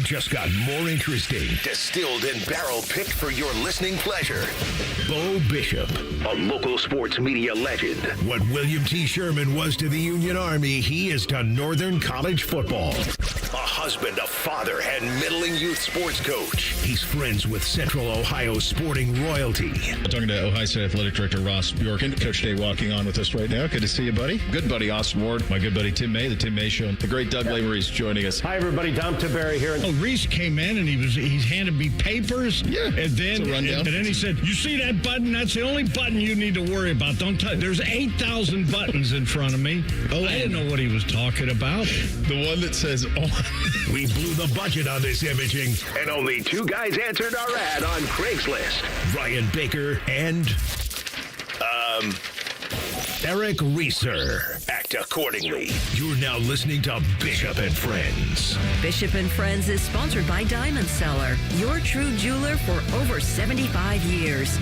just got more interesting. Distilled and barrel-picked for your listening pleasure. Bo Bishop, a local sports media legend. What William T. Sherman was to the Union Army, he is to Northern college football. A husband, a father, and middling youth sports coach. He's friends with Central Ohio sporting royalty. I'm talking to Ohio State Athletic Director Ross Bjorken. Coach Day walking on with us right now. Good to see you, buddy. Good buddy Austin Ward. My good buddy Tim May, the Tim May Show. The great Doug Lavery's joining us. Hi, everybody. Dom Tiberi here. Oh, Reese came in and he's handed me papers. Yeah. And then he said, "You see that button? That's the only button you need to worry about. Don't touch. There's 8,000 buttons in front of me." Oh, I didn't know what he was talking about. The one that says on. We blew the budget on this imaging, and only two guys answered our ad on Craigslist. Ryan Baker and Eric Reeser. Act accordingly. You're now listening to Bishop and Friends. Bishop and Friends is sponsored by Diamond Seller, your true jeweler for over 75 years.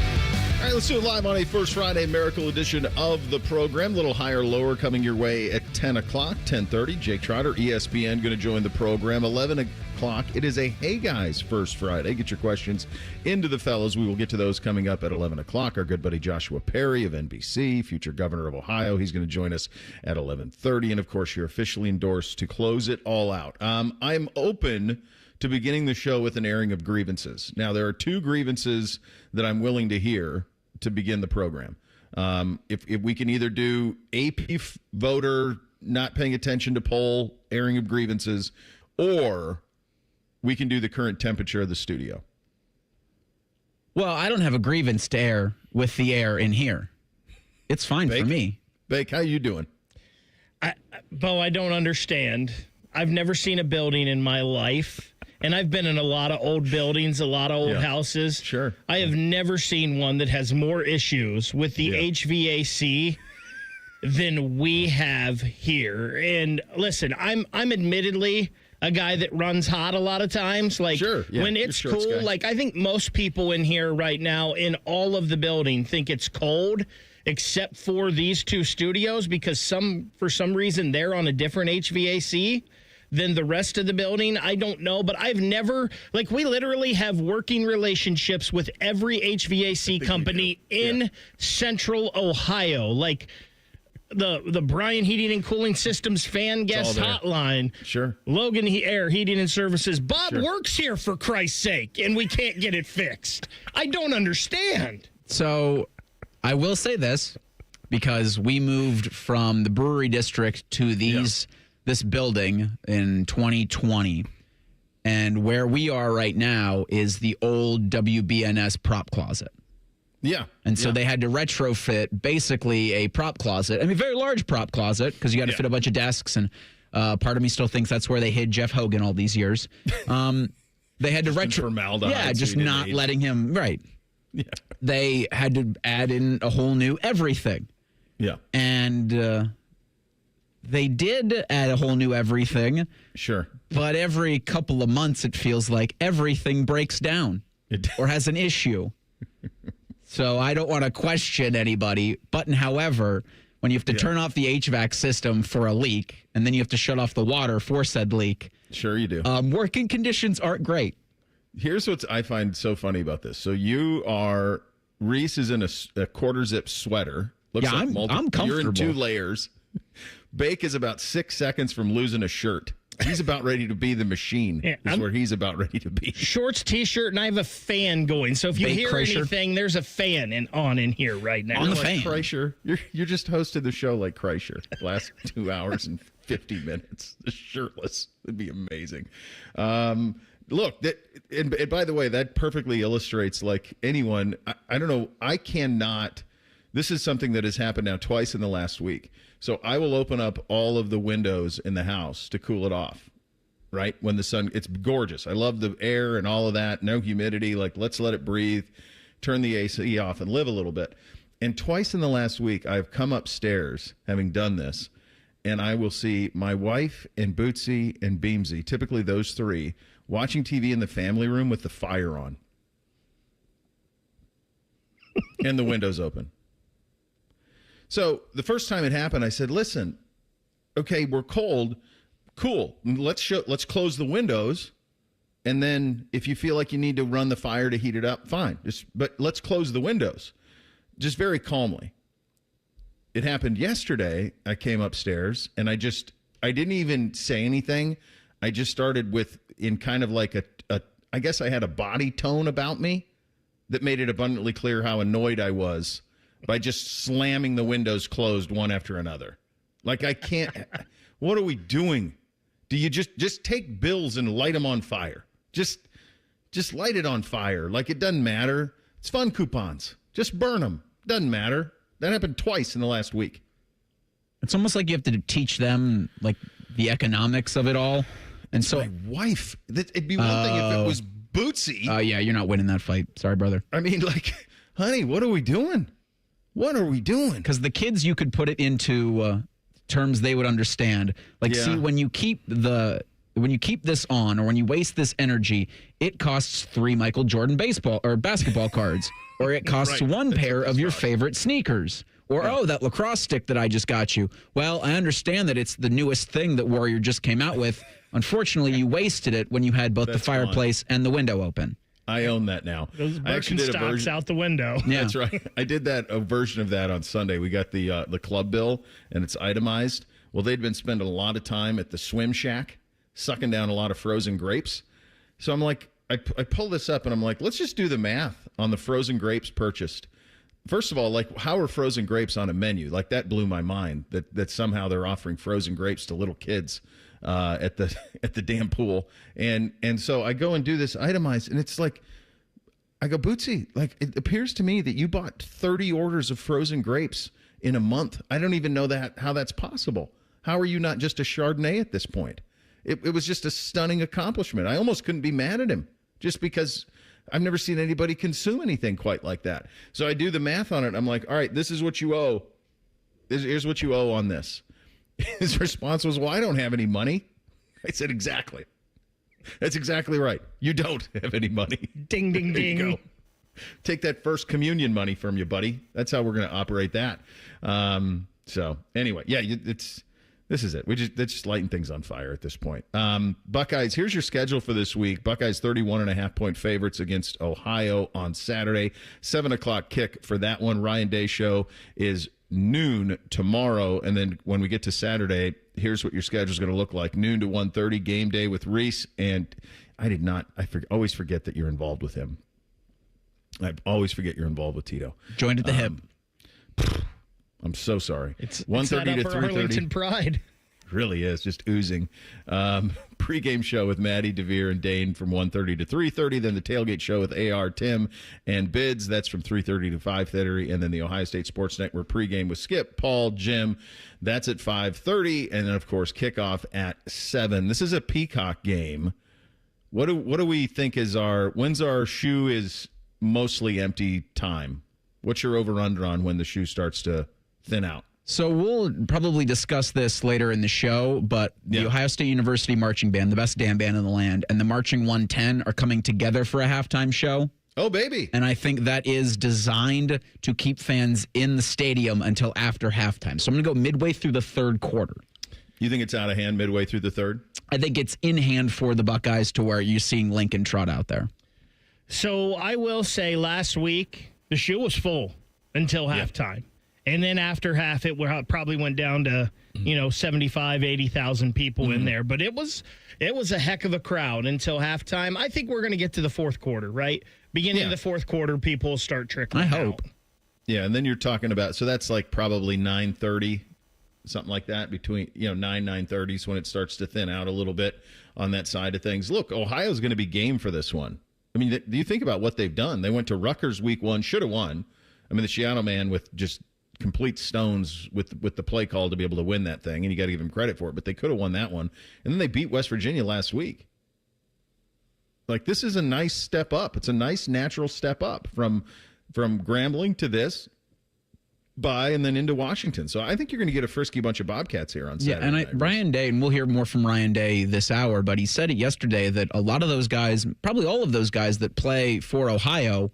All right, let's do it live on a First Friday Miracle edition of the program. A little higher, lower coming your way at 10 o'clock, 10:30. Jake Trotter, ESPN, going to join the program. 11 o'clock, it is a Hey Guys First Friday. Get your questions into the fellas. We will get to those coming up at 11 o'clock. Our good buddy Joshua Perry of NBC, future governor of Ohio, he's going to join us at 11:30. And, of course, you're officially endorsed to close it all out. I'm open to beginning the show with an airing of grievances. Now, there are two grievances that I'm willing to hear to begin the program. If we can either do AP voter not paying attention to poll, airing of grievances, or we can do the current temperature of the studio. Well, I don't have a grievance to air with the air in here. It's fine for me. Bake, how you doing? Bo, I don't understand. I've never seen a building in my life. And I've been in a lot of old buildings, a lot of old houses. Sure. I have never seen one that has more issues with the HVAC than we have here. And listen, I'm admittedly a guy that runs hot a lot of times. Like when it's cool, like I think most people in here right now in all of the building think it's cold, except for these two studios, because for some reason they're on a different HVAC than the rest of the building. I don't know, but I've never, we literally have working relationships with every HVAC company in Central Ohio. Like the Bryan Heating and Cooling Systems fan guest hotline. Sure. Logan Air Heating and Services. Bob works here, for Christ's sake, and we can't get it fixed. I don't understand. So I will say this, because we moved from the brewery district to this building in 2020, and where we are right now is the old WBNS prop closet. Yeah. And so they had to retrofit basically a prop closet. I mean, very large prop closet, because you got to fit a bunch of desks, and part of me still thinks that's where they hid Jeff Hogan all these years. They had to formaldehyde. just not letting him, Yeah. They had to add in a whole new everything. Yeah. And they did add a whole new everything. Sure. But every couple of months, it feels like everything breaks down or has an issue. So I don't want to question anybody. But however, when you have to turn off the HVAC system for a leak, and then you have to shut off the water for said leak. Sure you do. Working conditions aren't great. Here's what I find so funny about this. So Reese is in a quarter zip sweater. Looks like I'm comfortable. You're in 2 layers. Bake is about 6 seconds from losing a shirt. He's about ready to be the machine. Where he's about ready to be. Shorts, T-shirt, and I have a fan going. So if you hear anything, there's a fan on in here right now. On the fan. Kreischer. You just hosted the show like Kreischer. Last 2 hours and 50 minutes. Shirtless. It'd be amazing. Look, and by the way, that perfectly illustrates, like, anyone. I don't know. I cannot. This is something that has happened now twice in the last week. So I will open up all of the windows in the house to cool it off, right? When the sun, it's gorgeous. I love the air and all of that. No humidity. Like, let's let it breathe, turn the AC off and live a little bit. And twice in the last week, I've come upstairs having done this, and I will see my wife and Bootsy and Beamsy, typically those three, watching TV in the family room with the fire on and the windows open. So the first time it happened, I said, listen, okay, we're cold. Cool. Let's close the windows And then if you feel like you need to run the fire to heat it up, fine. But let's close the windows. Just very calmly. It happened yesterday. I came upstairs and I didn't even say anything. I just started in kind of like I guess I had a body tone about me that made it abundantly clear how annoyed I was by just slamming the windows closed one after another. Like, I can't. What are we doing? Do you just take bills and light them on fire? Just light it on fire. Like, it doesn't matter. It's fun coupons. Just burn them. Doesn't matter. That happened twice in the last week. It's almost like you have to teach them, like, the economics of it all. And so, my wife, it'd be one thing if it was Bootsy. Yeah, you're not winning that fight. Sorry, brother. I mean, like, honey, what are we doing? What are we doing? Because the kids, you could put it into terms they would understand. Like, see, when you keep this on, or when you waste this energy, it costs 3 Michael Jordan baseball or basketball cards, or it costs one pair of your favorite sneakers. Or, that lacrosse stick that I just got you. Well, I understand that it's the newest thing that Warrior just came out with. Unfortunately, you wasted it when you had both the fireplace and the window open. I own that now. Those I actually did a version out the window. Yeah. That's right. I did a version of that on Sunday. We got the club bill, and it's itemized. Well, they'd been spending a lot of time at the swim shack, sucking down a lot of frozen grapes. So I'm like, I pull this up, and I'm like, let's just do the math on the frozen grapes purchased. First of all, like, how are frozen grapes on a menu? Like, that blew my mind that somehow they're offering frozen grapes to little kids at the damn pool. And so I go and do this itemized, and it's like, I go, Bootsy, like, it appears to me that you bought 30 orders of frozen grapes in a month. I don't even know how that's possible. How are you not just a Chardonnay at this point? It was just a stunning accomplishment. I almost couldn't be mad at him just because I've never seen anybody consume anything quite like that. So I do the math on it. I'm like, all right, this is what you owe. Here's what you owe on this. His response was, well, I don't have any money. I said, exactly. That's exactly right. You don't have any money. Ding, ding, ding. There you go. Take that first communion money from you, buddy. That's how we're going to operate that. So anyway, yeah, this is it. They're just lighting things on fire at this point. Buckeyes, here's your schedule for this week. Buckeyes 31.5-point favorites against Ohio on Saturday. 7 o'clock kick for that one. Ryan Day show is noon tomorrow. And then when we get to Saturday, here's what your schedule is going to look like. Noon to 1:30, game day with Reese. And I always forget that you're involved with him. I always forget you're involved with Tito. Joined at the hip. I'm so sorry. It's 1:30 to 3:30. Arlington pride. Really is just oozing. Pregame show with Maddie, DeVere, and Dane from 1:30 to 3:30. Then the tailgate show with AR, Tim, and Bids. That's from 3:30 to 5:30. And then the Ohio State Sports Network pregame with Skip, Paul, Jim. That's at 5:30. And then, of course, kickoff at 7. This is a Peacock game. What do we think is when's our shoe is mostly empty time? What's your over-under on when the shoe starts to thin out? So we'll probably discuss this later in the show, but the Ohio State University Marching Band, the best damn band in the land, and the Marching 110 are coming together for a halftime show. Oh, baby. And I think that is designed to keep fans in the stadium until after halftime. So I'm going to go midway through the third quarter. You think it's out of hand midway through the third? I think it's in hand for the Buckeyes to where you're seeing Lincoln Trot out there. So I will say last week, the shoe was full until halftime. And then after half, it probably went down to, 75, 80,000 people in there. But it was a heck of a crowd until halftime. I think we're going to get to the fourth quarter, right? Beginning of the fourth quarter, people will start trickling out. I hope. Yeah, and then you're talking about, so that's like probably 9:30, something like that, between 9:30 is when it starts to thin out a little bit on that side of things. Look, Ohio's going to be game for this one. I mean, do you think about what they've done? They went to Rutgers week 1, should have won. I mean, the Shiano man with just complete stones with the play call to be able to win that thing, and you got to give him credit for it, but they could have won that one. And then they beat West Virginia last week. Like, this is a nice step up. It's a nice natural step up from Grambling to this and then into Washington. So I think you're going to get a frisky bunch of Bobcats here on Saturday. Yeah, and Ryan Day, and we'll hear more from Ryan Day this hour, but he said it yesterday that a lot of those guys, probably all of those guys that play for Ohio,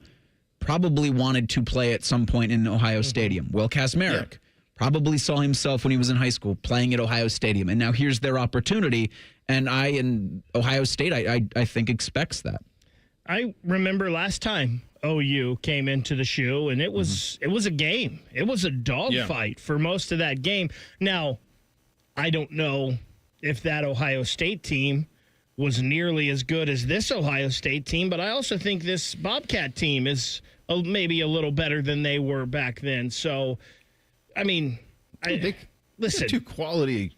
probably wanted to play at some point in Ohio Stadium. Will Kazmarek probably saw himself when he was in high school playing at Ohio Stadium, and now here's their opportunity. And Ohio State, I think, expects that. I remember last time OU came into the shoe, and it was a game. It was a dogfight for most of that game. Now, I don't know if that Ohio State team was nearly as good as this Ohio State team, but I also think this Bobcat team is maybe a little better than they were back then. So, I mean, listen, two quality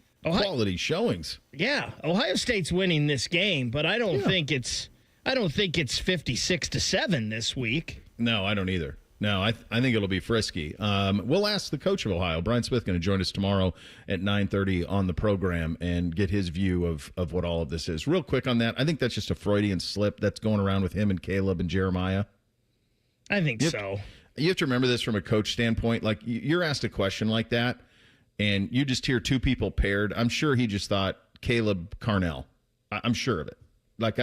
showings. Yeah, Ohio State's winning this game, but I don't think it's 56-7 this week. No, I don't either. No, I think it'll be frisky. We'll ask the coach of Ohio, Brian Smith, going to join us tomorrow at 9:30 on the program and get his view of what all of this is. Real quick on that, I think that's just a Freudian slip that's going around with him and Caleb and Jeremiah. I think so. You have to remember this from a coach standpoint. Like, you're asked a question like that, and you just hear two people paired. I'm sure he just thought Caleb Carnell. I'm sure of it. Like,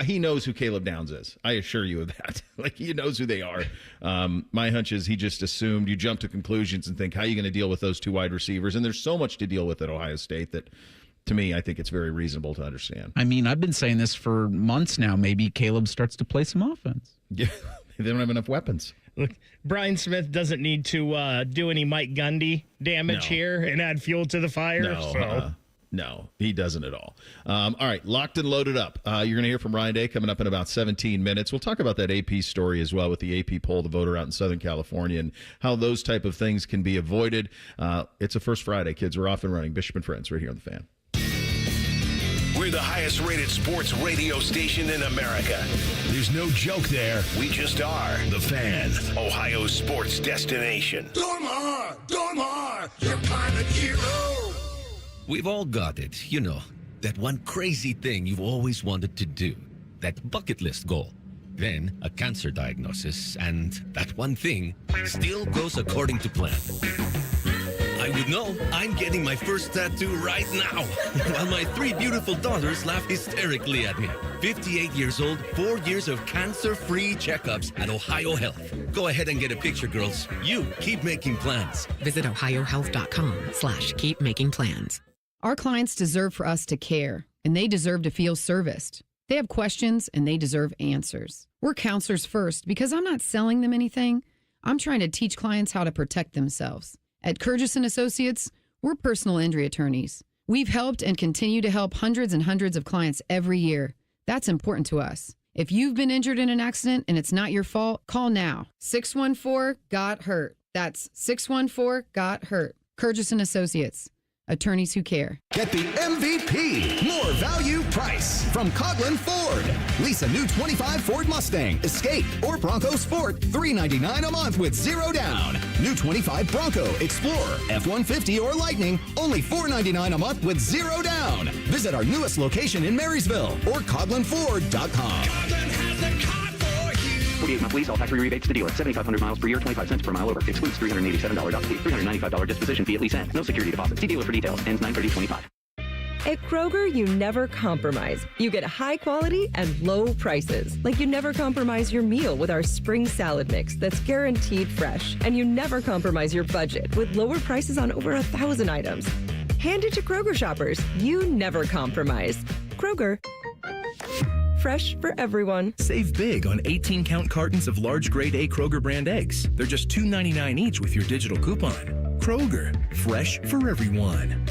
he knows who Caleb Downs is. I assure you of that. Like, he knows who they are. My hunch is he just assumed. You jump to conclusions and think, how are you going to deal with those two wide receivers? And there's so much to deal with at Ohio State that, to me, I think it's very reasonable to understand. I mean, I've been saying this for months now. Maybe Caleb starts to play some offense. Yeah, they don't have enough weapons. Look, Brian Smith doesn't need to do any Mike Gundy damage here and add fuel to the fire. No, he doesn't at all. All right, locked and loaded up. You're going to hear from Ryan Day coming up in about 17 minutes. We'll talk about that AP story as well with the AP poll, the voter out in Southern California, and how those type of things can be avoided. It's a First Friday, kids. We're off and running. Bishop and Friends right here on The Fan. We're the highest rated sports radio station in America. There's no joke there. We just are. The Fan, Ohio's sports destination. Dormar, you're kind of hero. We've all got it, you know, that one crazy thing you've always wanted to do, that bucket list goal. Then a cancer diagnosis, and that one thing still goes according to plan. I would know I'm getting my first tattoo right now, while my 3 beautiful daughters laugh hysterically at me. 58 years old, 4 years of cancer-free checkups at Ohio Health. Go ahead and get a picture, girls. You keep making plans. Visit ohiohealth.com/keepmakingplans. Our clients deserve for us to care, and they deserve to feel serviced. They have questions, and they deserve answers. We're counselors first because I'm not selling them anything. I'm trying to teach clients how to protect themselves. At Curtis & Associates, we're personal injury attorneys. We've helped and continue to help hundreds and hundreds of clients every year. That's important to us. If you've been injured in an accident and it's not your fault, call now. 614-GOT-HURT. That's 614-GOT-HURT. Curtis & Associates. Attorneys who care. Get the MVP, more value price from Coughlin Ford. Lease a new 25 Ford Mustang, Escape, or Bronco Sport, $399 a month with 0 down. New 25 Bronco, Explorer, F-150, or Lightning, only $499 a month with 0 down. Visit our newest location in Marysville or CoughlinFord.com. Coughlin has the car for you. 48-month lease, all factory rebates to dealer. 7,500 miles per year, 25 cents per mile over. Excludes $387 dock fee, $395 disposition fee at lease end. No security deposit. See dealer for details. Ends 9/30/25. At Kroger, you never compromise. You get high quality and low prices. Like you never compromise your meal with our spring salad mix that's guaranteed fresh. And you never compromise your budget with lower prices on over 1,000 items. Hand it to Kroger shoppers. You never compromise. Kroger. Fresh for everyone. Save big on 18-count cartons of large grade A Kroger brand eggs. They're just $2.99 each with your digital coupon. Kroger, fresh for everyone.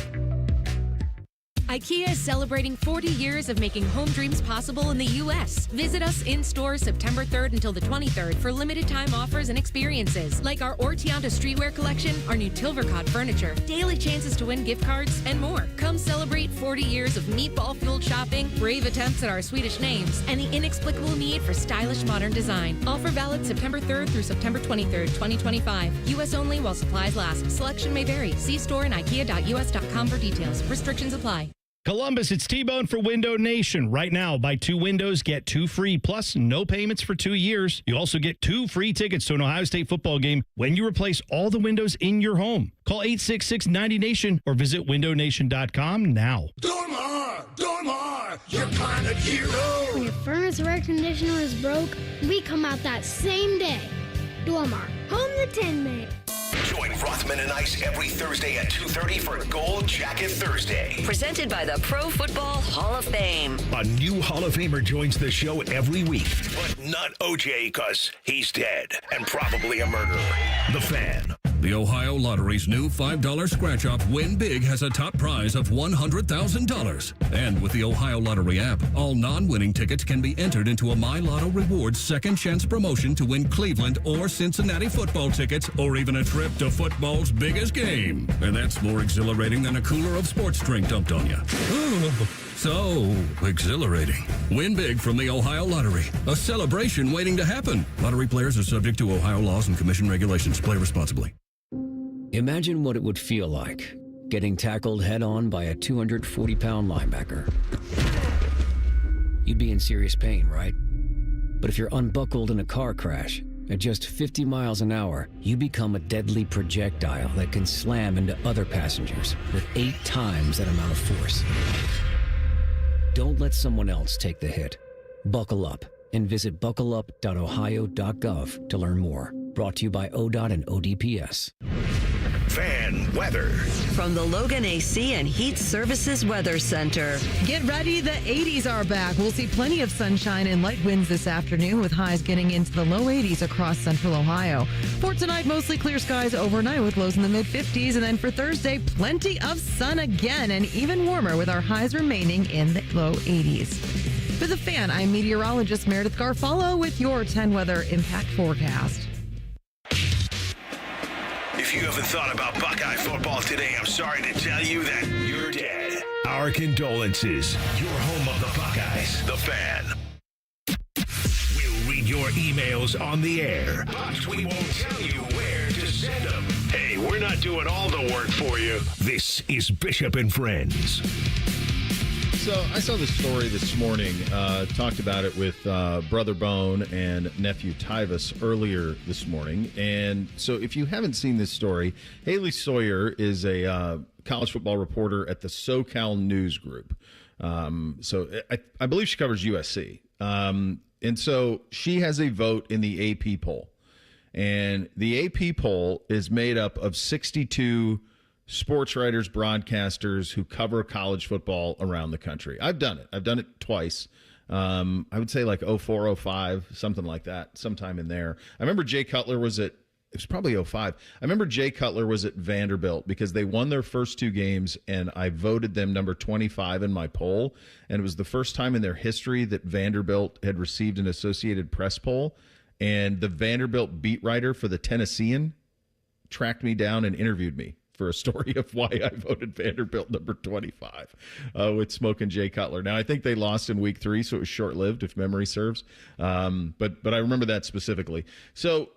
IKEA is celebrating 40 years of making home dreams possible in the U.S. Visit us in store September 3rd until the 23rd for limited time offers and experiences like our Ortianda streetwear collection, our new Tilvercott furniture, daily chances to win gift cards, and more. Come celebrate 40 years of meatball-fueled shopping, brave attempts at our Swedish names, and the inexplicable need for stylish modern design. Offer valid September 3rd through September 23rd, 2025. U.S. only while supplies last. Selection may vary. See store and ikea.us.com for details. Restrictions apply. Columbus, it's T-Bone for Window Nation. Right now, buy 2 windows, get 2 free, plus no payments for 2 years. You also get 2 free tickets to an Ohio State football game when you replace all the windows in your home. Call 866-90NATION or visit windownation.com now. Dormar, you're kind of hero. When your furnace or air conditioner is broke, we come out that same day. Dormar, home the Tin Man. Join Rothman and Ice every Thursday at 2:30 for Gold Jacket Thursday. Presented by the Pro Football Hall of Fame. A new Hall of Famer joins the show every week, but not OJ because he's dead and probably a murderer. The Fan. The Ohio Lottery's new $5 scratch-off Win Big has a top prize of $100,000. And with the Ohio Lottery app, all non-winning tickets can be entered into a My Lotto Rewards second chance promotion to win Cleveland or Cincinnati football tickets or even a trip to football's biggest game. And that's more exhilarating than a cooler of sports drink dumped on you. So exhilarating. Win big from the Ohio Lottery. A celebration waiting to happen. Lottery players are subject to Ohio laws and commission regulations. Play responsibly. Imagine what it would feel like getting tackled head-on by a 240-pound linebacker. You'd be in serious pain, right? But if you're unbuckled in a car crash, at just 50 miles an hour, you become a deadly projectile that can slam into other passengers with 8 times that amount of force. Don't let someone else take the hit. Buckle up and visit buckleup.ohio.gov to learn more. Brought to you by ODOT and ODPS. Fan weather. From the Logan AC and Heat Services Weather Center. Get ready, the 80s are back. We'll see plenty of sunshine and light winds this afternoon with highs getting into the low 80s across central Ohio. For tonight, mostly clear skies overnight with lows in the mid-50s. And then for Thursday, plenty of sun again and even warmer with our highs remaining in the low 80s. For The Fan, I'm meteorologist Meredith Garfalo with your 10 weather impact forecast. If you haven't thought about Buckeye football today, I'm sorry to tell you that you're dead. Our condolences. Your home of the Buckeyes, The Fan. We'll read your emails on the air, but we won't tell you where to send them. Hey, we're not doing all the work for you. This is Bishop and Friends. So I saw this story this morning, talked about it with Brother Bone and nephew Tyvus earlier this morning. And so if you haven't seen this story, Haley Sawyer is a college football reporter at the SoCal News Group. So I believe she covers USC. And so she has a vote in the AP poll. And the AP poll is made up of 62 sports writers, broadcasters who cover college football around the country. I've done it. I've done it twice. I would say like 04, 05, something like that, sometime in there. I remember Jay Cutler was at, it was probably 05. I remember Jay Cutler was at Vanderbilt because they won their first 2 games, and I voted them number 25 in my poll. And it was the first time in their history that Vanderbilt had received an Associated Press poll. And the Vanderbilt beat writer for the Tennessean tracked me down and interviewed me for a story of why I voted Vanderbilt number 25 with Smoke and Jay Cutler. Now, I think they lost in week 3, so it was short-lived, if memory serves. But I remember that specifically. So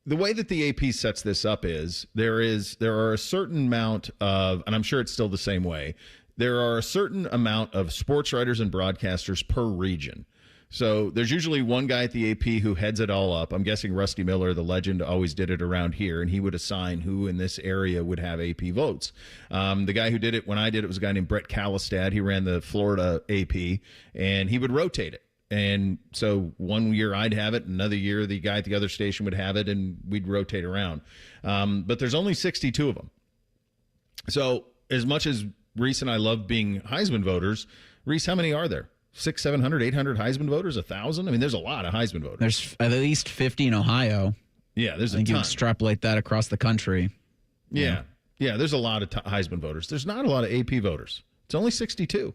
the way that the AP sets this up is there are a certain amount of, and I'm sure it's still the same way, there are a certain amount of sports writers and broadcasters per region. So there's usually one guy at the AP who heads it all up. I'm guessing Rusty Miller, the legend, always did it around here, and he would assign who in this area would have AP votes. The guy who did it when I did it was a guy named Brett Callistad. He ran the Florida AP, and he would rotate it. And so one year I'd have it, another year the guy at the other station would have it, and we'd rotate around. But there's only 62 of them. So as much as Reese and I love being Heisman voters, Reese, how many are there? 600, 700, 800 Heisman voters, 1,000? I mean, there's a lot of Heisman voters. There's at least 50 in Ohio. Yeah, there's a ton. I think you extrapolate that across the country. Yeah, there's a lot of Heisman voters. There's not a lot of AP voters. It's only 62.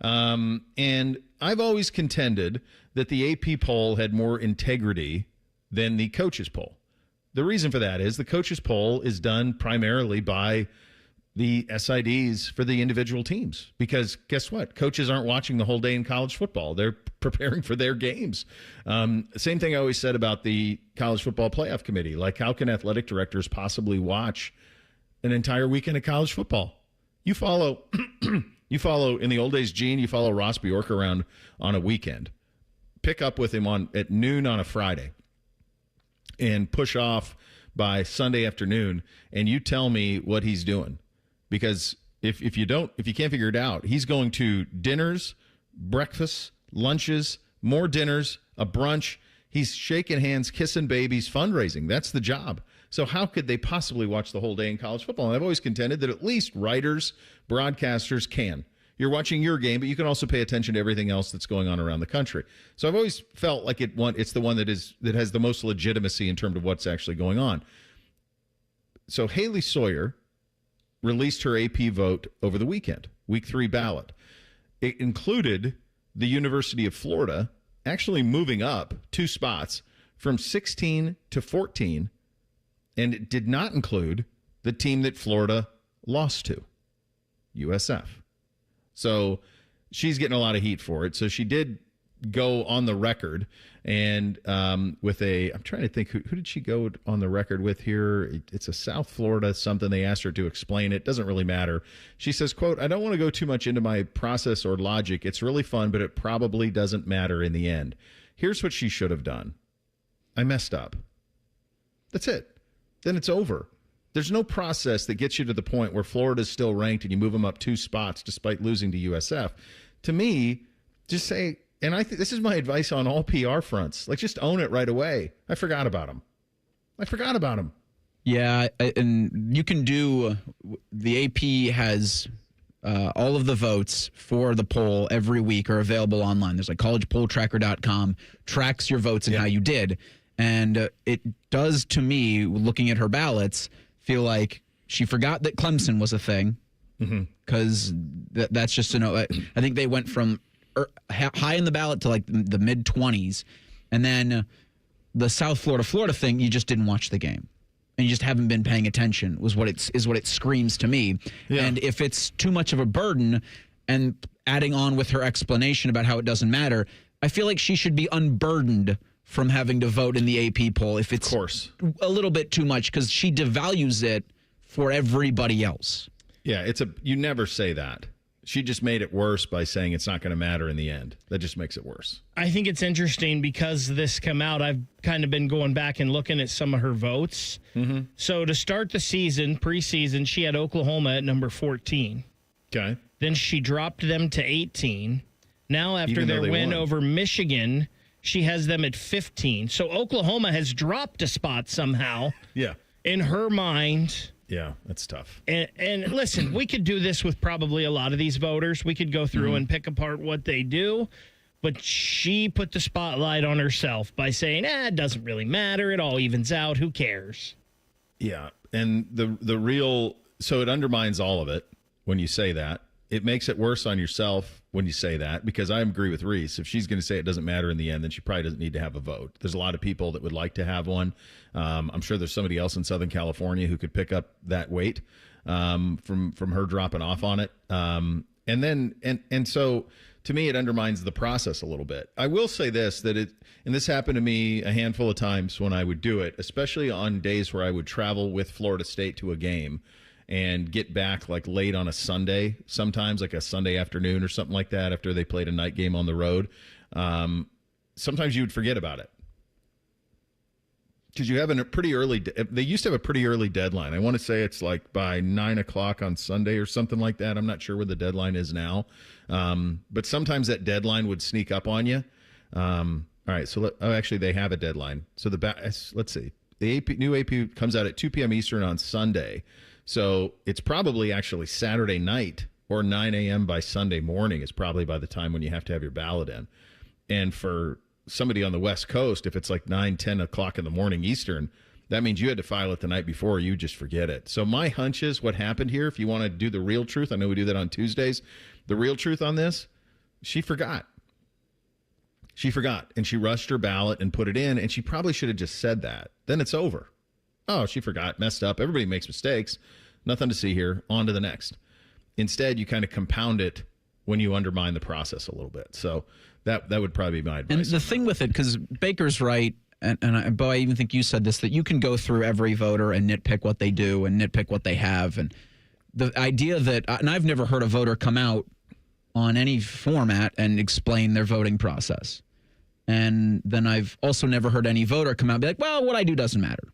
And I've always contended that the AP poll had more integrity than the coaches poll. The reason for that is the coaches poll is done primarily by the SIDs for the individual teams, because guess what? Coaches aren't watching the whole day in college football. They're preparing for their games. Same thing I always said about the college football playoff committee. Like, how can athletic directors possibly watch an entire weekend of college football? You follow in the old days, Gene, you follow Ross Bjork around on a weekend, pick up with him at noon on a Friday, and push off by Sunday afternoon, and you tell me what he's doing. Because if you can't figure it out, he's going to dinners, breakfasts, lunches, more dinners, a brunch. He's shaking hands, kissing babies, fundraising. That's the job. So how could they possibly watch the whole day in college football? And I've always contended that at least writers, broadcasters can. You're watching your game, but you can also pay attention to everything else that's going on around the country. So I've always felt like it's the one that has the most legitimacy in terms of what's actually going on. So Haley Sawyer released her AP vote over the weekend, week 3 ballot. It included the University of Florida actually moving up 2 spots from 16 to 14, and it did not include the team that Florida lost to, USF. So she's getting a lot of heat for it. So she did go on the record and with I'm trying to think, who did she go on the record with here? It's a South Florida something. They asked her to explain it. Doesn't really matter. She says, quote, "I don't want to go too much into my process or logic. It's really fun, but it probably doesn't matter in the end. Here's what she should have done. I messed up. That's it. Then it's over. There's no process that gets you to the point where Florida's still ranked and you move them up 2 spots despite losing to USF. To me, just say, and I think this is my advice on all PR fronts, like just own it right away. I forgot about them. Yeah, and you can do, the AP has all of the votes for the poll every week are available online. There's like collegepolltracker.com, tracks your votes and how you did. And it does, to me, looking at her ballots, feel like she forgot that Clemson was a thing, because that's just I think they went from high in the ballot to like the mid-20s, and then the South Florida thing, you just didn't watch the game, and you just haven't been paying attention. Is what it screams to me. Yeah. And if it's too much of a burden, and adding on with her explanation about how it doesn't matter, I feel like she should be unburdened from having to vote in the AP poll if it's a little bit too much, because she devalues it for everybody else. Yeah, you never say that. She just made it worse by saying it's not going to matter in the end. That just makes it worse. I think it's interesting because this come out, I've kind of been going back and looking at some of her votes. Mm-hmm. So to start the season, preseason, she had Oklahoma at number 14. Okay. Then she dropped them to 18. Now after their win over Michigan, she has them at 15. So Oklahoma has dropped a spot somehow. Yeah. In her mind. Yeah, that's tough. And listen, we could do this with probably a lot of these voters. We could go through and pick apart what they do. But she put the spotlight on herself by saying, it doesn't really matter. It all evens out. Who cares? Yeah. And so it undermines all of it when you say that. It makes it worse on yourself when you say that, because I agree with Reese. If she's going to say it doesn't matter in the end, then she probably doesn't need to have a vote. There's a lot of people that would like to have one. I'm sure there's somebody else in Southern California who could pick up that weight from her dropping off on it. And so to me, it undermines the process a little bit. I will say this, and this happened to me a handful of times when I would do it, especially on days where I would travel with Florida State to a game and get back like late on a Sunday, sometimes like a Sunday afternoon or something like that after they played a night game on the road. Sometimes you would forget about it because you have a pretty early, they used to have a pretty early deadline. I want to say it's like by 9 o'clock on Sunday or something like that. I'm not sure where the deadline is now. But sometimes that deadline would sneak up on you. All right. So actually they have a deadline. So let's see. The new AP comes out at 2 p.m. Eastern on Sunday. So it's probably actually Saturday night or 9 a.m. by Sunday morning is probably by the time when you have to have your ballot in. And for somebody on the West Coast, if it's like 9, 10 o'clock in the morning Eastern, that means you had to file it the night before. You just forget it. So my hunch is what happened here, if you want to do the real truth, I know we do that on Tuesdays. The real truth on this, she forgot. She forgot, and she rushed her ballot and put it in, and she probably should have just said that. Then it's over. Oh, she forgot, messed up. Everybody makes mistakes. Nothing to see here. On to the next. Instead, you kind of compound it when you undermine the process a little bit. So that would probably be my advice. And the thing with it, because Baker's right, and Bo, I even think you said this, that you can go through every voter and nitpick what they do and nitpick what they have. And the idea that, and I've never heard a voter come out on any format and explain their voting process. And then I've also never heard any voter come out and be like, well, what I do doesn't matter.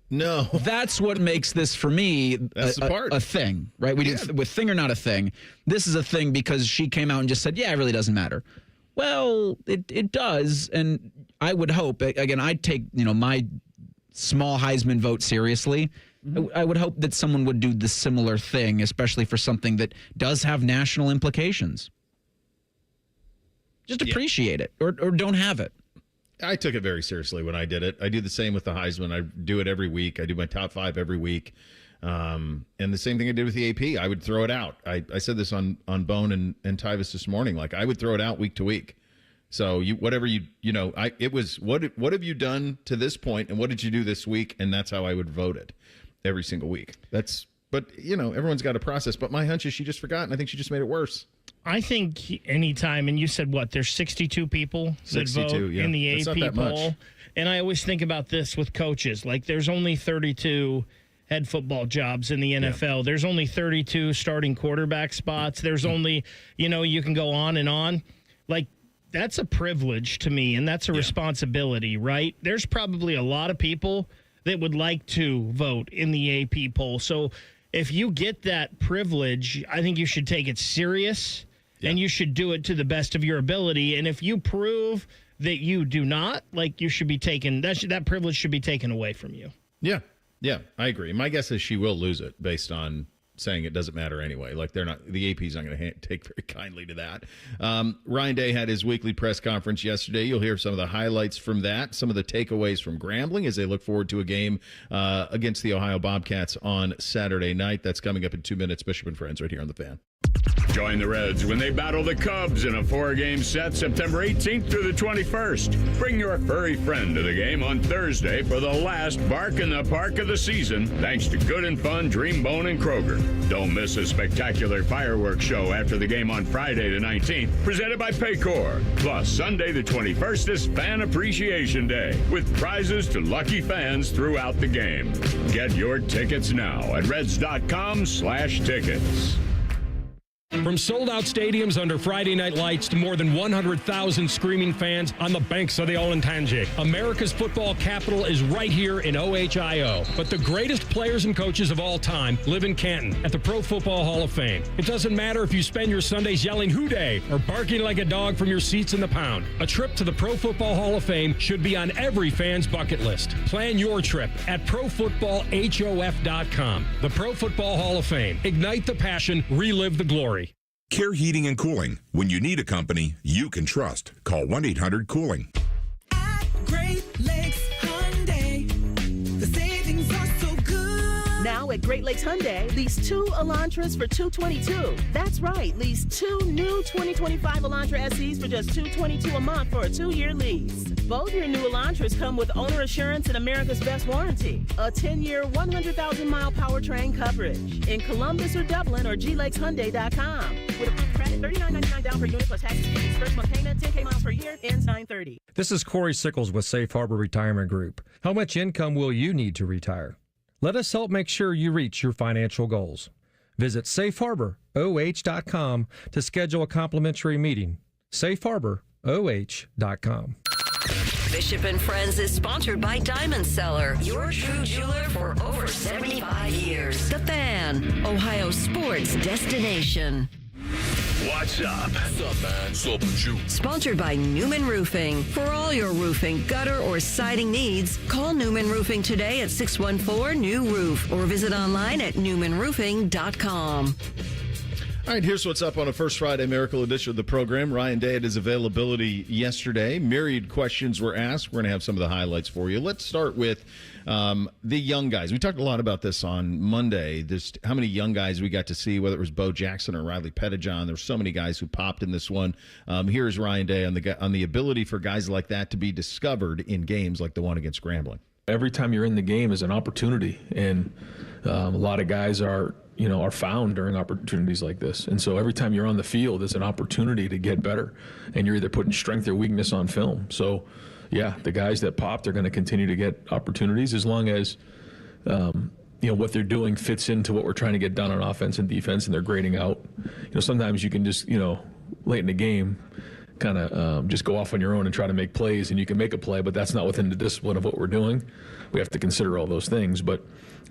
No. That's what makes this, for me, a thing, right? We do with thing or not a thing. This is a thing because she came out and just said, yeah, it really doesn't matter. Well, it does. And I would hope, again, I'd take, my small Heisman vote seriously, I would hope that someone would do the similar thing, especially for something that does have national implications. Just appreciate it or don't have it. I took it very seriously when I did it. I do the same with the Heisman. I do it every week. I do my top 5 every week. And the same thing I did with the AP. I would throw it out. I said this on Bone and Tyvis this morning. Like, I would throw it out week to week. So it was what have you done to this point and what did you do this week? And that's how I would vote it every single week. But everyone's got a process. But my hunch is she just forgot, and I think she just made it worse. I think anytime, and you said what? There's 62 people that vote in the AP poll. And I always think about this with coaches. Like, there's only 32 head football jobs in the NFL. Yeah. There's only 32 starting quarterback spots. There's only, you can go on and on. Like, that's a privilege to me, and that's a responsibility, right? There's probably a lot of people that would like to vote in the AP poll. So if you get that privilege, I think you should take it serious, and you should do it to the best of your ability. And if you prove that you do not, you should be taken, that privilege should be taken away from you. Yeah, I agree. My guess is she will lose it based on saying it doesn't matter anyway. Like, the AP's not going to take very kindly to that. Ryan Day had his weekly press conference yesterday. You'll hear some of the highlights from that, some of the takeaways from Grambling as they look forward to a game against the Ohio Bobcats on Saturday night. That's coming up in 2 minutes. Bishop and Friends right here on The Fan. Join the Reds when they battle the Cubs in a 4-game set September 18th through the 21st. Bring your furry friend to the game on Thursday for the last Bark in the Park of the season, thanks to Good and Fun, Dreambone, and Kroger. Don't miss a spectacular fireworks show after the game on Friday the 19th, presented by Paycor. Plus, Sunday the 21st is Fan Appreciation Day, with prizes to lucky fans throughout the game. Get your tickets now at reds.com/tickets. From sold-out stadiums under Friday night lights to more than 100,000 screaming fans on the banks of the Olentangy, America's football capital is right here in OHIO. But the greatest players and coaches of all time live in Canton at the Pro Football Hall of Fame. It doesn't matter if you spend your Sundays yelling "Hoo Day" or barking like a dog from your seats in the pound. A trip to the Pro Football Hall of Fame should be on every fan's bucket list. Plan your trip at ProFootballHof.com. The Pro Football Hall of Fame. Ignite the passion, relive the glory. Care Heating and Cooling. When you need a company you can trust, call 1-800-COOLING. At Great Lakes Hyundai, the savings are so good. Now at Great Lakes Hyundai, lease 2 Elantras for $222. That's right, lease 2 new 2025 Elantra SEs for just $222 a month for a 2-year lease. Both your new Elantras come with owner assurance and America's Best Warranty, a 10-year, 100,000-mile powertrain coverage in Columbus or Dublin or glakeshyundai.com. With approved credit, $39.99 down per unit plus taxes, fees. First month payment, 10K miles per year, ends 9/30. This is Corey Sickles with Safe Harbor Retirement Group. How much income will you need to retire? Let us help make sure you reach your financial goals. Visit safeharboroh.com to schedule a complimentary meeting. safeharboroh.com. Bishop and Friends is sponsored by Diamond Seller, your true jeweler for over 75 years. The Fan, Ohio sports destination. What's up? What's up, man? What's up with you? Sponsored by Newman Roofing. For all your roofing, gutter, or siding needs, call Newman Roofing today at 614-NEW-ROOF or visit online at newmanroofing.com. All right, here's what's up on a First Friday Miracle edition of the program. Ryan Day had his availability yesterday. Myriad questions were asked. We're going to have some of the highlights for you. Let's start with the young guys. We talked a lot about this on Monday. Just how many young guys we got to see, whether it was Bo Jackson or Riley Pettijohn. There were so many guys who popped in this one. Here's Ryan Day on the ability for guys like that to be discovered in games like the one against Grambling. Every time you're in the game is an opportunity, and a lot of guys are found during opportunities like this. And so every time you're on the field, it's an opportunity to get better, and you're either putting strength or weakness on film. So, yeah, the guys that popped are going to continue to get opportunities as long as, what they're doing fits into what we're trying to get done on offense and defense, and they're grading out. Sometimes you can just, late in the game, kind of just go off on your own and try to make plays, and you can make a play, but that's not within the discipline of what we're doing. We have to consider all those things. But,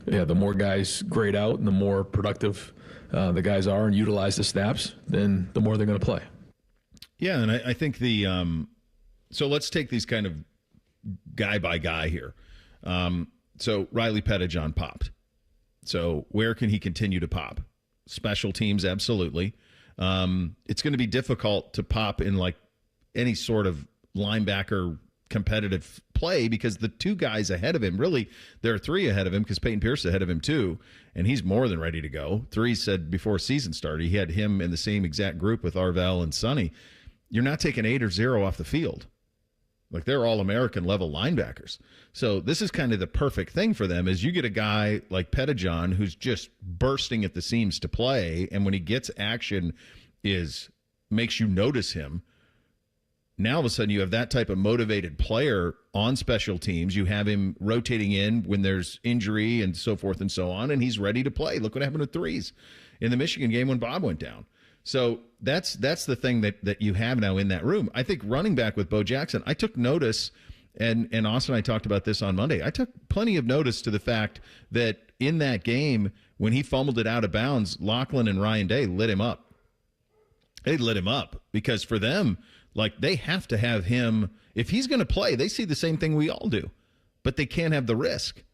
yeah, the more guys grade out and the more productive the guys are and utilize the snaps, then the more they're going to play. Yeah, and I think so let's take these kind of guy by guy here. So Riley Pettijohn popped. So where can he continue to pop? Special teams, absolutely. It's going to be difficult to pop in like any sort of linebacker competitive play because the two guys ahead of him, really, there are three ahead of him because Peyton Pierce is ahead of him too, and he's more than ready to go. Three said before season started, he had him in the same exact group with Arvell and Sonny. You're not taking 8 or 0 off the field. Like, they're all American level linebackers. So this is kind of the perfect thing for them is you get a guy like Pettijohn who's just bursting at the seams to play, and when he gets action makes you notice him. Now, all of a sudden, you have that type of motivated player on special teams. You have him rotating in when there's injury and so forth and so on, and he's ready to play. Look what happened with threes in the Michigan game when Bob went down. So that's the thing that you have now in that room. I think running back with Bo Jackson, I took notice, and Austin and I talked about this on Monday. I took plenty of notice to the fact that in that game, when he fumbled it out of bounds, Lachlan and Ryan Day lit him up. They lit him up because for them, like, they have to have him. If he's going to play, they see the same thing we all do, but they can't have the risk.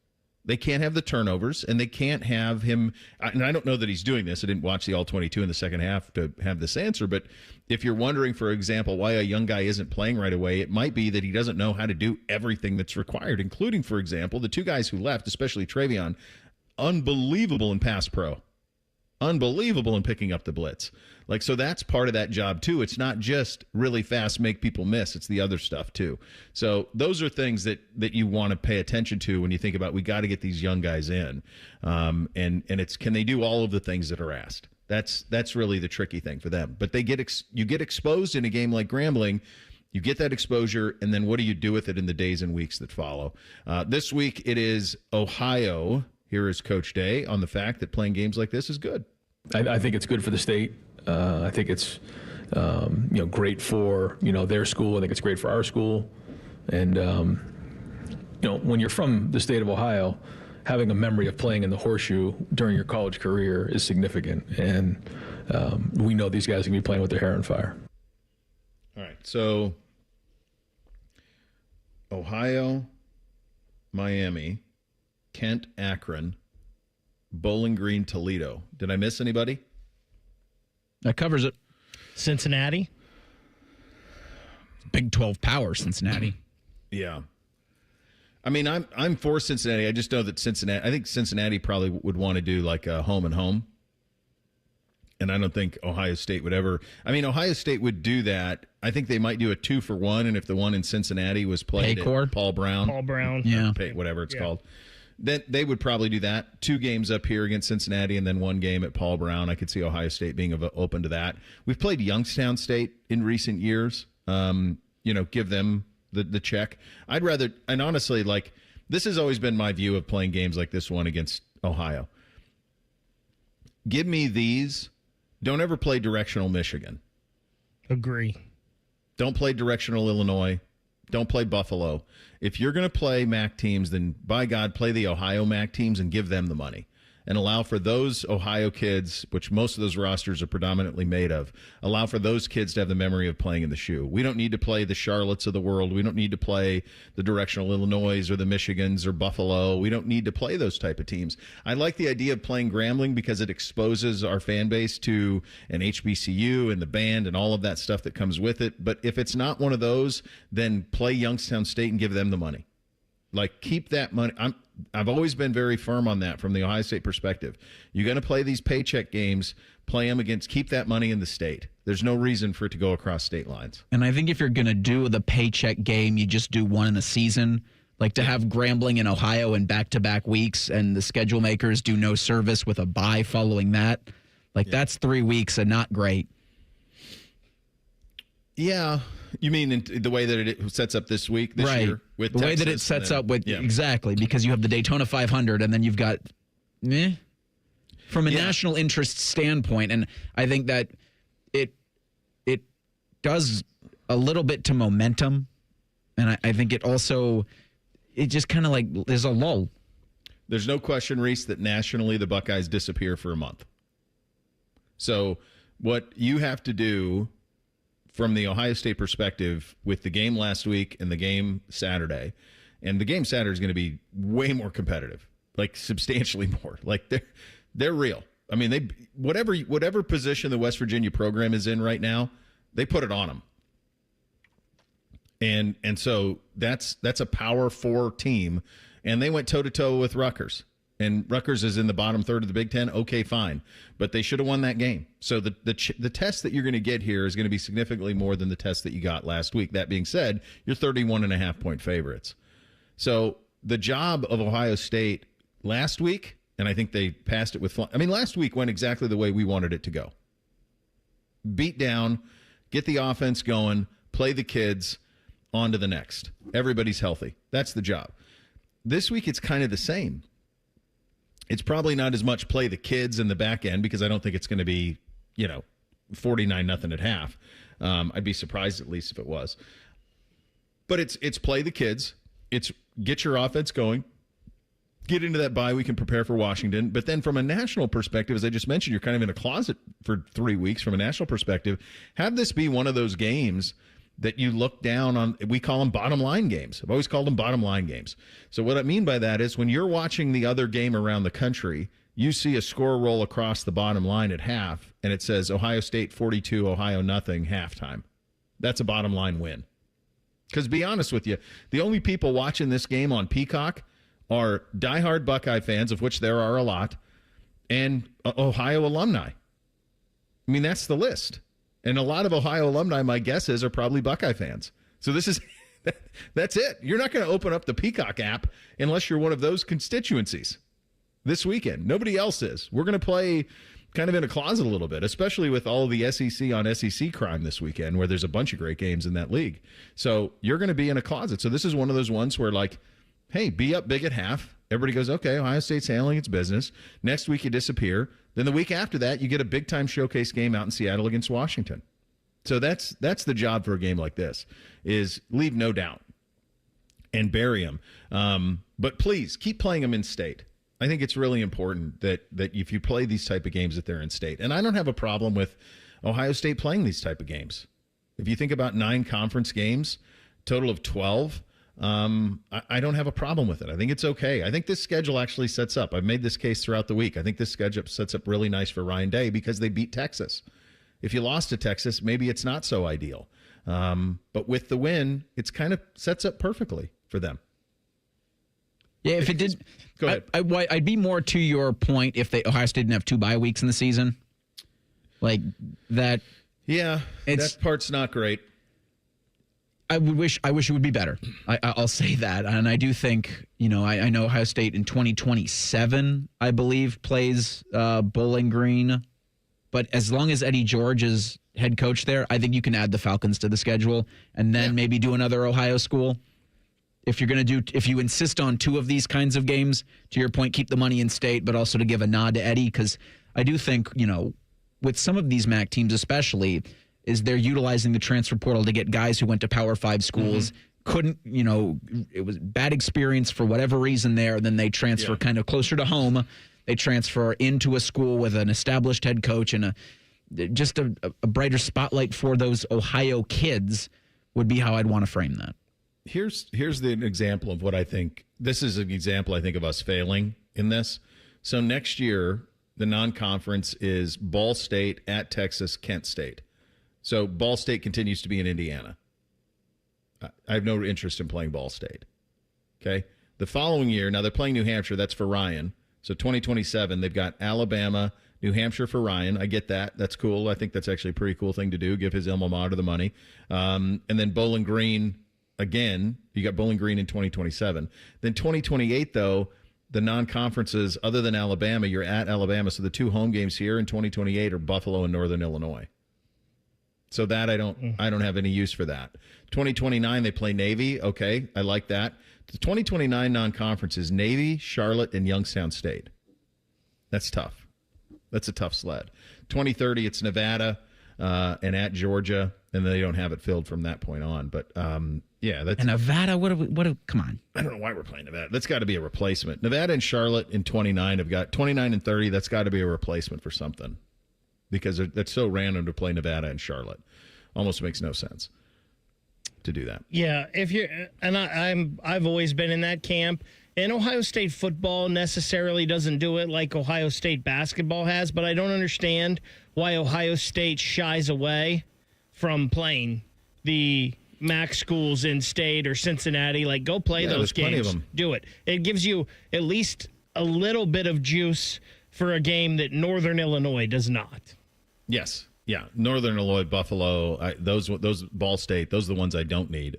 They can't have the turnovers, and they can't have him. And I don't know that he's doing this. I didn't watch the All-22 in the second half to have this answer, but if you're wondering, for example, why a young guy isn't playing right away, it might be that he doesn't know how to do everything that's required, including, for example, the two guys who left, especially Travion, unbelievable in pass pro. Unbelievable in picking up the blitz. Like, so that's part of that job too. It's not just really fast, make people miss. It's the other stuff too. So those are things that you want to pay attention to when you think about, we got to get these young guys in. And it's, can they do all of the things that are asked? That's really the tricky thing for them. But you get exposed in a game like Grambling. You get that exposure, and then what do you do with it in the days and weeks that follow? This week it is Ohio. Here is Coach Day on the fact that playing games like this is good. I think it's good for the state. I think it's great for their school. I think it's great for our school. And when you're from the state of Ohio, having a memory of playing in the Horseshoe during your college career is significant. And we know these guys are going to be playing with their hair on fire. All right, so Ohio, Miami, Kent, Akron, Bowling Green, Toledo. Did I miss anybody? That covers it. Cincinnati. Big 12 power, Cincinnati. Yeah. I mean, I'm for Cincinnati. I just know that I think Cincinnati probably would want to do like a home and home. And I don't think Ohio State would ever. I mean, Ohio State would do that. I think they might do a 2-for-1, and if the one in Cincinnati was played at Paul Brown. Yeah. Whatever it's called. Then they would probably do that. 2 games up here against Cincinnati and then 1 game at Paul Brown. I could see Ohio State being open to that. We've played Youngstown State in recent years. Give them the check. I'd rather, and honestly, like, this has always been my view of playing games like this one against Ohio. Give me these. Don't ever play directional Michigan. Agree. Don't play directional Illinois. Don't play Buffalo. If you're going to play MAC teams, then by God, play the Ohio MAC teams and give them the money. And allow for those Ohio kids, which most of those rosters are predominantly made of, allow for those kids to have the memory of playing in the shoe. We don't need to play the Charlottes of the world. We don't need to play the directional Illinois or the Michigans or Buffalo. We don't need to play those type of teams. I like the idea of playing Grambling because it exposes our fan base to an HBCU and the band and all of that stuff that comes with it. But if it's not one of those, then play Youngstown State and give them the money. Like, keep that money. I've always been very firm on that from the Ohio State perspective. You're going to play these paycheck games, play them against, keep that money in the state. There's no reason for it to go across state lines. And I think if you're going to do the paycheck game, you just do one in the season. Like, to have Grambling in Ohio in back-to-back weeks and the schedule makers do no service with a bye following that. Like, that's 3 weeks and not great. Yeah. You mean in the way that it sets up this week, this year? With the way that it sets up with, exactly, because you have the Daytona 500 and then you've got, from a national interest standpoint. And I think that it does a little bit to momentum. And I think it just kind of like, there's a lull. There's no question, Reese, that nationally the Buckeyes disappear for a month. So what you have to do from the Ohio State perspective with the game last week and the game Saturday And the game Saturday is going to be way more competitive, like substantially more. Like they're real. I mean, whatever position the West Virginia program is in right now, they put it on them. And so that's a Power 4 team, and they went toe-to-toe with Rutgers. And Rutgers is in the bottom third of the Big Ten. Okay, fine. But they should have won that game. So the test that you're going to get here is going to be significantly more than the test that you got last week. That being said, you're 31.5-point favorites. So the job of Ohio State last week, and I think they passed it with – I mean, last week went exactly the way we wanted it to go. Beat down, get the offense going, play the kids, on to the next. Everybody's healthy. That's the job. This week it's kind of the same. It's probably not as much play the kids in the back end because I don't think it's going to be, 49-0 at half. I'd be surprised at least if it was. But it's play the kids. It's get your offense going. Get into that bye week and prepare for Washington. But then from a national perspective, as I just mentioned, you're kind of in a closet for 3 weeks from a national perspective. Have this be one of those games that you look down on. We call them bottom line games. I've always called them bottom line games. So what I mean by that is when you're watching the other game around the country, you see a score roll across the bottom line at half, and it says Ohio State 42, Ohio nothing, halftime. That's a bottom line win. Because be honest with you, the only people watching this game on Peacock are diehard Buckeye fans, of which there are a lot, and Ohio alumni. I mean, that's the list. And a lot of Ohio alumni, my guess is, are probably Buckeye fans. So that's it. You're not going to open up the Peacock app unless you're one of those constituencies this weekend. Nobody else is. We're going to play kind of in a closet a little bit, especially with all the SEC on SEC crime this weekend, where there's a bunch of great games in that league. So you're going to be in a closet. So this is one of those ones where, like, hey, be up big at half. Everybody goes, okay, Ohio State's handling its business. Next week you disappear. Then the week after that, you get a big-time showcase game out in Seattle against Washington. So that's the job for a game like this, is leave no doubt and bury them. But please, keep playing them in state. I think it's really important that if you play these type of games, that they're in state. And I don't have a problem with Ohio State playing these type of games. If you think about 9 conference games, total of 12, I don't have a problem with it. I think it's okay. I think this schedule actually sets up. I've made this case throughout the week. I think this schedule sets up really nice for Ryan Day because they beat Texas. If you lost to Texas, maybe it's not so ideal. But with the win, it's kind of sets up perfectly for them. Yeah, if it did, go ahead. I'd be more to your point if Ohio State didn't have 2 bye weeks in the season, like that. Yeah, that part's not great. I wish it would be better. I'll say that. And I do think, I know Ohio State in 2027, I believe, plays Bowling Green. But as long as Eddie George is head coach there, I think you can add the Falcons to the schedule and then maybe do another Ohio school. If you insist on 2 of these kinds of games, to your point, keep the money in state, but also to give a nod to Eddie, because I do think, with some of these MAC teams especially, is they're utilizing the transfer portal to get guys who went to Power 5 schools, couldn't, it was bad experience for whatever reason there, then they transfer kind of closer to home. They transfer into a school with an established head coach and just a brighter spotlight for those Ohio kids would be how I'd want to frame that. Here's the example of what I think. This is an example, I think, of us failing in this. So next year, the non-conference is Ball State at Texas, Kent State. So Ball State continues to be in Indiana. I have no interest in playing Ball State. Okay? The following year, now they're playing New Hampshire. That's for Ryan. So 2027, they've got Alabama, New Hampshire for Ryan. I get that. That's cool. I think that's actually a pretty cool thing to do, give his alma mater the money. And then Bowling Green again. You got Bowling Green in 2027. Then 2028, though, the non-conferences, other than Alabama, you're at Alabama. So the 2 home games here in 2028 are Buffalo and Northern Illinois. So that I don't have any use for that. 2029, they play Navy. Okay, I like that. The 2029 non-conference is Navy, Charlotte, and Youngstown State. That's tough. That's a tough sled. 2030, it's Nevada and at Georgia, and they don't have it filled from that point on. But yeah, that's and Nevada. Come on. I don't know why we're playing Nevada. That's got to be a replacement. Nevada and Charlotte in 29 have got 29 and 30. That's got to be a replacement for something, because that's so random to play Nevada and Charlotte. Almost makes no sense. to do that. Yeah, if you're, and I've always been in that camp. And Ohio State football necessarily doesn't do it like Ohio State basketball has, but I don't understand why Ohio State shies away from playing the MAC schools in State or Cincinnati. Like, go play those games. Plenty of them. Do it. It gives you at least a little bit of juice for a game that Northern Illinois does not. Yes. Yeah. Northern Illinois, Buffalo, those Ball State, those are the ones I don't need.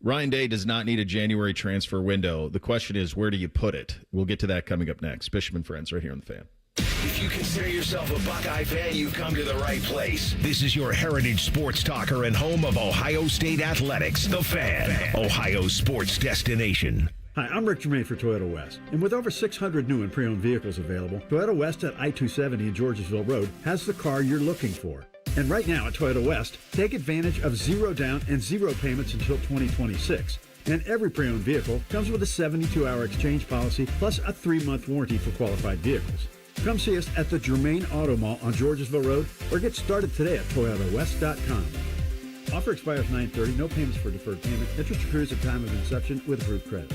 Ryan Day does not need a January transfer window. The question is, where do you put it? We'll get to that coming up next. Bishop and Friends right here on The Fan. If you consider yourself a Buckeye fan, you've come to the right place. This is your heritage sports talker and home of Ohio State athletics, The Fan, Ohio's sports destination. Hi, I'm Rick Germain for Toyota West. And with over 600 new and pre-owned vehicles available, Toyota West at I-270 and Georgesville Road has the car you're looking for. And right now at Toyota West, take advantage of 0 down and 0 payments until 2026. And every pre-owned vehicle comes with a 72-hour exchange policy plus a 3-month warranty for qualified vehicles. Come see us at the Germain Auto Mall on Georgesville Road or get started today at ToyotaWest.com. Offer expires 9/30, no payments for deferred payment. Interest accrues at time of inception with approved credit.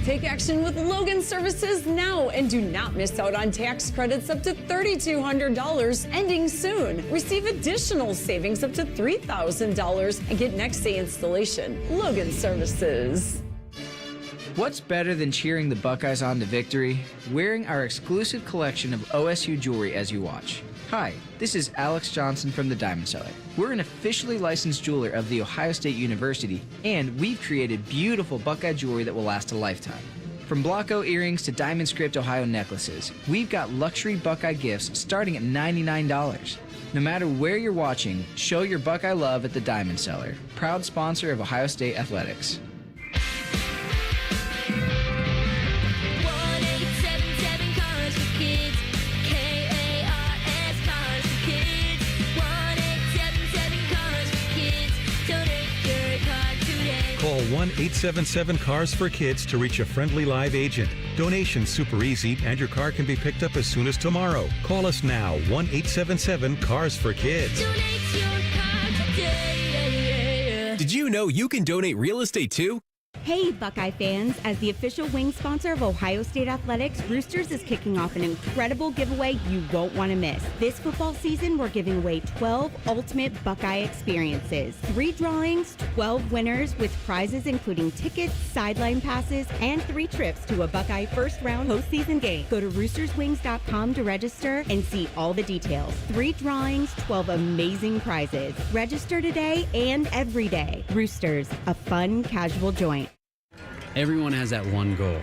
Take action with Logan Services now and do not miss out on tax credits up to $3,200 ending soon. Receive additional savings up to $3,000 and get next day installation. Logan Services. What's better than cheering the Buckeyes on to victory? Wearing our exclusive collection of OSU jewelry as you watch. Hi, this is Alex Johnson from the Diamond Cellar. We're an officially licensed jeweler of The Ohio State University, and we've created beautiful Buckeye jewelry that will last a lifetime. From Blocko earrings to Diamond Script Ohio necklaces, we've got luxury Buckeye gifts starting at $99. No matter where you're watching, show your Buckeye love at the Diamond Cellar, proud sponsor of Ohio State Athletics. Call 1-877-CARS-FOR-KIDS to reach a friendly live agent. Donation's super easy, and your car can be picked up as soon as tomorrow. Call us now, 1-877-CARS-FOR-KIDS. Did you know you can donate real estate too? Hey, Buckeye fans. As the official wing sponsor of Ohio State Athletics, Roosters is kicking off an incredible giveaway you won't want to miss. This football season, we're giving away 12 ultimate Buckeye experiences. 3 drawings, 12 winners with prizes including tickets, sideline passes, and 3 trips to a Buckeye first-round postseason game. Go to roosterswings.com to register and see all the details. 3 drawings, 12 amazing prizes. Register today and every day. Roosters, a fun, casual joint. Everyone has that one goal,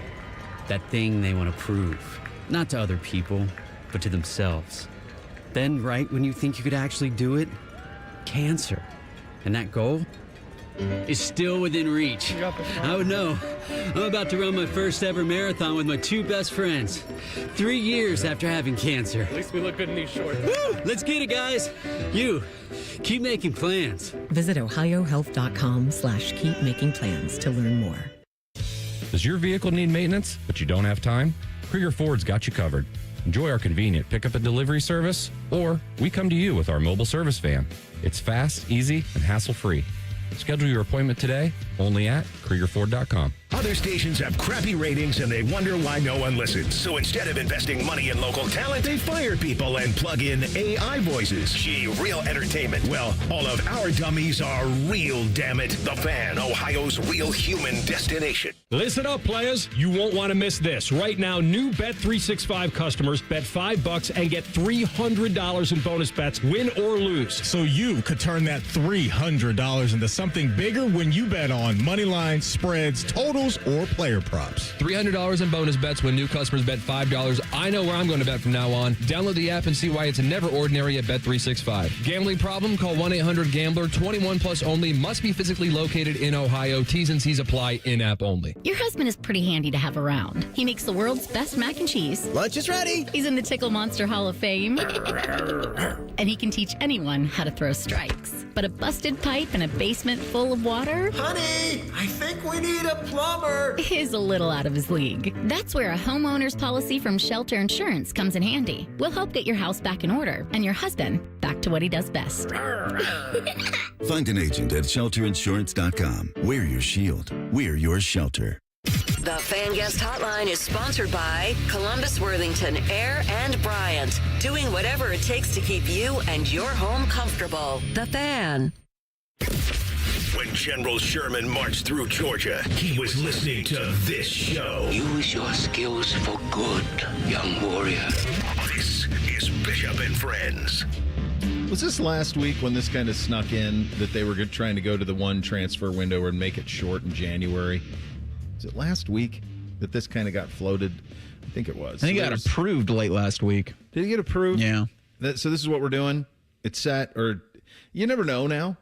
that thing they want to prove, not to other people, but to themselves. Then, right when you think you could actually do it, cancer. And that goal is still within reach. I would know. I'm about to run my first ever marathon with my 2 best friends. 3 years after having cancer. At least we look good in these shorts. Woo! Let's get it, guys. You, keep making plans. Visit ohiohealth.com/keepmakingplans to learn more. Does your vehicle need maintenance, but you don't have time? Krieger Ford's got you covered. Enjoy our convenient pickup and delivery service, or we come to you with our mobile service van. It's fast, easy, and hassle-free. Schedule your appointment today, only at KriegerFord.com. Other stations have crappy ratings and they wonder why no one listens. So instead of investing money in local talent, they fire people and plug in AI voices. Gee, real entertainment. Well, all of our dummies are real, damn it. The Fan, Ohio's real human destination. Listen up, players. You won't want to miss this. Right now, new Bet365 customers bet $5 and get $300 in bonus bets, win or lose. So you could turn that $300 into something bigger when you bet on money lines, spreads, totals, or player props. $300 in bonus bets when new customers bet $5. I know where I'm going to bet from now on. Download the app and see why it's never ordinary at Bet365. Gambling problem? Call 1-800-GAMBLER. 21 plus only. Must be physically located in Ohio. T's and C's apply. In-app only. Your husband is pretty handy to have around. He makes the world's best mac and cheese. Lunch is ready. He's in the Tickle Monster Hall of Fame. And he can teach anyone how to throw strikes. But a busted pipe and a basement full of water? Honey, I think we need a plumber. plumber is a little out of his league. That's where a homeowner's policy from Shelter Insurance comes in handy. We'll help get your house back in order and your husband back to what he does best. Find an agent at shelterinsurance.com. We're your shield. We're your shelter. The Fan Guest Hotline is sponsored by Columbus, Worthington, Air, and Bryant. Doing whatever it takes to keep you and your home comfortable. The Fan. When General Sherman marched through Georgia, he was listening to this show. Use your skills for good, young warrior. This is Bishop and Friends. Was this last week when this kind of snuck in that they were trying to go to the one transfer window and make it short in January? Was it last week that this kind of got floated? I think it was. I think it got approved late last week. Did it get approved? Yeah. So this is what we're doing. It's set, or you never know now,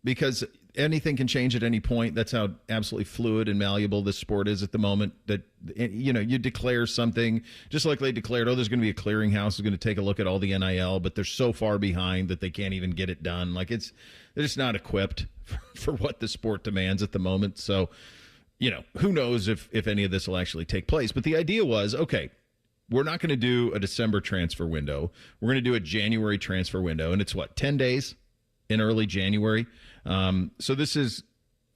because anything can change at any point. That's how absolutely fluid and malleable this sport is at the moment. That, you know, you declare something, just like they declared, there's going to be a clearinghouse that's going to take a look at all the NIL, but they're so far behind that they can't even get it done. Like they're just not equipped for what the sport demands at the moment. So, you know, who knows if any of this will actually take place. But the idea was, okay, we're not going to do a December transfer window. We're going to do a January transfer window. And it's 10 days in early January. So this is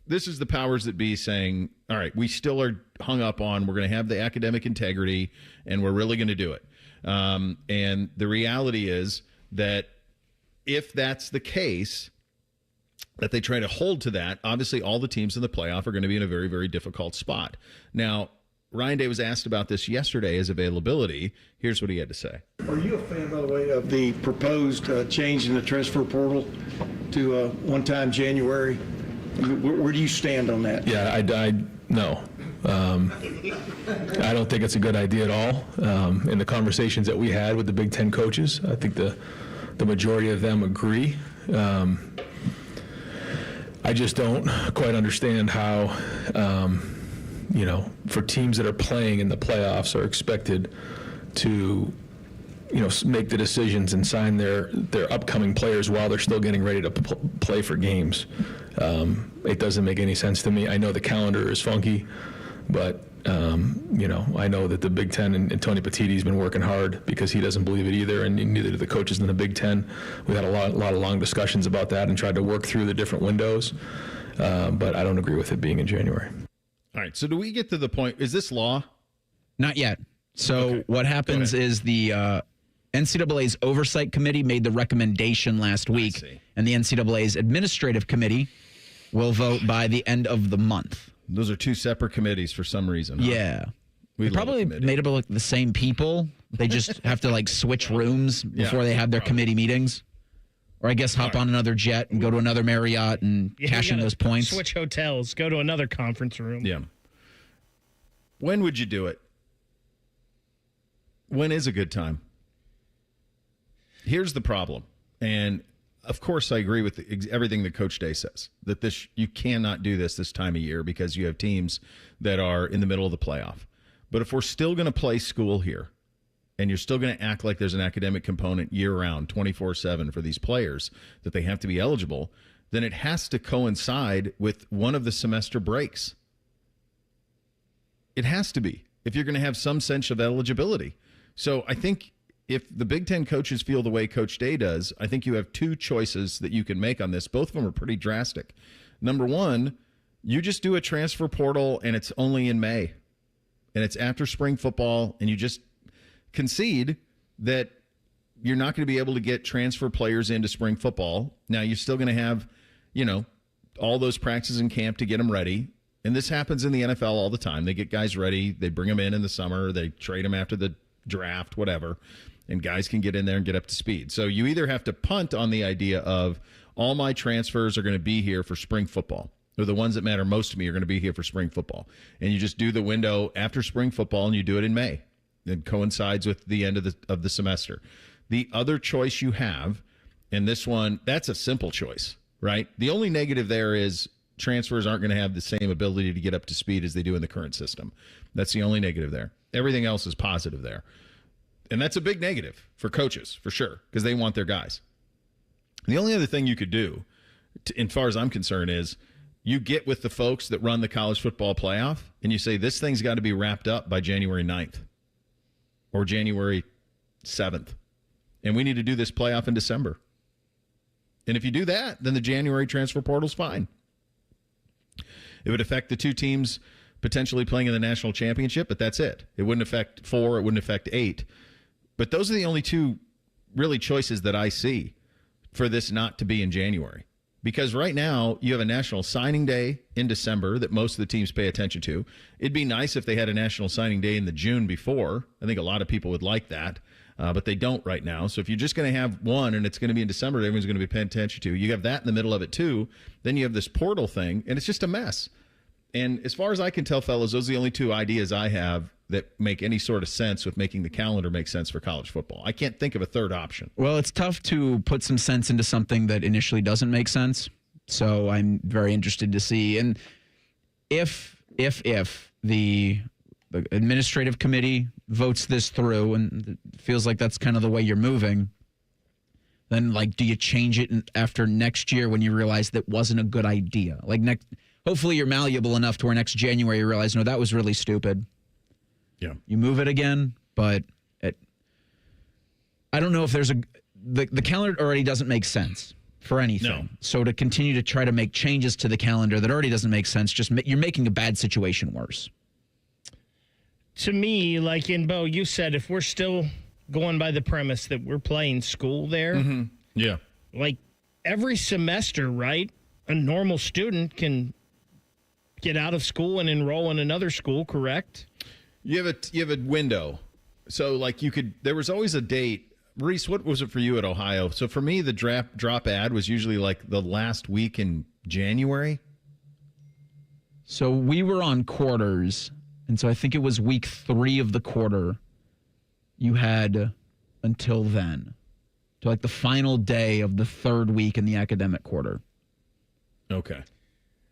the powers that be saying, all right, we still are hung up on, we're going to have the academic integrity and we're really going to do it. And the reality is that if that's the case, that they try to hold to that, obviously all the teams in the playoff are going to be in a very, very difficult spot. Now, Ryan Day was asked about this yesterday, his availability. Here's what he had to say. Are you a fan, by the way, of the proposed change in the transfer portal to one-time January? I mean, where do you stand on that? Yeah, no. I don't think it's a good idea at all. In the conversations that we had with the Big Ten coaches, I think the majority of them agree. I just don't quite understand how, for teams that are playing in the playoffs are expected to, make the decisions and sign their upcoming players while they're still getting ready to play for games. It doesn't make any sense to me. I know the calendar is funky, but I know that the Big Ten and Tony Petitti's been working hard because he doesn't believe it either, and neither do the coaches in the Big Ten. We had a lot of long discussions about that and tried to work through the different windows, but I don't agree with it being in January. All right, so do we get to the point, is this law? Not yet. So what happens is the NCAA's Oversight Committee made the recommendation last week, and the NCAA's Administrative Committee will vote by the end of the month. Those are two separate committees for some reason. Huh? Yeah. They probably made up of the same people. They just have to switch rooms before they have their committee meetings. Or I guess hop on another jet and go to another Marriott and cash in those points. Switch hotels, go to another conference room. Yeah. When would you do it? When is a good time? Here's the problem. And of course, I agree with everything that Coach Day says, that you cannot do this time of year because you have teams that are in the middle of the playoff. But if we're still going to play school here, and you're still going to act like there's an academic component year-round, 24/7 for these players, that they have to be eligible, then it has to coincide with one of the semester breaks. It has to be, if you're going to have some sense of eligibility. So I think if the Big Ten coaches feel the way Coach Day does, I think you have two choices that you can make on this. Both of them are pretty drastic. Number one, you just do a transfer portal and it's only in May. And it's after spring football, and you just concede that you're not going to be able to get transfer players into spring football. Now, you're still going to have, all those practices in camp to get them ready. And this happens in the NFL all the time. They get guys ready. They bring them in the summer. They trade them after the draft, whatever. And guys can get in there and get up to speed. So you either have to punt on the idea of all my transfers are going to be here for spring football, or the ones that matter most to me are going to be here for spring football. And you just do the window after spring football, and you do it in May. It coincides with the end of the semester. The other choice you have, and this one, that's a simple choice, right? The only negative there is transfers aren't going to have the same ability to get up to speed as they do in the current system. That's the only negative there. Everything else is positive there. And that's a big negative for coaches, for sure, because they want their guys. The only other thing you could do, as far as I'm concerned, is You get with the folks that run the college football playoff, and you say, this thing's got to be wrapped up by January 9th or January 7th. And we need to do this playoff in December. And if you do that, then the January transfer portal's fine. It would affect the two teams potentially playing in the national championship, but that's it. It wouldn't affect 4. It wouldn't affect 8. But those are the only two really choices that I see for this not to be in January. Because right now, you have a national signing day in December that most of the teams pay attention to. It'd be nice if they had a national signing day in the June before. I think a lot of people would like that, but they don't right now. So if you're just going to have one and it's going to be in December, that everyone's going to be paying attention to. You have that in the middle of it too. Then you have this portal thing, and it's just a mess. And as far as I can tell, fellas, those are the only two ideas I have that make any sort of sense with making the calendar make sense for college football. I can't think of a third option. Well, it's tough to put some sense into something that initially doesn't make sense. So I'm very interested to see. And if the administrative committee votes this through, and it feels like that's kind of the way you're moving, then do you change it after next year when you realize that wasn't a good idea? Hopefully you're malleable enough to where next January you realize, no, that was really stupid. Yeah. You move it again, but I don't know if there's the calendar already doesn't make sense for anything. No. So to continue to try to make changes to the calendar that already doesn't make sense, you're making a bad situation worse. To me, in Bo, you said if we're still going by the premise that we're playing school there, yeah, every semester, right? A normal student can get out of school and enroll in another school, correct? You have a window. So there was always a date. Reese, what was it for you at Ohio? So for me, the drop ad was usually the last week in January. So we were on quarters, and so I think it was week 3 of the quarter. You had until then, to the final day of the 3rd week in the academic quarter. Okay.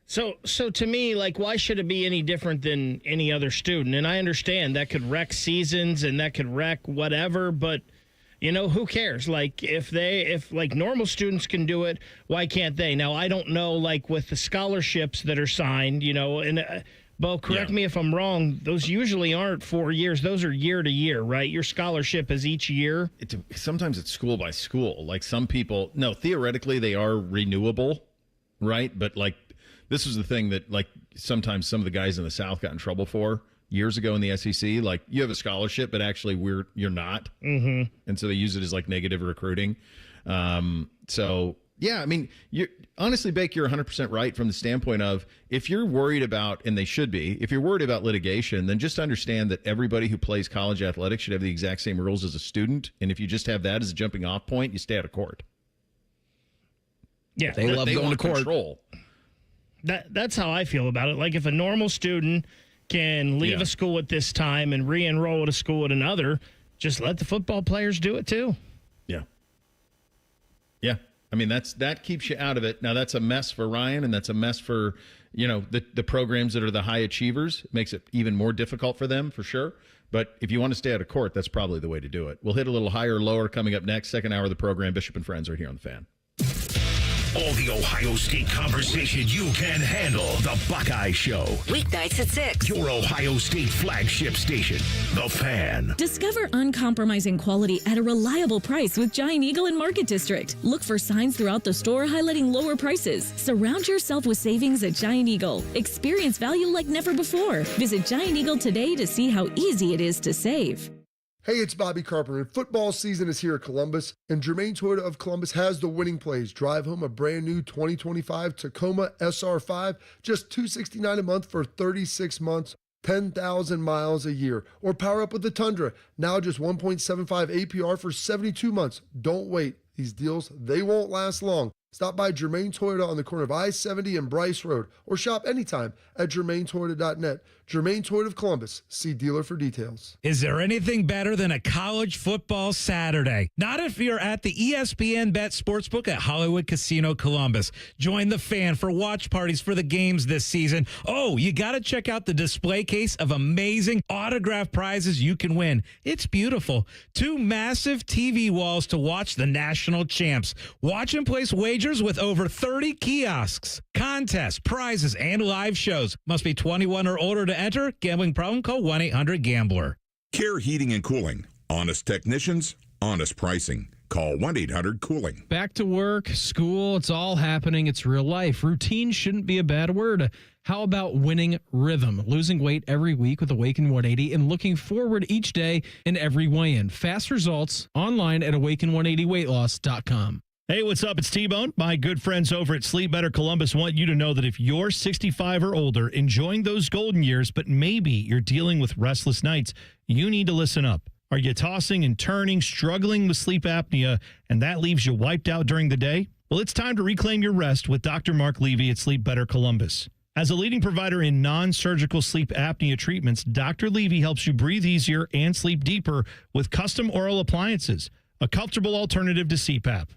So to me, like, why should it be any different than any other student? And I understand that could wreck seasons and that could wreck whatever, but, you know, who cares? Like, if normal students can do it, why can't they? Now, I don't know, like, with the scholarships that are signed, you know, and Bo, correct me if I'm wrong, those usually aren't 4 years. Those are year to year, right? Your scholarship is each year. Sometimes it's school by school. Like, some people, no, theoretically they are renewable, right? But, like, this is the thing that, like, sometimes some of the guys in the South got in trouble for years ago in the SEC. Like, you have a scholarship, but actually you're not. Mm-hmm. And so they use it as, like, negative recruiting. So, yeah, I mean, honestly, Bake, you're 100% right from the standpoint of, if you're worried about, and they should be, if you're worried about litigation, then just understand that everybody who plays college athletics should have the exact same rules as a student. And if you just have that as a jumping off point, you stay out of court. Yeah, they love going to court. Control. That's how I feel about it. Like, if a normal student can leave a school at this time and re-enroll at a school at another, just let the football players do it too. Yeah. Yeah. I mean, that keeps you out of it. Now, that's a mess for Ryan, and that's a mess for, you know, the programs that are the high achievers. It makes it even more difficult for them, for sure. But if you want to stay out of court, that's probably the way to do it. We'll hit a little higher or lower coming up next. Second hour of the program. Bishop and Friends are here on The Fan. All the Ohio State conversation you can handle. The Buckeye Show. Weeknights at 6. Your Ohio State flagship station. The Fan. Discover uncompromising quality at a reliable price with Giant Eagle in Market District. Look for signs throughout the store highlighting lower prices. Surround yourself with savings at Giant Eagle. Experience value like never before. Visit Giant Eagle today to see how easy it is to save. Hey, it's Bobby Carpenter, and football season is here at Columbus, and Germain Toyota of Columbus has the winning plays. Drive home a brand new 2025 Tacoma SR5, just $269 a month for 36 months, 10,000 miles a year. Or power up with the Tundra, now just 1.75 APR for 72 months. Don't wait. These deals, they won't last long. Stop by Germain Toyota on the corner of I-70 and Bryce Road, or shop anytime at germaintoyota.net. Germain Toyota of Columbus. See dealer for details. Is there anything better than a college football Saturday? Not if you're at the ESPN Bet Sportsbook at Hollywood Casino Columbus. Join the Fan for watch parties for the games this season. Oh, you got to check out the display case of amazing autographed prizes you can win. It's beautiful. 2 massive TV walls to watch the national champs. Watch and place wagers wagers with over 30 kiosks, contests, prizes, and live shows. Must be 21 or older to enter. Gambling problem? Call 1-800-GAMBLER. Care Heating and Cooling. Honest technicians, honest pricing. Call 1-800-COOLING. Back to work, school, it's all happening. It's real life. Routine shouldn't be a bad word. How about winning rhythm? Losing weight every week with Awaken 180 and looking forward each day in every weigh-in. Fast results online at awaken180weightloss.com. Hey, what's up? It's T-Bone. My good friends over at Sleep Better Columbus want you to know that if you're 65 or older, enjoying those golden years, but maybe you're dealing with restless nights, you need to listen up. Are you tossing and turning, struggling with sleep apnea, and that leaves you wiped out during the day? Well, it's time to reclaim your rest with Dr. Mark Levy at Sleep Better Columbus. As a leading provider in non-surgical sleep apnea treatments, Dr. Levy helps you breathe easier and sleep deeper with custom oral appliances, a comfortable alternative to CPAP.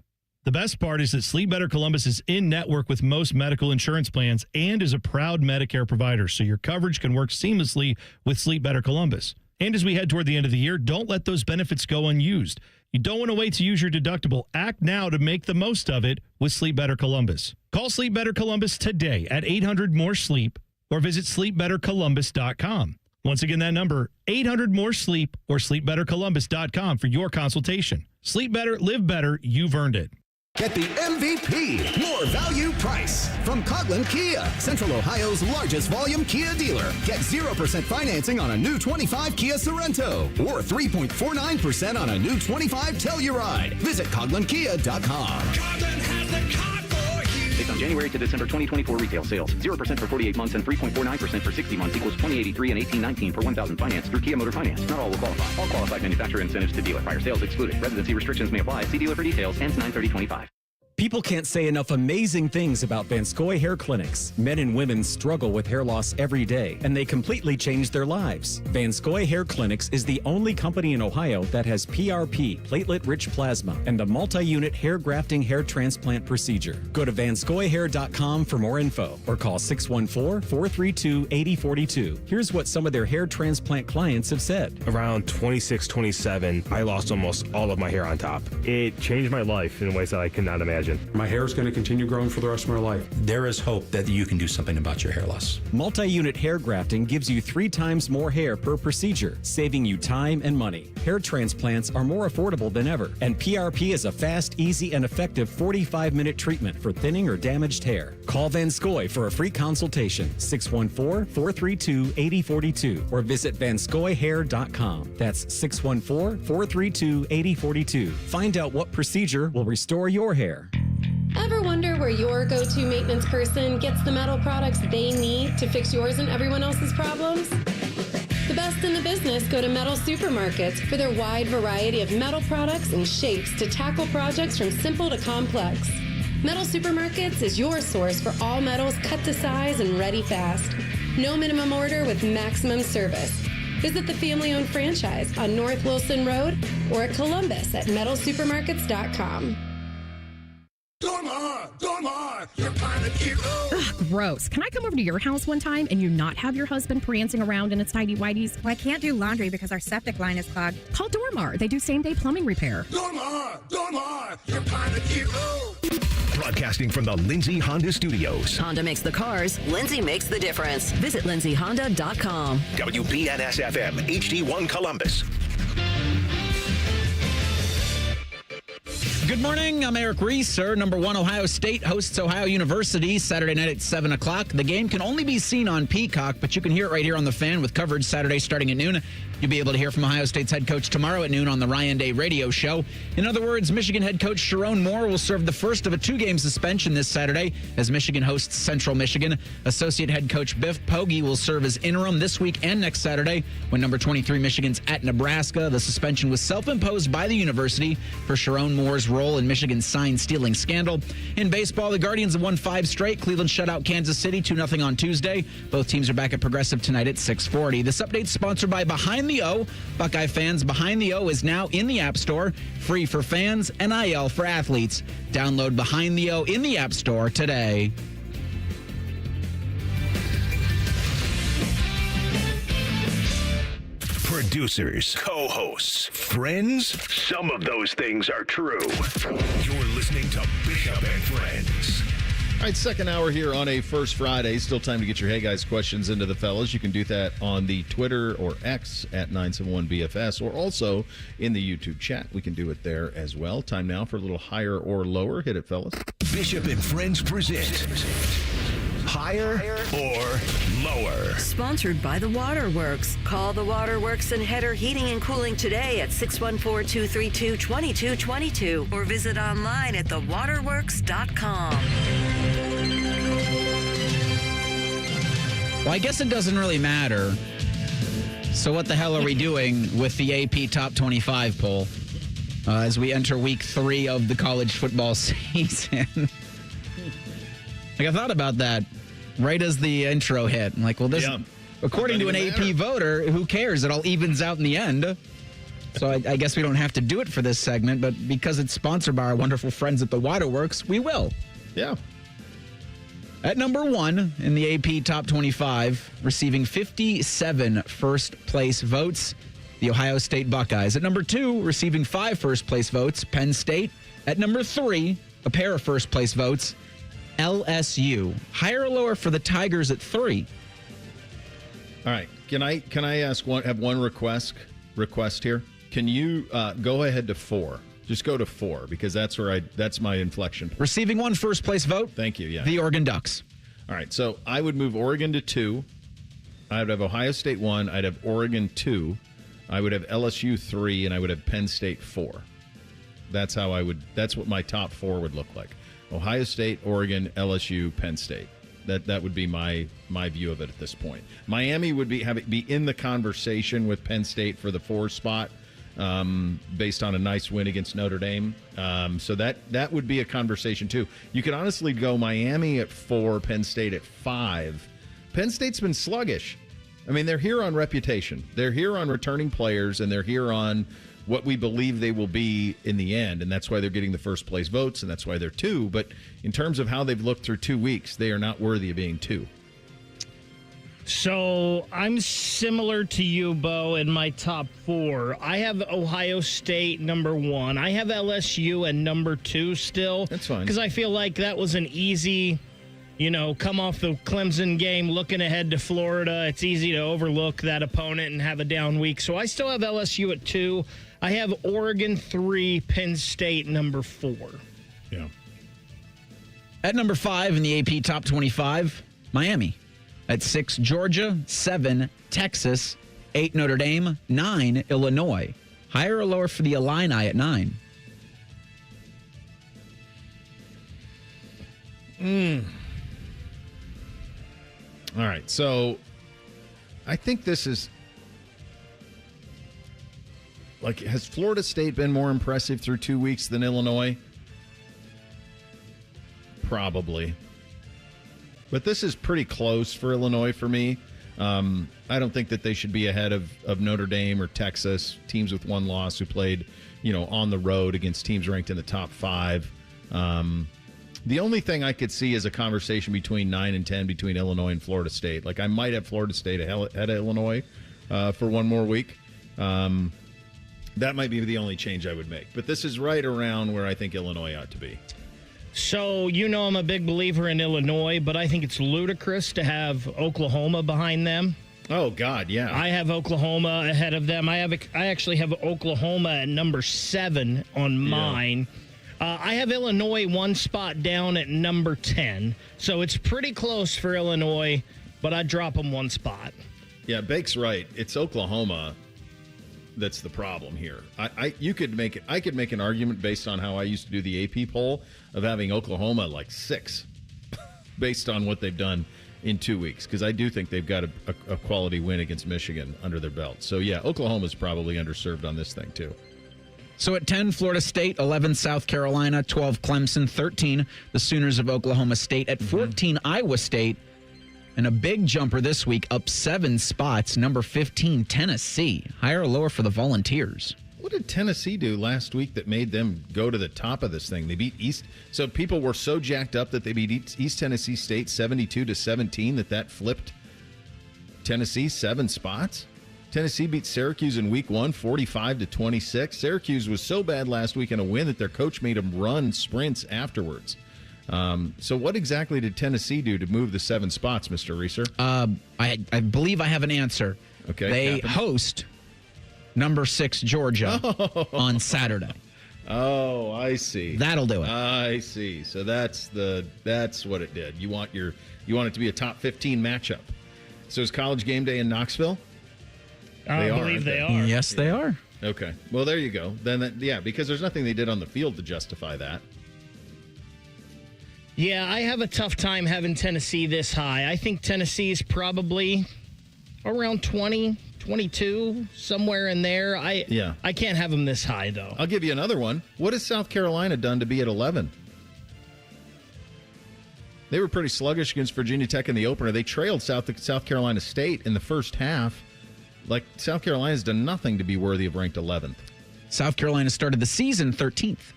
The best part is that Sleep Better Columbus is in network with most medical insurance plans and is a proud Medicare provider, so your coverage can work seamlessly with Sleep Better Columbus. And as we head toward the end of the year, don't let those benefits go unused. You don't want to wait to use your deductible. Act now to make the most of it with Sleep Better Columbus. Call Sleep Better Columbus today at 800-MORE-SLEEP or visit sleepbettercolumbus.com. Once again, that number, 800-MORE-SLEEP or sleepbettercolumbus.com for your consultation. Sleep better, live better. You've earned it. Get the MVP, more value price, from Coghlan Kia, Central Ohio's largest volume Kia dealer. Get 0% financing on a new 25 Kia Sorento or 3.49% on a new 25 Telluride. Visit CoglanKia.com. Coghlan has the car for you. Based on January to December 2024 retail sales, 0% for 48 months and 3.49% for 60 months equals $20.83 and $18.19 per 1,000 finance through Kia Motor Finance. Not all will qualify. All qualified manufacturer incentives to dealer. Prior sales excluded. Residency restrictions may apply. See dealer for details. Ends 9/30/25. People can't say enough amazing things about Vanscoy Hair Clinics. Men and women struggle with hair loss every day, and they completely change their lives. Vanscoy Hair Clinics is the only company in Ohio that has PRP, platelet-rich plasma, and the multi-unit hair grafting hair transplant procedure. Go to vanscoyhair.com for more info, or call 614-432-8042. Here's what some of their hair transplant clients have said. Around 26, 27, I lost almost all of my hair on top. It changed my life in ways that I cannot imagine. My hair is going to continue growing for the rest of my life. There is hope that you can do something about your hair loss. Multi-unit hair grafting gives you 3 times more hair per procedure, saving you time and money. Hair transplants are more affordable than ever, and PRP is a fast, easy, and effective 45-minute treatment for thinning or damaged hair. Call Vanscoy for a free consultation, 614-432-8042, or visit vanscoyhair.com. That's 614-432-8042. Find out what procedure will restore your hair. Ever wonder where your go-to maintenance person gets the metal products they need to fix yours and everyone else's problems? The best in the business go to Metal Supermarkets for their wide variety of metal products and shapes to tackle projects from simple to complex. Metal Supermarkets is your source for all metals cut to size and ready fast. No minimum order with maximum service. Visit the family-owned franchise on North Wilson Road or at Columbus at metalsupermarkets.com. Dormar, you're kind of cute. Ugh, gross. Can I come over to your house one time and you not have your husband prancing around in its tighty-whities? Well, I can't do laundry because our septic line is clogged. Call Dormar. They do same-day plumbing repair. Dormar, you're kind of cute. Broadcasting from the Lindsay Honda Studios. Honda makes the cars. Lindsay makes the difference. Visit lindsayhonda.com. WBNS-FM, HD1 Columbus. Good morning. I'm Eric Reeser. Number 1 Ohio State hosts Ohio University Saturday night at 7 o'clock. The game can only be seen on Peacock, but you can hear it right here on The Fan with coverage Saturday starting at noon. You'll be able to hear from Ohio State's head coach tomorrow at noon on the Ryan Day radio show. In other words, Michigan head coach Sharon Moore will serve the first of a 2-game suspension this Saturday as Michigan hosts Central Michigan. Associate head coach Biff Poggi will serve as interim this week and next Saturday when number 23 Michigan's at Nebraska. The suspension was self-imposed by the university for Sharon Moore's role in Michigan's sign-stealing scandal. In baseball, the Guardians have won 5 straight. Cleveland shut out Kansas City 2-0 on Tuesday. Both teams are back at Progressive tonight at 6:40. This update is sponsored by Behind the O. Buckeye fans, Behind the O is now in the App Store, free for fans, NIL for athletes. Download Behind the O in the App Store today. producers, co-hosts, friends. Some of those things are true. You're listening to Bishop and Friends. All right, second hour here on a First Friday. Still time to get your Hey Guys questions into the fellas. You can do that on the Twitter or X at 971BFS, or also in the YouTube chat. We can do it there as well. Time now for a little higher or lower. Hit it, fellas. Bishop and Friends present Higher or Lower. Sponsored by the Waterworks. Call the Waterworks and Header Heating and Cooling today at 614-232-2222 or visit online at thewaterworks.com. Well, I guess it doesn't really matter. So what the hell are we doing with the AP Top 25 poll as we enter week 3 of the college football season? Like, I thought about that right as the intro hit. I'm like, well, this, according to an AP voter, who cares? It all evens out in the end. So I guess we don't have to do it for this segment, but because it's sponsored by our wonderful friends at the Waterworks, we will. Yeah. At number 1 in the AP Top 25, receiving 57 first-place votes, the Ohio State Buckeyes. At number 2, receiving 5 first-place votes, Penn State. At number 3, a pair of first-place votes, LSU. Higher or lower for the Tigers at 3? All right. Can I ask one request here? Can you go ahead to 4? Just go to 4 because that's my inflection point. Receiving 1 first place vote. Thank you. Yeah. The Oregon Ducks. All right. So I would move Oregon to 2. I would have Ohio State 1. I'd have Oregon 2. I would have LSU 3, and I would have Penn State 4. That's what my top 4 would look like. Ohio State, Oregon, LSU, Penn State. That would be my view of it at this point. Miami would be in the conversation with Penn State for the 4 spot. Based on a nice win against Notre Dame. So that would be a conversation, too. You could honestly go Miami at 4, Penn State at 5. Penn State's been sluggish. I mean, they're here on reputation. They're here on returning players, and they're here on what we believe they will be in the end, and that's why they're getting the first-place votes, and that's why they're 2. But in terms of how they've looked through 2 weeks, they are not worthy of being 2. So I'm similar to you, Bo, in my top 4. I have Ohio State number 1. I have LSU at number 2 still. That's fine. Because I feel like that was an easy, come off the Clemson game, looking ahead to Florida. It's easy to overlook that opponent and have a down week. So I still have LSU at 2. I have Oregon 3, Penn State number 4. Yeah. At number 5 in the AP Top 25, Miami. At 6, Georgia. 7, Texas. 8, Notre Dame. 9, Illinois. Higher or lower for the Illini at 9? All right, so I think this is has Florida State been more impressive through 2 weeks than Illinois? Probably. But this is pretty close for Illinois for me. I don't think that they should be ahead of Notre Dame or Texas, teams with 1 loss who played, on the road against teams ranked in the top 5. The only thing I could see is a conversation between 9 and 10 between Illinois and Florida State. Like, I might have Florida State ahead of Illinois for 1 more week. That might be the only change I would make. But this is right around where I think Illinois ought to be. So, I'm a big believer in Illinois, but I think it's ludicrous to have Oklahoma behind them. Oh, God, yeah. I have Oklahoma ahead of them. I actually have Oklahoma at number 7 on mine. I have Illinois 1 spot down at number 10. So it's pretty close for Illinois, but I'd drop them 1 spot. Yeah, Bake's right. It's Oklahoma that's the problem here. I could make an argument based on how I used to do the AP poll of having Oklahoma like 6 based on what they've done in 2 weeks, because I do think they've got a quality win against Michigan under their belt. So, yeah, Oklahoma's probably underserved on this thing, too. So at 10, Florida State, 11, South Carolina, 12, Clemson, 13, the Sooners of Oklahoma State. At 14, Iowa State, and a big jumper this week, up 7 spots, number 15, Tennessee. Higher or lower for the Volunteers? What did Tennessee do last week that made them go to the top of this thing? They beat East. So people were so jacked up that they beat East Tennessee State 72-17 that flipped Tennessee 7 spots. Tennessee beat Syracuse in week 1, 45-26. Syracuse was so bad last week in a win that their coach made them run sprints afterwards. So what exactly did Tennessee do to move the 7 spots, Mr. Reeser? I believe I have an answer. Okay. They host number 6 Georgia on Saturday. Oh, I see. That'll do it. I see. So that's what it did. You want it to be a top 15 matchup. So is College Game Day in Knoxville? I believe they are. Yes, they are. Okay. Well, there you go. Then, because there's nothing they did on the field to justify that. Yeah, I have a tough time having Tennessee this high. I think Tennessee is probably around 20, 22, somewhere in there. I can't have them this high, though. I'll give you another one. What has South Carolina done to be at 11? They were pretty sluggish against Virginia Tech in the opener. They trailed South Carolina State in the first half. Like, South Carolina's done nothing to be worthy of ranked 11th. South Carolina started the season 13th.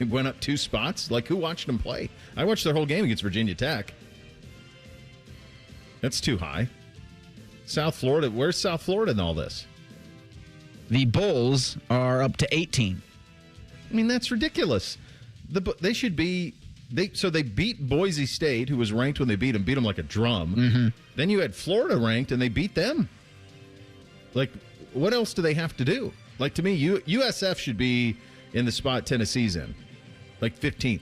It went up 2 spots. Like, who watched them play? I watched their whole game against Virginia Tech. That's too high. South Florida. Where's South Florida in all this? The Bulls are up to 18. I mean, that's ridiculous. They should be... So they beat Boise State, who was ranked when they beat them like a drum. Mm-hmm. Then you had Florida ranked, and they beat them. Like, what else do they have to do? Like, to me, USF should be in the spot Tennessee's in. Like 15th.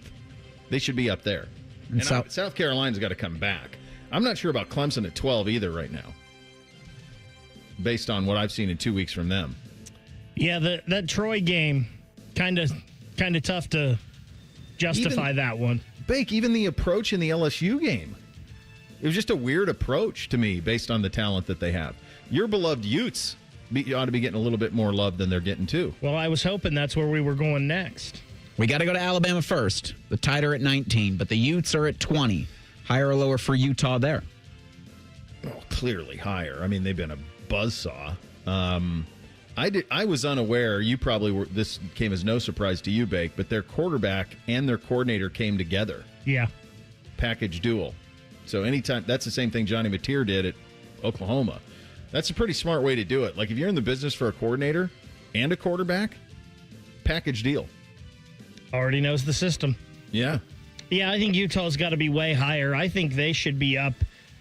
They should be up there. And South Carolina's got to come back. I'm not sure about Clemson at 12 either right now, based on what I've seen in 2 weeks from them. Yeah, that Troy game, kind of tough to justify that one. Bake, even the approach in the LSU game. It was just a weird approach to me based on the talent that they have. Your beloved Utes ought to be getting a little bit more love than they're getting too. Well, I was hoping that's where we were going next. We got to go to Alabama first. The Tide are at 19, but the Utes are at 20. Higher or lower for Utah there? Oh, clearly higher. I mean, they've been a buzzsaw. I was unaware. You probably were. This came as no surprise to you, Bake, but their quarterback and their coordinator came together. Yeah. Package duel. So anytime, that's the same thing Johnny Mateer did at Oklahoma. That's a pretty smart way to do it. Like, if you're in the business for a coordinator and a quarterback, package deal. Already knows the system. Yeah. Yeah, I think Utah's got to be way higher. I think they should be up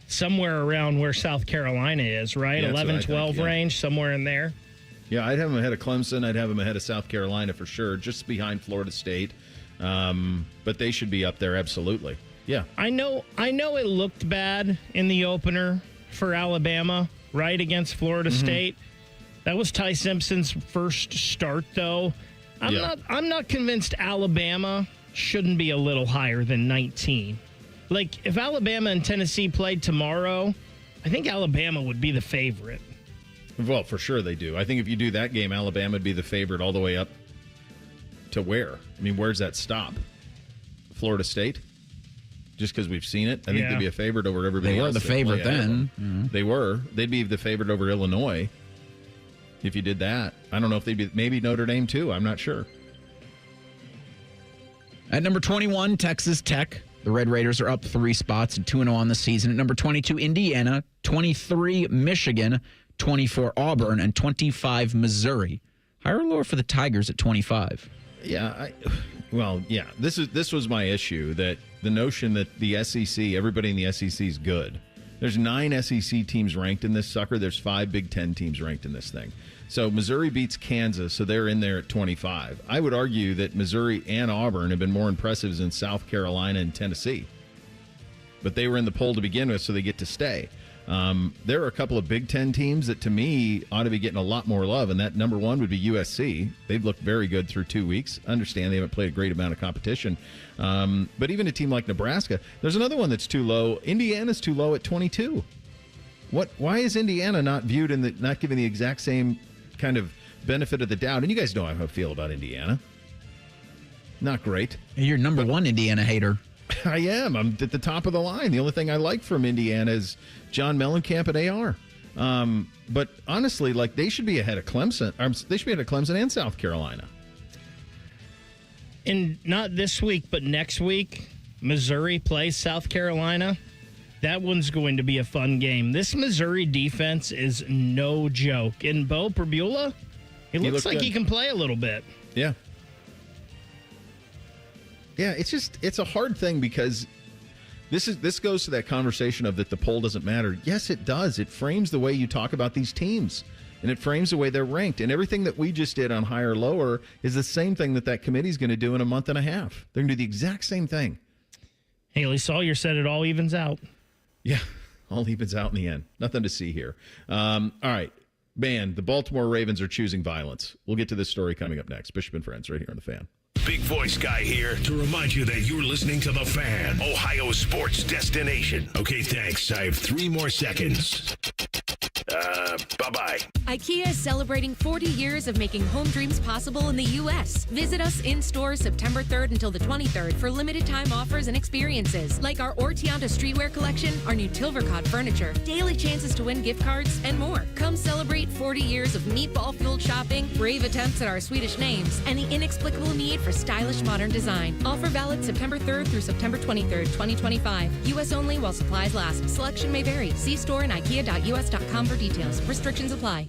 somewhere around where South Carolina is, right? Yeah, 11, 12 range, somewhere in there. Yeah, I'd have them ahead of Clemson. I'd have them ahead of South Carolina for sure, just behind Florida State. But they should be up there, absolutely. Yeah. I know it looked bad in the opener for Alabama, right, against Florida State. That was Ty Simpson's first start, though. I'm not convinced Alabama shouldn't be a little higher than 19. Like, if Alabama and Tennessee played tomorrow, I think Alabama would be the favorite. Well, for sure they do. I think if you do that game, Alabama would be the favorite all the way up to where? I mean, where's that stop? Florida State? Just because we've seen it? I think they'd be a favorite over everybody else. They were the favorite then. Mm-hmm. They were. They'd be the favorite over Illinois if you did that. I don't know if they'd be, maybe Notre Dame too. I'm not sure. At number 21, Texas Tech. The Red Raiders are up 3 spots and 2-0 on the season. At number 22, Indiana. 23, Michigan. 24, Auburn. And 25, Missouri. Higher or lower for the Tigers at 25? Yeah, This was my issue, that the notion that the SEC, everybody in the SEC is good. There's 9 SEC teams ranked in this sucker. There's 5 Big Ten teams ranked in this thing. So Missouri beats Kansas, so they're in there at 25. I would argue that Missouri and Auburn have been more impressive than South Carolina and Tennessee. But they were in the poll to begin with, so they get to stay. There are a couple of Big Ten teams that, to me, ought to be getting a lot more love, and that number 1 would be USC. They've looked very good through 2 weeks. I understand they haven't played a great amount of competition. But even a team like Nebraska, there's another one that's too low. Indiana's too low at 22. Why is Indiana not viewed not given the exact same kind of benefit of the doubt? And you guys know how I feel about Indiana. Not great. You're number 1 Indiana hater. I am. I'm at the top of the line. The only thing I like from Indiana is John Mellencamp at AR. But honestly, like, they should be ahead of Clemson. They should be ahead of Clemson and South Carolina. And not this week, but next week, Missouri plays South Carolina. That one's going to be a fun game. This Missouri defense is no joke. And Bo Perbula, he looks like he can play a little bit. Yeah. Yeah, it's a hard thing because this goes to that conversation of that the poll doesn't matter. Yes, it does. It frames the way you talk about these teams, and it frames the way they're ranked. And everything that we just did on higher or lower is the same thing that committee's going to do in a month and a half. They're going to do the exact same thing. Haley Sawyer said it all evens out. Yeah, all evens out in the end. Nothing to see here. All right, man, the Baltimore Ravens are choosing violence. We'll get to this story coming up next. Bishop and Friends right here on The Fan. Big voice guy here to remind you that you're listening to The Fan, Ohio's sports destination. Okay, thanks. I have 3 more seconds. Bye-bye. IKEA is celebrating 40 years of making home dreams possible in the U.S. Visit us in-store September 3rd until the 23rd for limited-time offers and experiences, like our Ortianta streetwear collection, our new Tilvercod furniture, daily chances to win gift cards, and more. Come celebrate 40 years of meatball-fueled shopping, brave attempts at our Swedish names, and the inexplicable need for stylish modern design. Offer valid September 3rd through September 23rd, 2025. U.S. only while supplies last. Selection may vary. See store and ikea.us.com for details. Restrictions apply.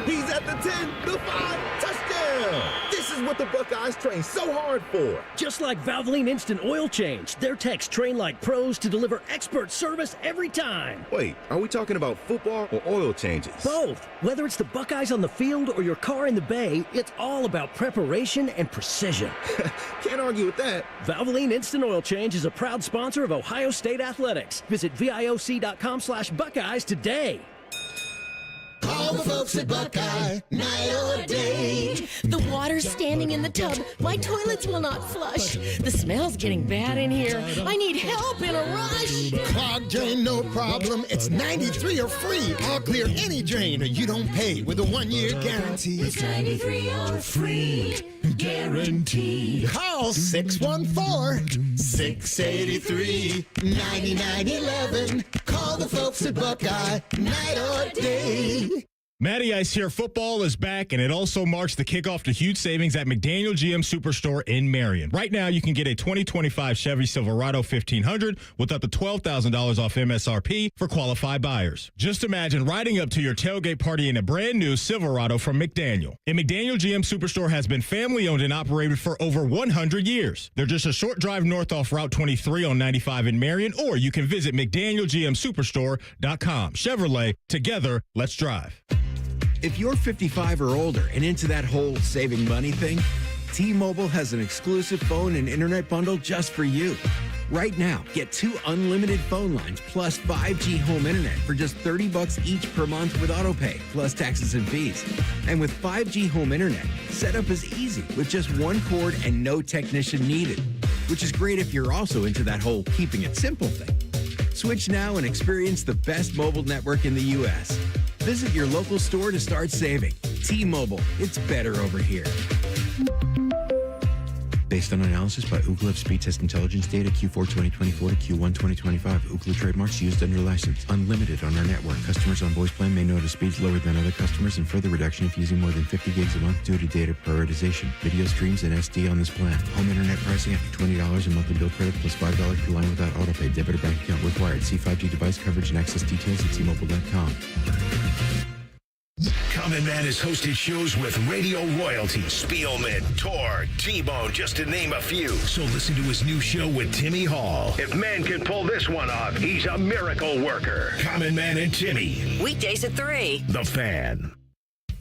He's at the 10, the 5, touchdown! This is what the Buckeyes train so hard for. Just like Valvoline Instant Oil Change, their techs train like pros to deliver expert service every time. Wait, are we talking about football or oil changes? Both. Whether it's the Buckeyes on the field or your car in the bay, it's all about preparation and precision. Can't argue with that. Valvoline Instant Oil Change is a proud sponsor of Ohio State Athletics. Visit VIOC.com/Buckeyes today. Call the folks at Buckeye, night or day. The water's standing in the tub. My toilets will not flush. The smell's getting bad in here. I need help in a rush. Clogged drain, no problem. It's 93 or free. I'll clear any drain or you don't pay with a 1-year guarantee. It's 93 or free. Guaranteed. Call 614-683-9911. Call the folks at Buckeye, night or day. Matty Ice here. Football is back, and it also marks the kickoff to huge savings at McDaniel GM Superstore in Marion. Right now, you can get a 2025 Chevy Silverado 1500 with up to $12,000 off MSRP for qualified buyers. Just imagine riding up to your tailgate party in a brand new Silverado from McDaniel. And McDaniel GM Superstore has been family-owned and operated for over 100 years. They're just a short drive north off Route 23 on 95 in Marion, or you can visit McDanielGMSuperstore.com. Chevrolet, together, let's drive. If you're 55 or older and into that whole saving money thing, T-Mobile has an exclusive phone and internet bundle just for you. Right now, get 2 unlimited phone lines plus 5G home internet for just $30 each per month with autopay, plus taxes and fees. And with 5G home internet, setup is easy with just 1 cord and no technician needed, which is great if you're also into that whole keeping it simple thing. Switch now and experience the best mobile network in the U.S. Visit your local store to start saving. T-Mobile, it's better over here. Based on analysis by Ookla of speed test intelligence data Q4 2024 to Q1 2025. Ookla trademarks used under license. Unlimited on our network. Customers on voice plan may notice speeds lower than other customers and further reduction if using more than 50 gigs a month due to data prioritization. Video streams and SD on this plan. Home internet pricing after $20 in monthly bill credit plus $5 per line without autopay. Debit or bank account required. See 5G device coverage and access details at T-Mobile.com. Common Man has hosted shows with radio royalty, Spielman, Tor, T-Bone, just to name a few. So listen to his new show with Timmy Hall. If man can pull this one off, he's a miracle worker. Common Man and Timmy. Weekdays at 3. The Fan.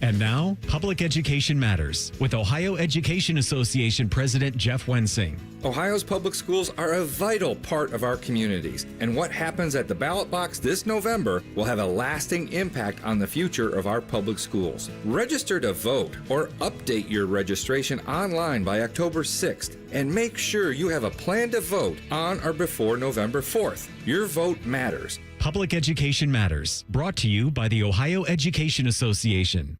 And now, Public Education Matters with Ohio Education Association President Jeff Wensing. Ohio's public schools are a vital part of our communities, and what happens at the ballot box this November will have a lasting impact on the future of our public schools. Register to vote or update your registration online by October 6th, and make sure you have a plan to vote on or before November 4th. Your vote matters. Public Education Matters, brought to you by the Ohio Education Association.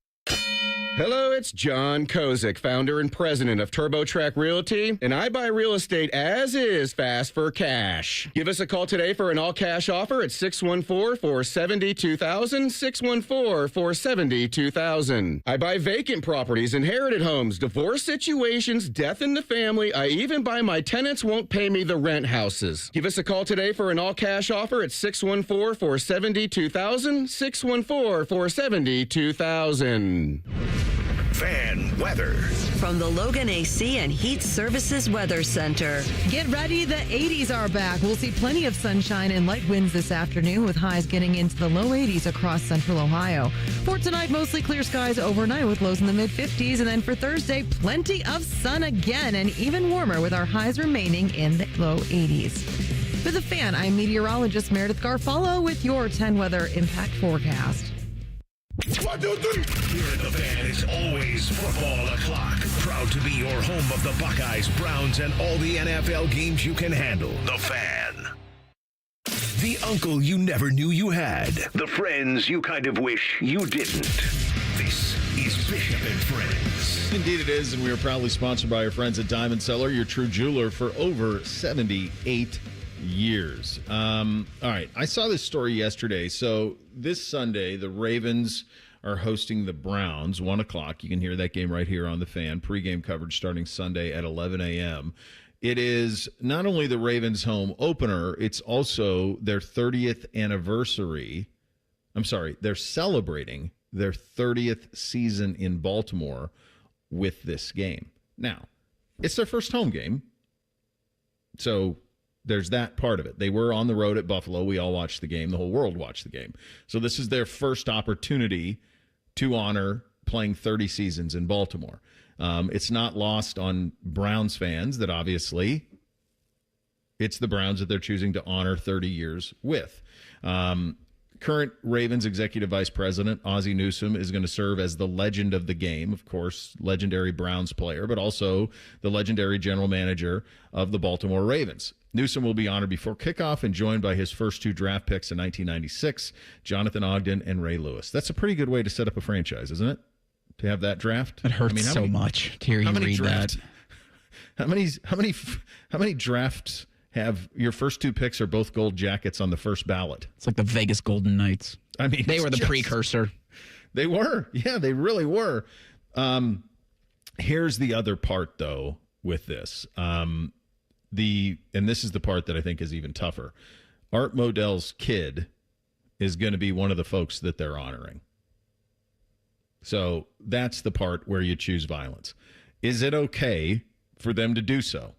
Hello, it's John Kozik, founder and president of TurboTrack Realty, and I buy real estate as is fast for cash. Give us a call today for an all-cash offer at 614-470-2000, 614-470-2000. I buy vacant properties, inherited homes, divorce situations, death in the family. I even buy my tenants won't pay me the rent houses. Give us a call today for an all-cash offer at 614-470-2000, 614-470-2000. Fan weather. From the Logan AC and Heat Services Weather Center. Get ready, the 80s are back. We'll see plenty of sunshine and light winds this afternoon with highs getting into the low 80s across central Ohio. For tonight, mostly clear skies overnight with lows in the mid-50s. And then for Thursday, plenty of sun again and even warmer with our highs remaining in the low 80s. For the Fan, I'm meteorologist Meredith Garfalo with your 10 weather impact forecast. 1, 2, 3. Here at the Fan, it's always football o'clock. Proud to be your home of the Buckeyes, Browns, and all the NFL games you can handle. The Fan. The uncle you never knew you had. The friends you kind of wish you didn't. This is Bishop and Friends. Indeed it is, and we are proudly sponsored by our friends at Diamond Cellar, your true jeweler for over 78 years. All right, I saw this story yesterday. So this Sunday, the Ravens are hosting the Browns, 1 o'clock. You can hear that game right here on the Fan. Pre-game coverage starting Sunday at 11 a.m. It is not only the Ravens' home opener, it's also their 30th anniversary. I'm sorry, they're celebrating their 30th season in Baltimore with this game. Now, it's their first home game, so there's that part of it. They were on the road at Buffalo. We all watched the game. The whole world watched the game. So this is their first opportunity to honor playing 30 seasons in Baltimore. It's not lost on Browns fans that obviously it's the Browns that they're choosing to honor 30 years with. Current Ravens executive vice president Ozzie Newsome is going to serve as the legend of the game, of course, legendary Browns player, but also the legendary general manager of the Baltimore Ravens. Newsome will be honored before kickoff and joined by his first 2 draft picks in 1996, Jonathan Ogden and Ray Lewis. That's a pretty good way to set up a franchise, isn't it? To have that draft. It hurts so much to hear you read that. How many drafts have your first 2 picks are both gold jackets on the first ballot? It's like the Vegas Golden Knights. I mean, they were the precursor. They were. Yeah, they really were. Here's the other part, though, with this. And this is the part that I think is even tougher. Art Modell's kid is going to be one of the folks that they're honoring. So that's the part where you choose violence. Is it okay for them to do so?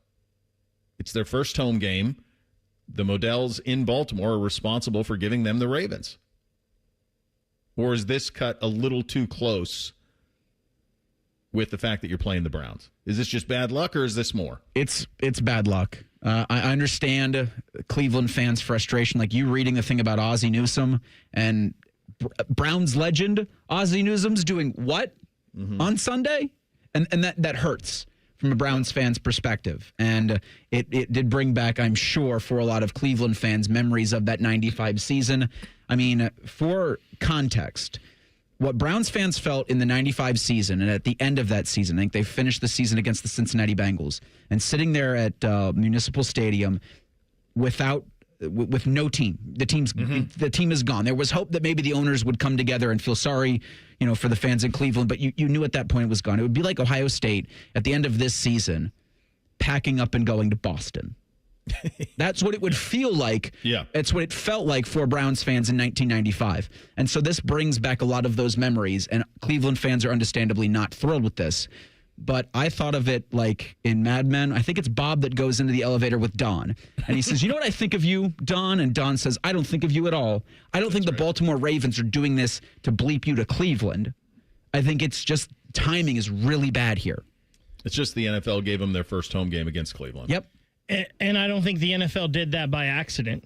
It's their first home game. The Modells in Baltimore are responsible for giving them the Ravens. Or is this cut a little too close with the fact that you're playing the Browns? Is this just bad luck or is this more? It's bad luck. I understand Cleveland fans' frustration. Like you reading the thing about Ozzie Newsome and Browns legend Ozzie Newsome's doing what on Sunday? And that hurts from a Browns fan's perspective. And it did bring back, I'm sure, for a lot of Cleveland fans, memories of that 95 season. I mean, for context, what Browns fans felt in the 95 season and at the end of that season, I think they finished the season against the Cincinnati Bengals, and sitting there at Municipal Stadium with no team. The team is gone. There was hope that maybe the owners would come together and feel sorry, for the fans in Cleveland, but you knew at that point it was gone. It would be like Ohio State at the end of this season packing up and going to Boston. That's what it would feel like. Yeah. It's what it felt like for Browns fans in 1995. And so this brings back a lot of those memories, and Cleveland fans are understandably not thrilled with this. But I thought of it like in Mad Men. I think it's Bob that goes into the elevator with Don. And he says, you know what I think of you, Don? And Don says, I don't think of you at all. I don't think the Baltimore Ravens are doing this to bleep you to Cleveland. I think it's just timing is really bad here. It's just the NFL gave them their first home game against Cleveland. Yep. And I don't think the NFL did that by accident.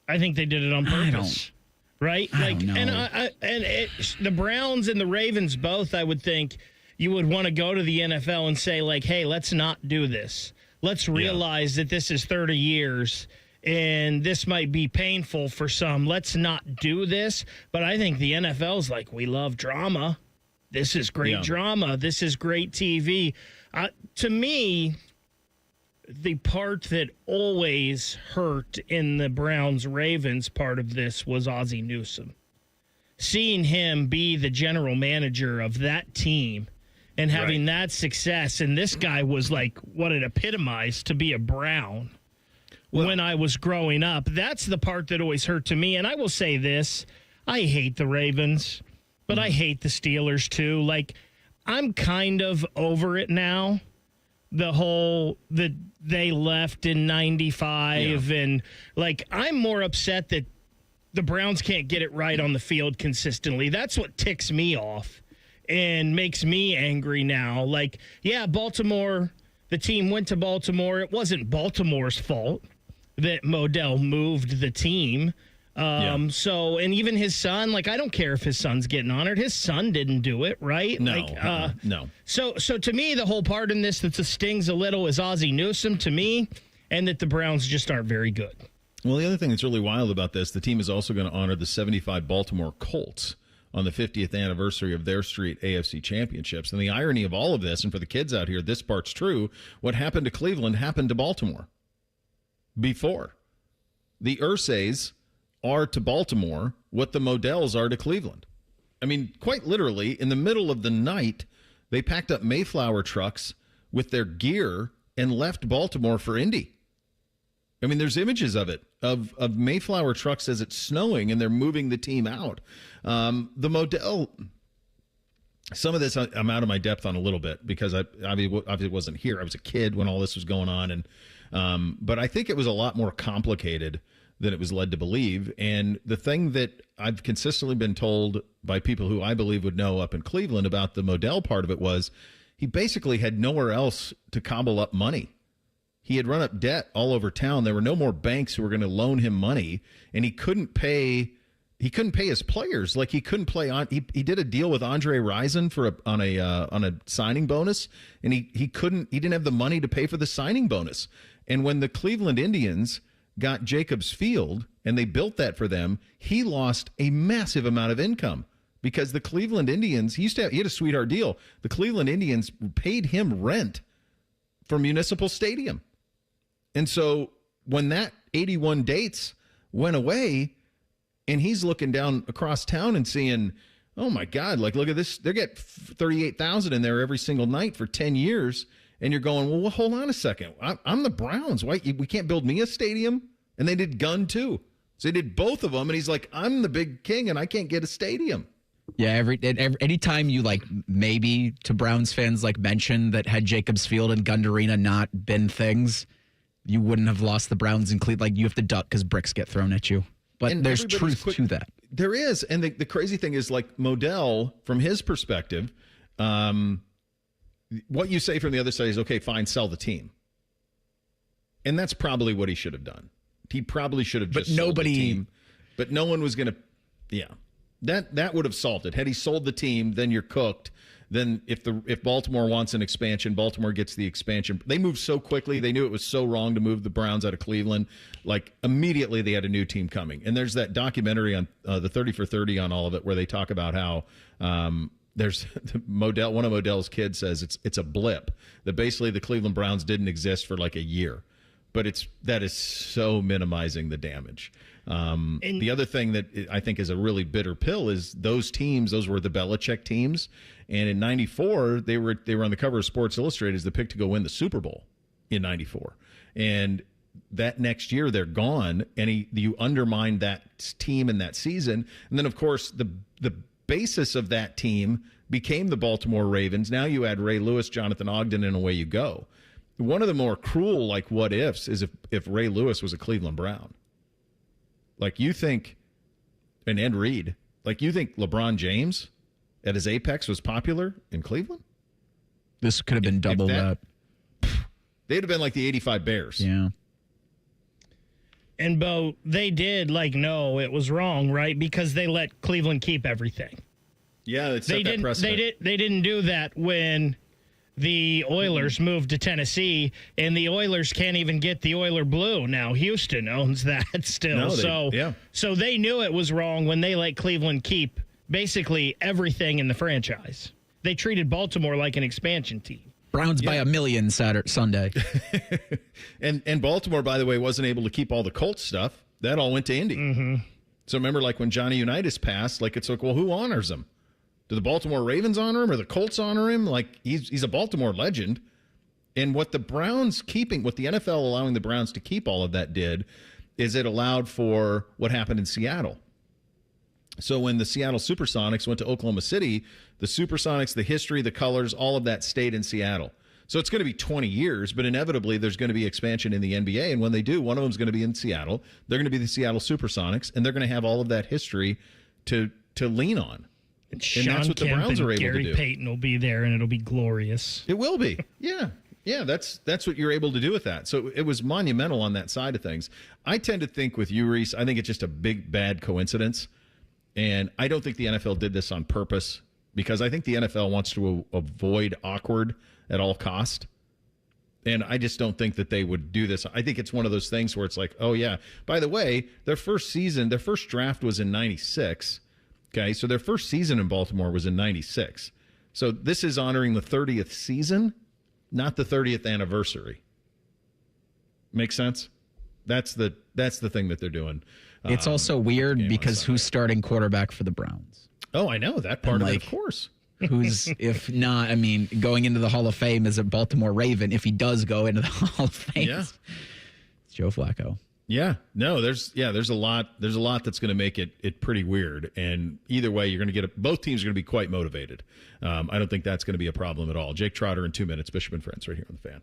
I think they did it on purpose. Right? I don't know. The Browns and the Ravens both, I would think, you would want to go to the NFL and say, like, hey, let's not do this. Let's realize that this is 30 years and this might be painful for some. Let's not do this. But I think the NFL's like, we love drama. this is great drama. This is great TV. To me, the part that always hurt in the Browns-Ravens part of this was Ozzie Newsome. Seeing him be the general manager of that team and having that success, and this guy was like what it epitomized to be a Brown when I was growing up. That's the part that always hurt to me. And I will say this, I hate the Ravens, but I hate the Steelers too. Like, I'm kind of over it now. The whole that they left in 95 and like I'm more upset that the Browns can't get it right on the field consistently. That's what ticks me off and makes me angry now. Like, yeah, Baltimore, the team went to Baltimore. It wasn't Baltimore's fault that Modell moved the team. So, and even his son, like, I don't care if his son's getting honored. His son didn't do it, right? No, no. So to me, the whole part in this that stings a little is Ozzie Newsome to me, and that the Browns just aren't very good. Well, the other thing that's really wild about this, the team is also going to honor the 75 Baltimore Colts on the 50th anniversary of their street AFC championships. And the irony of all of this, and for the kids out here, this part's true, what happened to Cleveland happened to Baltimore before. The Ursays are to Baltimore what the Modells are to Cleveland. I mean, quite literally, in the middle of the night, they packed up Mayflower trucks with their gear and left Baltimore for Indy. I mean, there's images of it, of Mayflower trucks as it's snowing, and they're moving the team out. The Modell, some of this I'm out of my depth on a little bit because I wasn't here. I was a kid when all this was going on, and but I think it was a lot more complicated than it was led to believe. And the thing that I've consistently been told by people who I believe would know up in Cleveland about the Modell part of it was he basically had nowhere else to cobble up money. He had run up debt all over town. There were no more banks who were going to loan him money, and he couldn't pay his players. Like, he couldn't play on. He did a deal with Andre Rison on a signing bonus, and he didn't have the money to pay for the signing bonus. And when the Cleveland Indians got Jacobs Field and they built that for them, he lost a massive amount of income because the Cleveland Indians, he had a sweetheart deal. The Cleveland Indians paid him rent for Municipal Stadium. And so when that 81 dates went away and he's looking down across town and seeing, oh my God, like, look at this. They get 38,000 in there every single night for 10 years. And you're going, well, hold on a second. I'm the Browns. Why we can't build me a stadium? And they did Gunn too. So they did both of them. And he's like, I'm the big king and I can't get a stadium. Yeah, anytime you, like, maybe to Browns fans, like, mention that had Jacobs Field and Gund Arena not been things, you wouldn't have lost the Browns in Cleveland. Like, you have to duck because bricks get thrown at you. But and there's truth to that. There is. And the crazy thing is, like, Modell, from his perspective, what you say from the other side is, okay, fine, sell the team. And that's probably what he should have done. He probably should have just sold the team. But no one was going to, That would have solved it. Had he sold the team, then you're cooked. Then if Baltimore wants an expansion, Baltimore gets the expansion. They moved so quickly. They knew it was so wrong to move the Browns out of Cleveland. Like, immediately they had a new team coming. And there's that documentary on the 30 for 30 on all of it where they talk about how there's one of Modell's kids says it's a blip, that basically the Cleveland Browns didn't exist for like a year. But that is so minimizing the damage. And the other thing that I think is a really bitter pill is those were the Bellichick teams. And in 94, they were on the cover of Sports Illustrated as the pick to go win the Super Bowl in 94. And that next year they're gone, and you undermine that team and that season. And then, of course, the basis of that team became the Baltimore Ravens. Now you add Ray Lewis, Jonathan Ogden, and away you go. One of the more cruel, like, what ifs is if Ray Lewis was a Cleveland Brown. Like, you think, and Ed Reed, like, you think LeBron James at his apex was popular in Cleveland? This could have been double that. They'd have been like the 85 Bears. Yeah. And, Bo, they did, like, no, it was wrong, right? Because they let Cleveland keep everything. Yeah, it set that precedent. They didn't do that when the Oilers moved to Tennessee, and the Oilers can't even get the Oiler blue now. Houston owns that still. So they knew it was wrong when they let Cleveland keep basically everything in the franchise. They treated Baltimore like an expansion team. Browns by a million Sunday. and Baltimore, by the way, wasn't able to keep all the Colts stuff. That all went to Indy. Mm-hmm. So remember, like when Johnny Unitas passed, like it's like, well, who honors him? Do the Baltimore Ravens honor him or the Colts honor him? Like he's a Baltimore legend. And what the NFL allowing the Browns to keep all of that did is it allowed for what happened in Seattle. So when the Seattle Supersonics went to Oklahoma City, the Supersonics, the history, the colors, all of that stayed in Seattle. So it's going to be 20 years, but inevitably there's going to be expansion in the NBA. And when they do, one of them is going to be in Seattle. They're going to be the Seattle Supersonics, and they're going to have all of that history to lean on. And that's what the Browns are able to do. Gary Payton will be there, and it'll be glorious. It will be. Yeah. Yeah, that's what you're able to do with that. So it was monumental on that side of things. I tend to think with you, Reese, I think it's just a big, bad coincidence. And I don't think the NFL did this on purpose because I think the NFL wants to avoid awkward at all cost. And I just don't think that they would do this. I think it's one of those things where it's like, oh, yeah, by the way, their first draft was in 96. Okay, so their first season in Baltimore was in 96. So this is honoring the 30th season, not the 30th anniversary. Make sense? That's the thing that they're doing. It's also weird because who's starting quarterback for the Browns? Oh, I know that part of it, of course. Who's, if not, I mean, going into the Hall of Fame as a Baltimore Raven, if he does go into the Hall of Fame, it's Joe Flacco. Yeah, no, there's a lot that's going to make it pretty weird. And either way, you're going to both teams are going to be quite motivated. I don't think that's going to be a problem at all. Jake Trotter in 2 minutes, Bishop and Friends, right here on The Fan.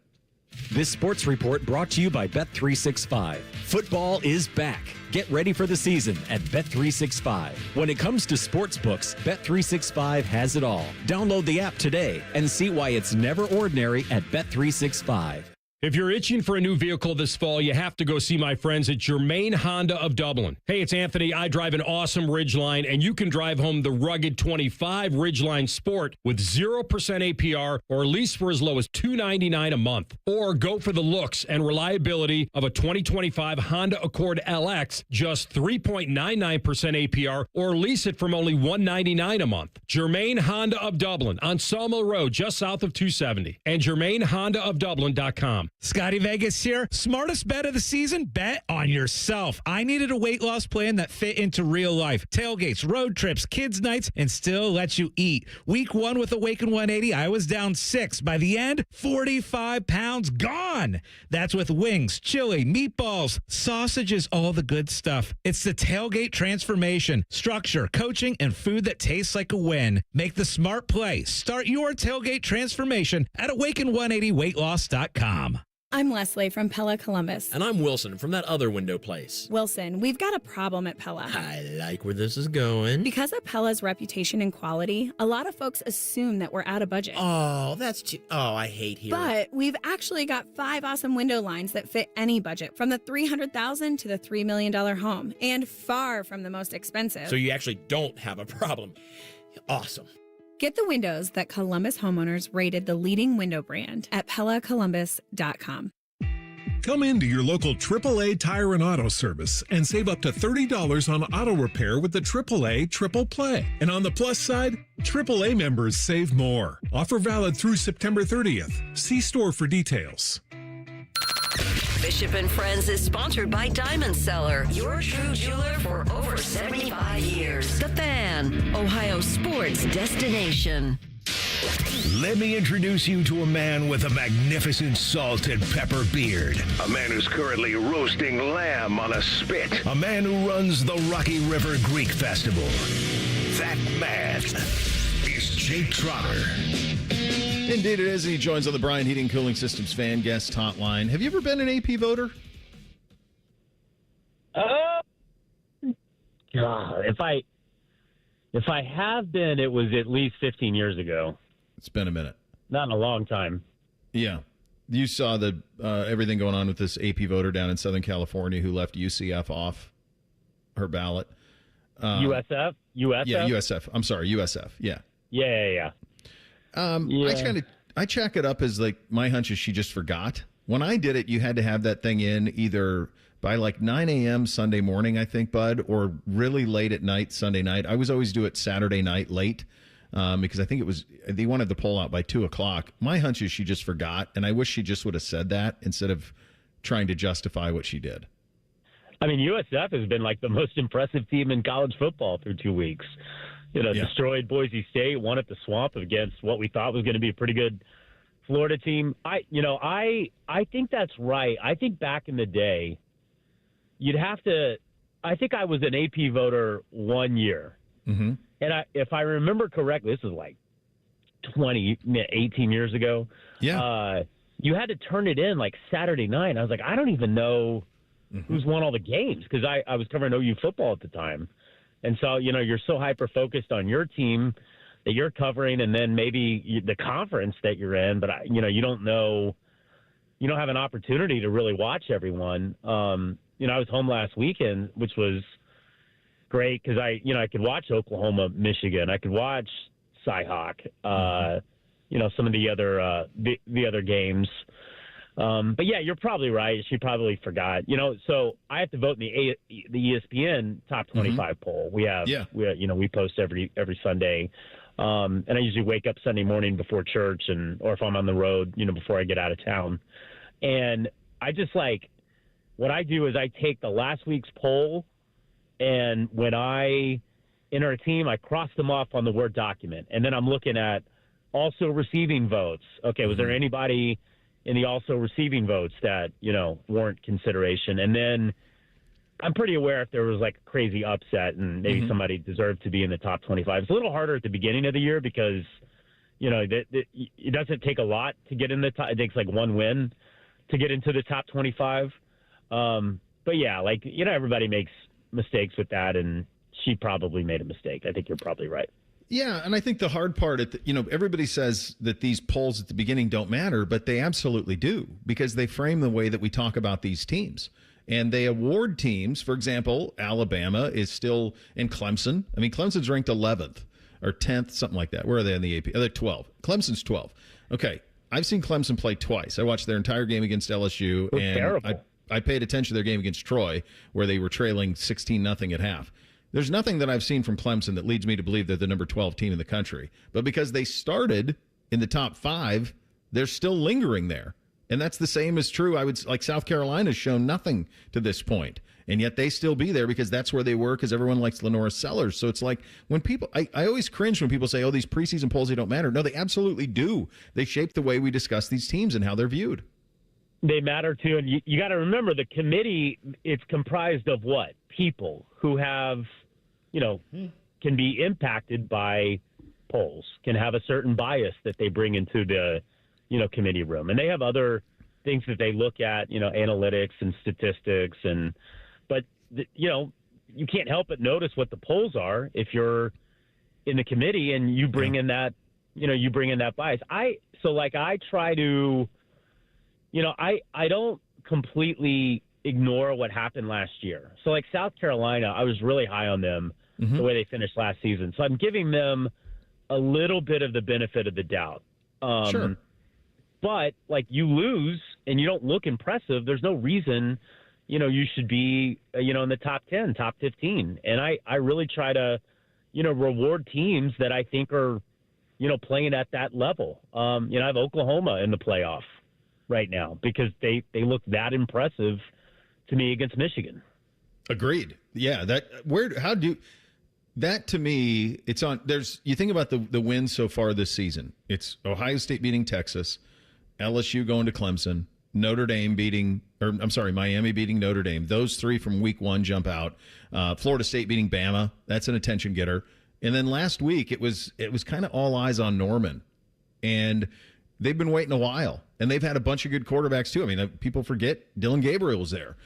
This sports report brought to you by Bet365. Football is back. Get ready for the season at Bet365. When it comes to sports books, Bet365 has it all. Download the app today and see why it's never ordinary at Bet365. If you're itching for a new vehicle this fall, you have to go see my friends at Germain Honda of Dublin. Hey, it's Anthony. I drive an awesome Ridgeline, and you can drive home the rugged 25 Ridgeline Sport with 0% APR or lease for as low as $299 a month. Or go for the looks and reliability of a 2025 Honda Accord LX, just 3.99% APR or lease it from only $199 a month. Germain Honda of Dublin on Sawmill Road, just south of 270, and GermainHondaofDublin.com. Scotty Vegas here. Smartest bet of the season? Bet on yourself. I needed a weight loss plan that fit into real life. Tailgates, road trips, kids' nights, and still lets you eat. Week 1 with Awaken 180, I was down 6. By the end, 45 pounds gone. That's with wings, chili, meatballs, sausages, all the good stuff. It's the Tailgate transformation. Structure, coaching, and food that tastes like a win. Make the smart play. Start your Tailgate transformation at awaken180weightloss.com. I'm Leslie from Pella Columbus. And I'm Wilson from that other window place. Wilson, we've got a problem at Pella. I like where this is going. Because of Pella's reputation and quality, a lot of folks assume that we're out of budget. Oh, I hate hearing. But we've actually got 5 awesome window lines that fit any budget, from the $300,000 to the $3 million home, and far from the most expensive. So you actually don't have a problem. Awesome. Get the windows that Columbus homeowners rated the leading window brand at PellaColumbus.com. Come into your local AAA Tire and Auto Service and save up to $30 on auto repair with the AAA Triple Play. And on the plus side, AAA members save more. Offer valid through September 30th. See store for details. Bishop and Friends is sponsored by Diamond Seller, your true jeweler for over 75 years. The Fan, Ohio sports destination. Let me introduce you to a man with a magnificent salt and pepper beard. A man who's currently roasting lamb on a spit. A man who runs the Rocky River Greek Festival. That man is Jake Trotter. Indeed it is. He joins on the Brian Heating Cooling Systems fan guest hotline. Have you ever been an AP voter? If I have been, it was at least 15 years ago. It's been a minute. Not in a long time. Yeah. You saw the everything going on with this AP voter down in Southern California who left UCF off her ballot. USF? Yeah, USF. I'm sorry, USF. Yeah. Yeah. I chalk it up as like my hunch is she just forgot. When I did it, you had to have that thing in either by like 9 a.m. Sunday morning, I think, Bud, or really late at night Sunday night. I was always do it Saturday night late because I think they wanted the poll out by 2:00. My hunch is she just forgot, and I wish she just would have said that instead of trying to justify what she did. I mean, USF has been like the most impressive team in college football through 2 weeks. Destroyed Boise State, won at the Swamp against what we thought was going to be a pretty good Florida team. I think that's right. I think back in the day, I think I was an AP voter 1 year. Mm-hmm. And if I remember correctly, this is like 18 years ago. Yeah. You had to turn it in like Saturday night. I was like, I don't even know who's won all the games because I was covering OU football at the time. And so, you're so hyper-focused on your team that you're covering and then maybe the conference that you're in. But, you don't know – you don't have an opportunity to really watch everyone. I was home last weekend, which was great because I could watch Oklahoma, Michigan. I could watch Cyhawk, some of the other games. But yeah, you're probably right. She probably forgot. So I have to vote in the ESPN top 25 poll. We post every Sunday, and I usually wake up Sunday morning before church, or if I'm on the road, before I get out of town. And I just what I do is I take the last week's poll, and when I enter a team, I cross them off on the Word document, and then I'm looking at also receiving votes. Okay, was there anybody in the also receiving votes that, warrant consideration? And then I'm pretty aware if there was a crazy upset and maybe somebody deserved to be in the top 25. It's a little harder at the beginning of the year because, it doesn't take a lot to get in the top. It takes one win to get into the top 25. But yeah, everybody makes mistakes with that, and she probably made a mistake. I think you're probably right. Yeah, and I think the hard part, everybody says that these polls at the beginning don't matter, but they absolutely do because they frame the way that we talk about these teams. And they award teams. For example, Alabama is still in Clemson. I mean, Clemson's ranked 11th or 10th, something like that. Where are they in the AP? They're 12. Clemson's 12. Okay, I've seen Clemson play twice. I watched their entire game against LSU, and I paid attention to their game against Troy, where they were trailing 16-0 at half. There's nothing that I've seen from Clemson that leads me to believe they're the number 12 team in the country. But because they started in the top 5, they're still lingering there. And that's the same as true. South Carolina's shown nothing to this point. And yet they still be there because that's where they were because everyone likes Lenora Sellers. So it's when people, I always cringe when people say, these preseason polls, they don't matter. No, they absolutely do. They shape the way we discuss these teams and how they're viewed. They matter too. And you got to remember the committee, it's comprised of what? People who have, can be impacted by polls, can have a certain bias that they bring into the, committee room. And they have other things that they look at, analytics and statistics. But you can't help but notice what the polls are if you're in the committee and you bring in that, you bring in that bias. I try to, I don't completely ignore what happened last year. So South Carolina, I was really high on them the way they finished last season. So I'm giving them a little bit of the benefit of the doubt. Sure. But you lose and you don't look impressive. There's no reason, you should be, in the top 10, top 15. And I really try to, reward teams that I think are, playing at that level. I have Oklahoma in the playoff right now because they look that impressive to me against Michigan. Agreed. Yeah. That to me, it's on. You think about the wins so far this season. It's Ohio State beating Texas, LSU going to Clemson, Miami beating Notre Dame. Those three from week 1 jump out. Florida State beating Bama. That's an attention getter. And then last week it was kind of all eyes on Norman, and they've been waiting a while. And they've had a bunch of good quarterbacks, too. I mean, people forget Dylan Gabriel was there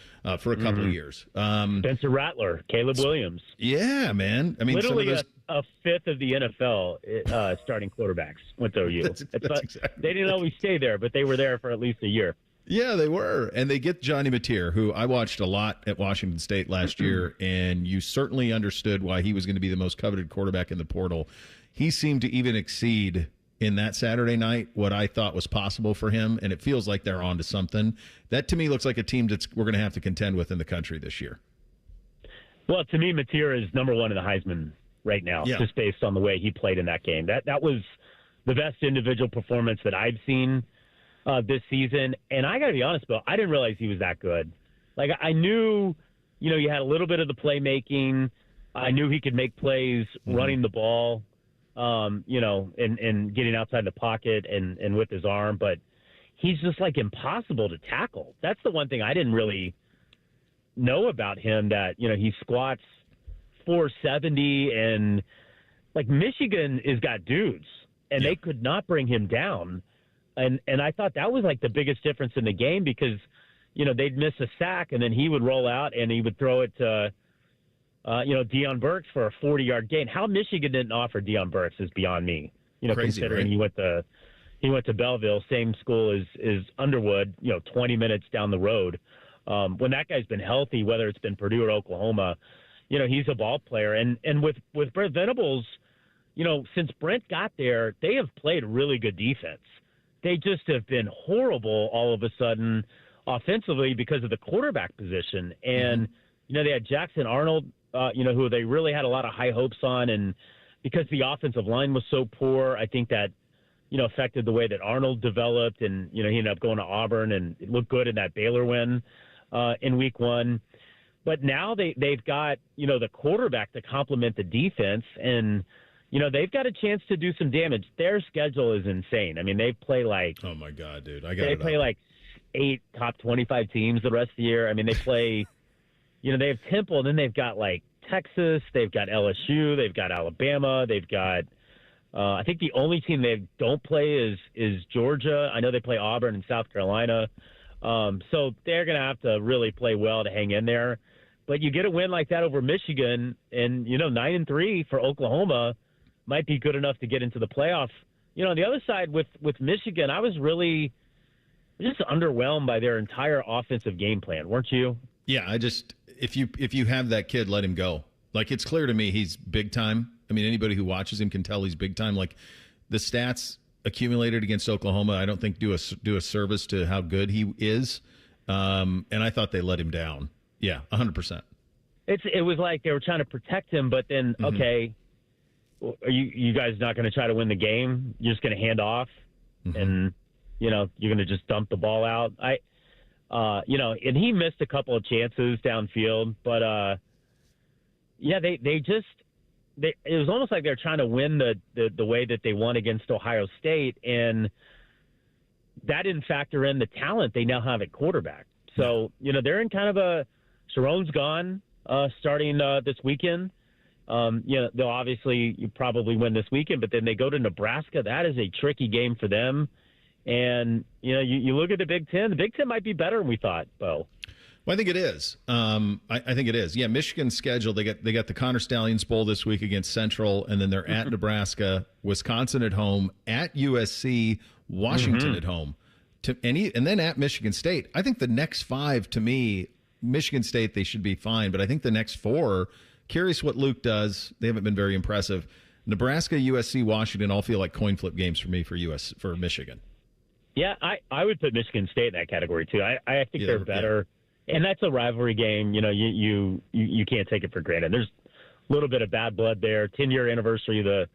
for a couple of years. Spencer Rattler, Caleb Williams. Yeah, man. I mean, literally a fifth of the NFL starting quarterbacks went to OU. Exactly they didn't always stay there, but they were there for at least a year. Yeah, they were. And they get Johnny Mateer, who I watched a lot at Washington State last year, and you certainly understood why he was going to be the most coveted quarterback in the portal. He seemed to even exceed in that Saturday night what I thought was possible for him, and it feels like they're on to something. That, to me, looks like a team we're going to have to contend with in the country this year. Well, to me, Mateer is number 1 in the Heisman right now, Yeah. just based on the way he played in that game. That was the best individual performance that I've seen this season. And I got to be honest, Bill, I didn't realize he was that good. Like, I knew, you had a little bit of the playmaking. I knew he could make plays running the ball, and getting outside the pocket and with his arm. But he's just, like, impossible to tackle. That's the one thing I didn't really know about him, that, he squats 470, and, like, Michigan has got dudes, and they could not bring him down. And I thought that was, like, the biggest difference in the game, because, they'd miss a sack, and then he would roll out, and he would throw it to, Deion Burks for a 40-yard gain. How Michigan didn't offer Deion Burks is beyond me, Crazy, considering right? he went to Belleville, same school as Underwood, 20 minutes down the road. When that guy's been healthy, whether it's been Purdue or Oklahoma, he's a ball player. And with Brent Venables, since Brent got there, they have played really good defense. They just have been horrible all of a sudden offensively because of the quarterback position. And, they had Jackson Arnold, who they really had a lot of high hopes on. And because the offensive line was so poor, I think that, affected the way that Arnold developed. And, he ended up going to Auburn and it looked good in that Baylor win in week 1. But now they've got, the quarterback to complement the defense. And, they've got a chance to do some damage. Their schedule is insane. I mean, they play like... Oh, my God, dude. They play like 8 top 25 teams the rest of the year. I mean, they play... they have Temple, and then they've got, like, Texas. They've got LSU. They've got Alabama. They've got... I think the only team they don't play is Georgia. I know they play Auburn and South Carolina. So they're going to have to really play well to hang in there. But you get a win like that over Michigan, and, 9-3 for Oklahoma might be good enough to get into the playoff. On the other side with Michigan, I was really just underwhelmed by their entire offensive game plan, weren't you? Yeah, if you have that kid, let him go. Like, it's clear to me he's big time. I mean, anybody who watches him can tell he's big time. Like, the stats accumulated against Oklahoma, I don't think do a service to how good he is. And I thought they let him down. Yeah, 100%. It was like they were trying to protect him, but then, okay, are you guys not going to try to win the game? You're just going to hand off, and, you're going to just dump the ball out. And he missed a couple of chances downfield, but, it was almost like they're trying to win the way that they won against Ohio State, and that didn't factor in the talent they now have at quarterback. So, they're in kind of a Sharon's gone starting this weekend. They'll obviously probably win this weekend, but then they go to Nebraska. That is a tricky game for them. And, you look at the Big Ten. The Big Ten might be better than we thought, Bo. Well, I think it is. I think it is. Yeah, Michigan's schedule, they got the Connor Stallions Bowl this week against Central, and then they're at Nebraska, Wisconsin at home, at USC, Washington at home, and then at Michigan State. I think the next 5, to me, Michigan State, they should be fine, but I think the next 4, curious what Luke does. They haven't been very impressive. Nebraska, USC, Washington all feel like coin flip games for me for Michigan. Yeah, I would put Michigan State in that category too. I think they're better. Yeah. And that's a rivalry game. You can't take it for granted. There's a little bit of bad blood there. 10-year anniversary of the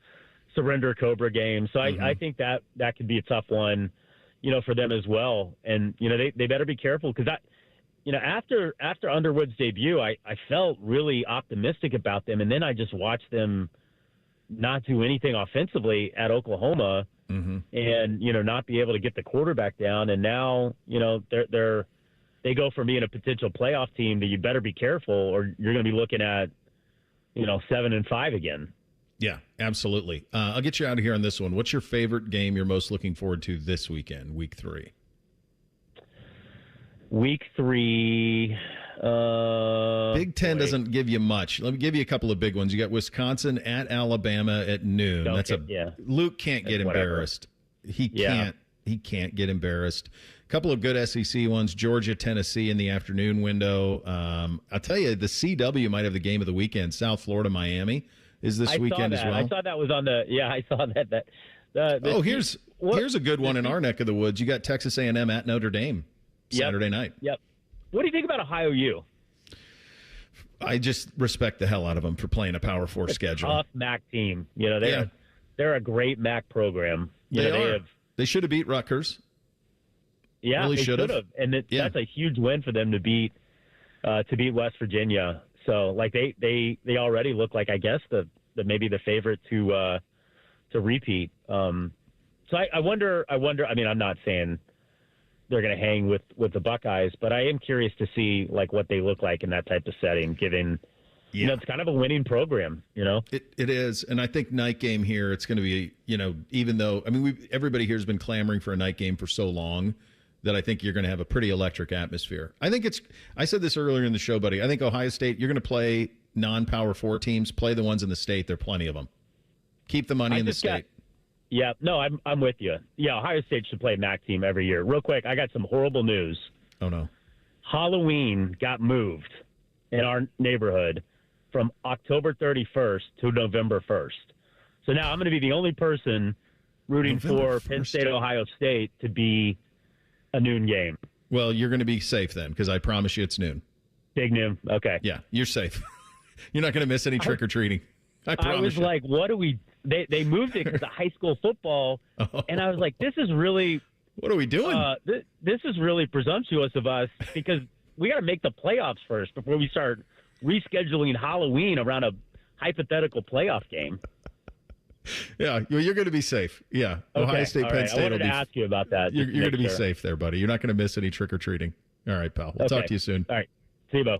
Surrender Cobra game. So I think that could be a tough one, for them as well. And, they better be careful because after Underwood's debut, I felt really optimistic about them. And then I just watched them not do anything offensively at Oklahoma and, not be able to get the quarterback down. And now, they go from being a potential playoff team that you better be careful or you're going to be looking at, 7-5 again. Yeah, absolutely. I'll get you out of here on this one. What's your favorite game you're most looking forward to this weekend, week 3? Week 3. Big Ten doesn't give you much. Let me give you a couple of big ones. You got Wisconsin at Alabama at noon. Luke can't get embarrassed. He can't get embarrassed. A couple of good SEC ones. Georgia, Tennessee in the afternoon window. I'll tell you, the CW might have the game of the weekend. South Florida, Miami is this weekend as well. I saw that was on the. Yeah, I saw that. Here's a good one in our neck of the woods. You got Texas A&M at Notre Dame Saturday night. Yep. What do you think about Ohio U? I just respect the hell out of them for playing a Power 4 schedule. Tough MAC team. They're a great MAC program. They should have beat Rutgers. Yeah, really they should have. And that's a huge win for them to beat West Virginia. So they already look like, I guess, maybe the favorite to repeat. So I wonder. I mean, I'm not saying they're going to hang with the Buckeyes, but I am curious to see what they look like in that type of setting, given it's kind of a winning program. It is, and I think night game here. It's going to be even though everybody here has been clamoring for a night game for so long that I think you're going to have a pretty electric atmosphere. I said this earlier in the show, buddy. I think Ohio State, you're going to play non-Power 4 teams, play the ones in the state. There are plenty of them. Keep the money in the state. Yeah, no, I'm with you. Yeah, Ohio State should play a MAC team every year. Real quick, I got some horrible news. Oh, no. Halloween got moved in our neighborhood from October 31st to November 1st. So now I'm going to be the only person rooting for Penn State, Ohio State to be a noon game. Well, you're going to be safe then, because I promise you it's noon. Big noon. Okay. Yeah, you're safe. You're not going to miss any trick-or-treating. I was like, what do we... They moved it because of high school football, and I was like, this is really... What are we doing? This is really presumptuous of us, because we got to make the playoffs first before we start rescheduling Halloween around a hypothetical playoff game. Yeah, you're going to be safe. Yeah, okay. Ohio State, All Penn right. State. I wanted to ask you about that. You're going to be safe there, buddy. You're not going to miss any trick-or-treating. All right, pal. We'll talk to you soon. All right. See you, Bo.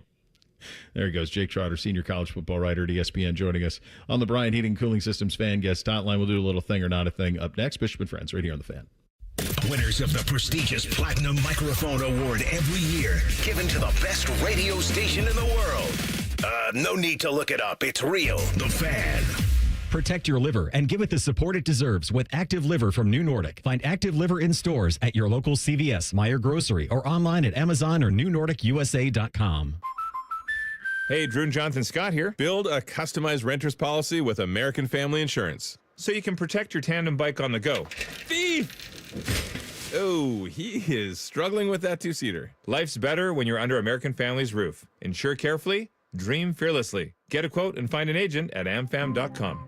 There he goes, Jake Trotter, senior college football writer at ESPN, joining us on the Bryant Heating Cooling Systems fan guest hotline. We'll do a little thing or not a thing up next. Bishop and Friends, right here on the Fan. Winners of the prestigious Platinum Microphone Award every year, given to the best radio station in the world. No need to look it up. It's real. The Fan. Protect your liver and give it the support it deserves with Active Liver from New Nordic. Find Active Liver in stores at your local CVS, Meijer Grocery, or online at Amazon or NewNordicUSA.com. Hey, Drew and Jonathan Scott here. Build a customized renter's policy with American Family Insurance so you can protect your tandem bike on the go. Thief! Oh, he is struggling with that two-seater. Life's better when you're under American Family's roof. Insure carefully, dream fearlessly. Get a quote and find an agent at amfam.com.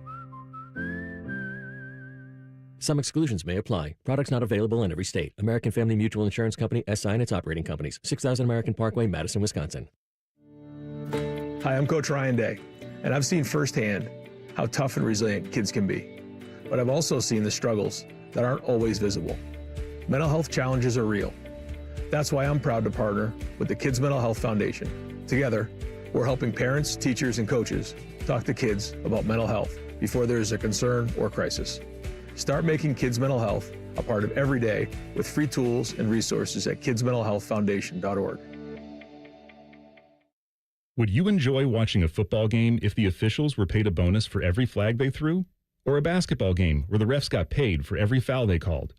Some exclusions may apply. Products not available in every state. American Family Mutual Insurance Company, SI and its operating companies. 6000 American Parkway, Madison, Wisconsin. Hi, I'm Coach Ryan Day, and I've seen firsthand how tough and resilient kids can be. But I've also seen the struggles that aren't always visible. Mental health challenges are real. That's why I'm proud to partner with the Kids Mental Health Foundation. Together, we're helping parents, teachers, and coaches talk to kids about mental health before there is a concern or crisis. Start making kids' mental health a part of every day with free tools and resources at kidsmentalhealthfoundation.org. Would you enjoy watching a football game if the officials were paid a bonus for every flag they threw? Or a basketball game where the refs got paid for every foul they called?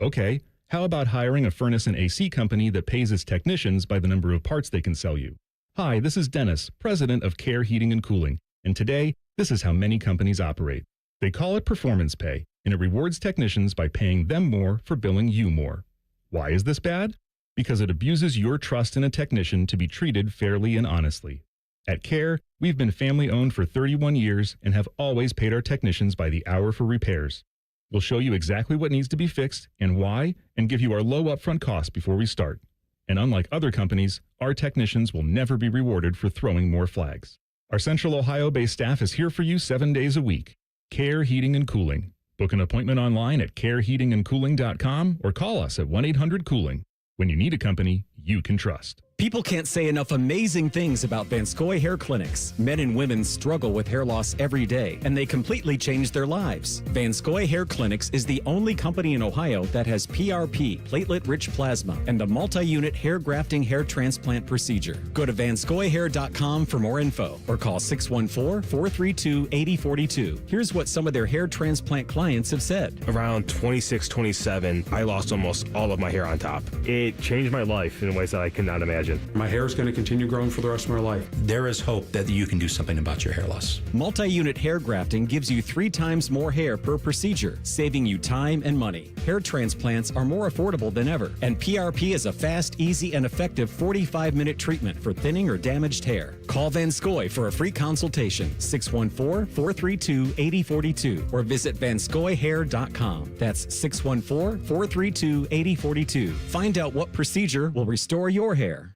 Okay, how about hiring a furnace and AC company that pays its technicians by the number of parts they can sell you? Hi, this is Dennis, president of Care Heating and Cooling, and today, this is how many companies operate. They call it performance pay, and it rewards technicians by paying them more for billing you more. Why is this bad? Because it abuses your trust in a technician to be treated fairly and honestly. At Care, we've been family-owned for 31 years and have always paid our technicians by the hour for repairs. We'll show you exactly what needs to be fixed and why, and give you our low upfront costs before we start. And unlike other companies, our technicians will never be rewarded for throwing more flags. Our Central Ohio-based staff is here for you 7 days a week. Care Heating and Cooling. Book an appointment online at careheatingandcooling.com or call us at 1-800-COOLING. When you need a company you can trust. People can't say enough amazing things about Vanscoy Hair Clinics. Men and women struggle with hair loss every day, and they completely change their lives. Vanscoy Hair Clinics is the only company in Ohio that has PRP, platelet-rich plasma, and a multi-unit hair grafting hair transplant procedure. Go to vanscoyhair.com for more info, or call 614-432-8042. Here's what some of their hair transplant clients have said. Around 26, 27, I lost almost all of my hair on top. It changed my life in ways that I could not imagine. changing. My hair is going to continue growing for the rest of my life. There is hope that you can do something about your hair loss. Multi-unit hair grafting gives you 3 times more hair per procedure, saving you time and money. Hair transplants are more affordable than ever, and PRP is a fast, easy, and effective 45-minute treatment for thinning or damaged hair. Call Van Scoy for a free consultation, 614-432-8042, or visit vanscoyhair.com. That's 614-432-8042. Find out what procedure will restore your hair.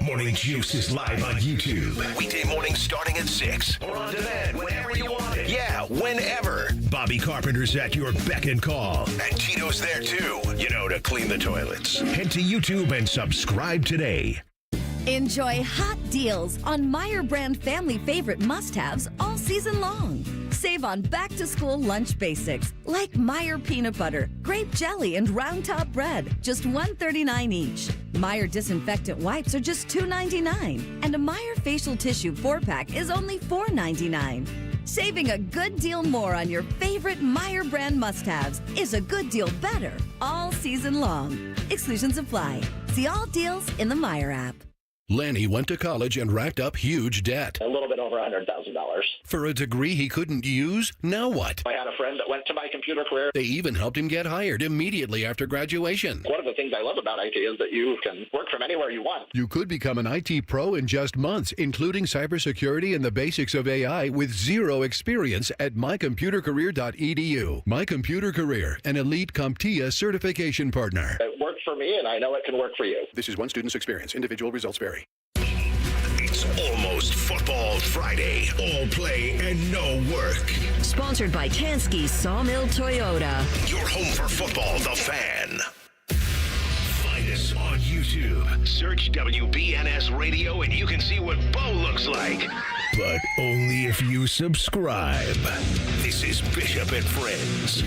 Morning Juice is live on YouTube. Weekday morning starting at 6. Or on demand whenever you want it. Yeah, whenever. Bobby Carpenter's at your beck and call. And Tito's there too, to clean the toilets. Head to YouTube and subscribe today. Enjoy hot deals on Meijer brand family favorite must-haves all season long. Save on back-to-school lunch basics like Meijer peanut butter, grape jelly, and round top bread, just $1.39 each. Meijer disinfectant wipes are just $2.99, and a Meijer facial tissue 4-pack is only $4.99. Saving a good deal more on your favorite Meijer brand must-haves is a good deal better all season long. Exclusions apply. See all deals in the Meijer app. Lanny went to college and racked up huge debt. A little bit over $100,000. For a degree he couldn't use? Now what? I had a friend that went to My Computer Career. They even helped him get hired immediately after graduation. One of the things I love about IT is that you can work from anywhere you want. You could become an IT pro in just months, including cybersecurity and the basics of AI with zero experience at mycomputercareer.edu. My Computer Career, an elite CompTIA certification partner. It worked for me, and I know it can work for you. This is one student's experience. Individual results vary. It's almost Football Friday. All play and no work. Sponsored by Tansky Sawmill Toyota. Your home for football, The Fan. Find us on YouTube. Search WBNS Radio and you can see what Bo looks like. But only if you subscribe. This is Bishop and Friends.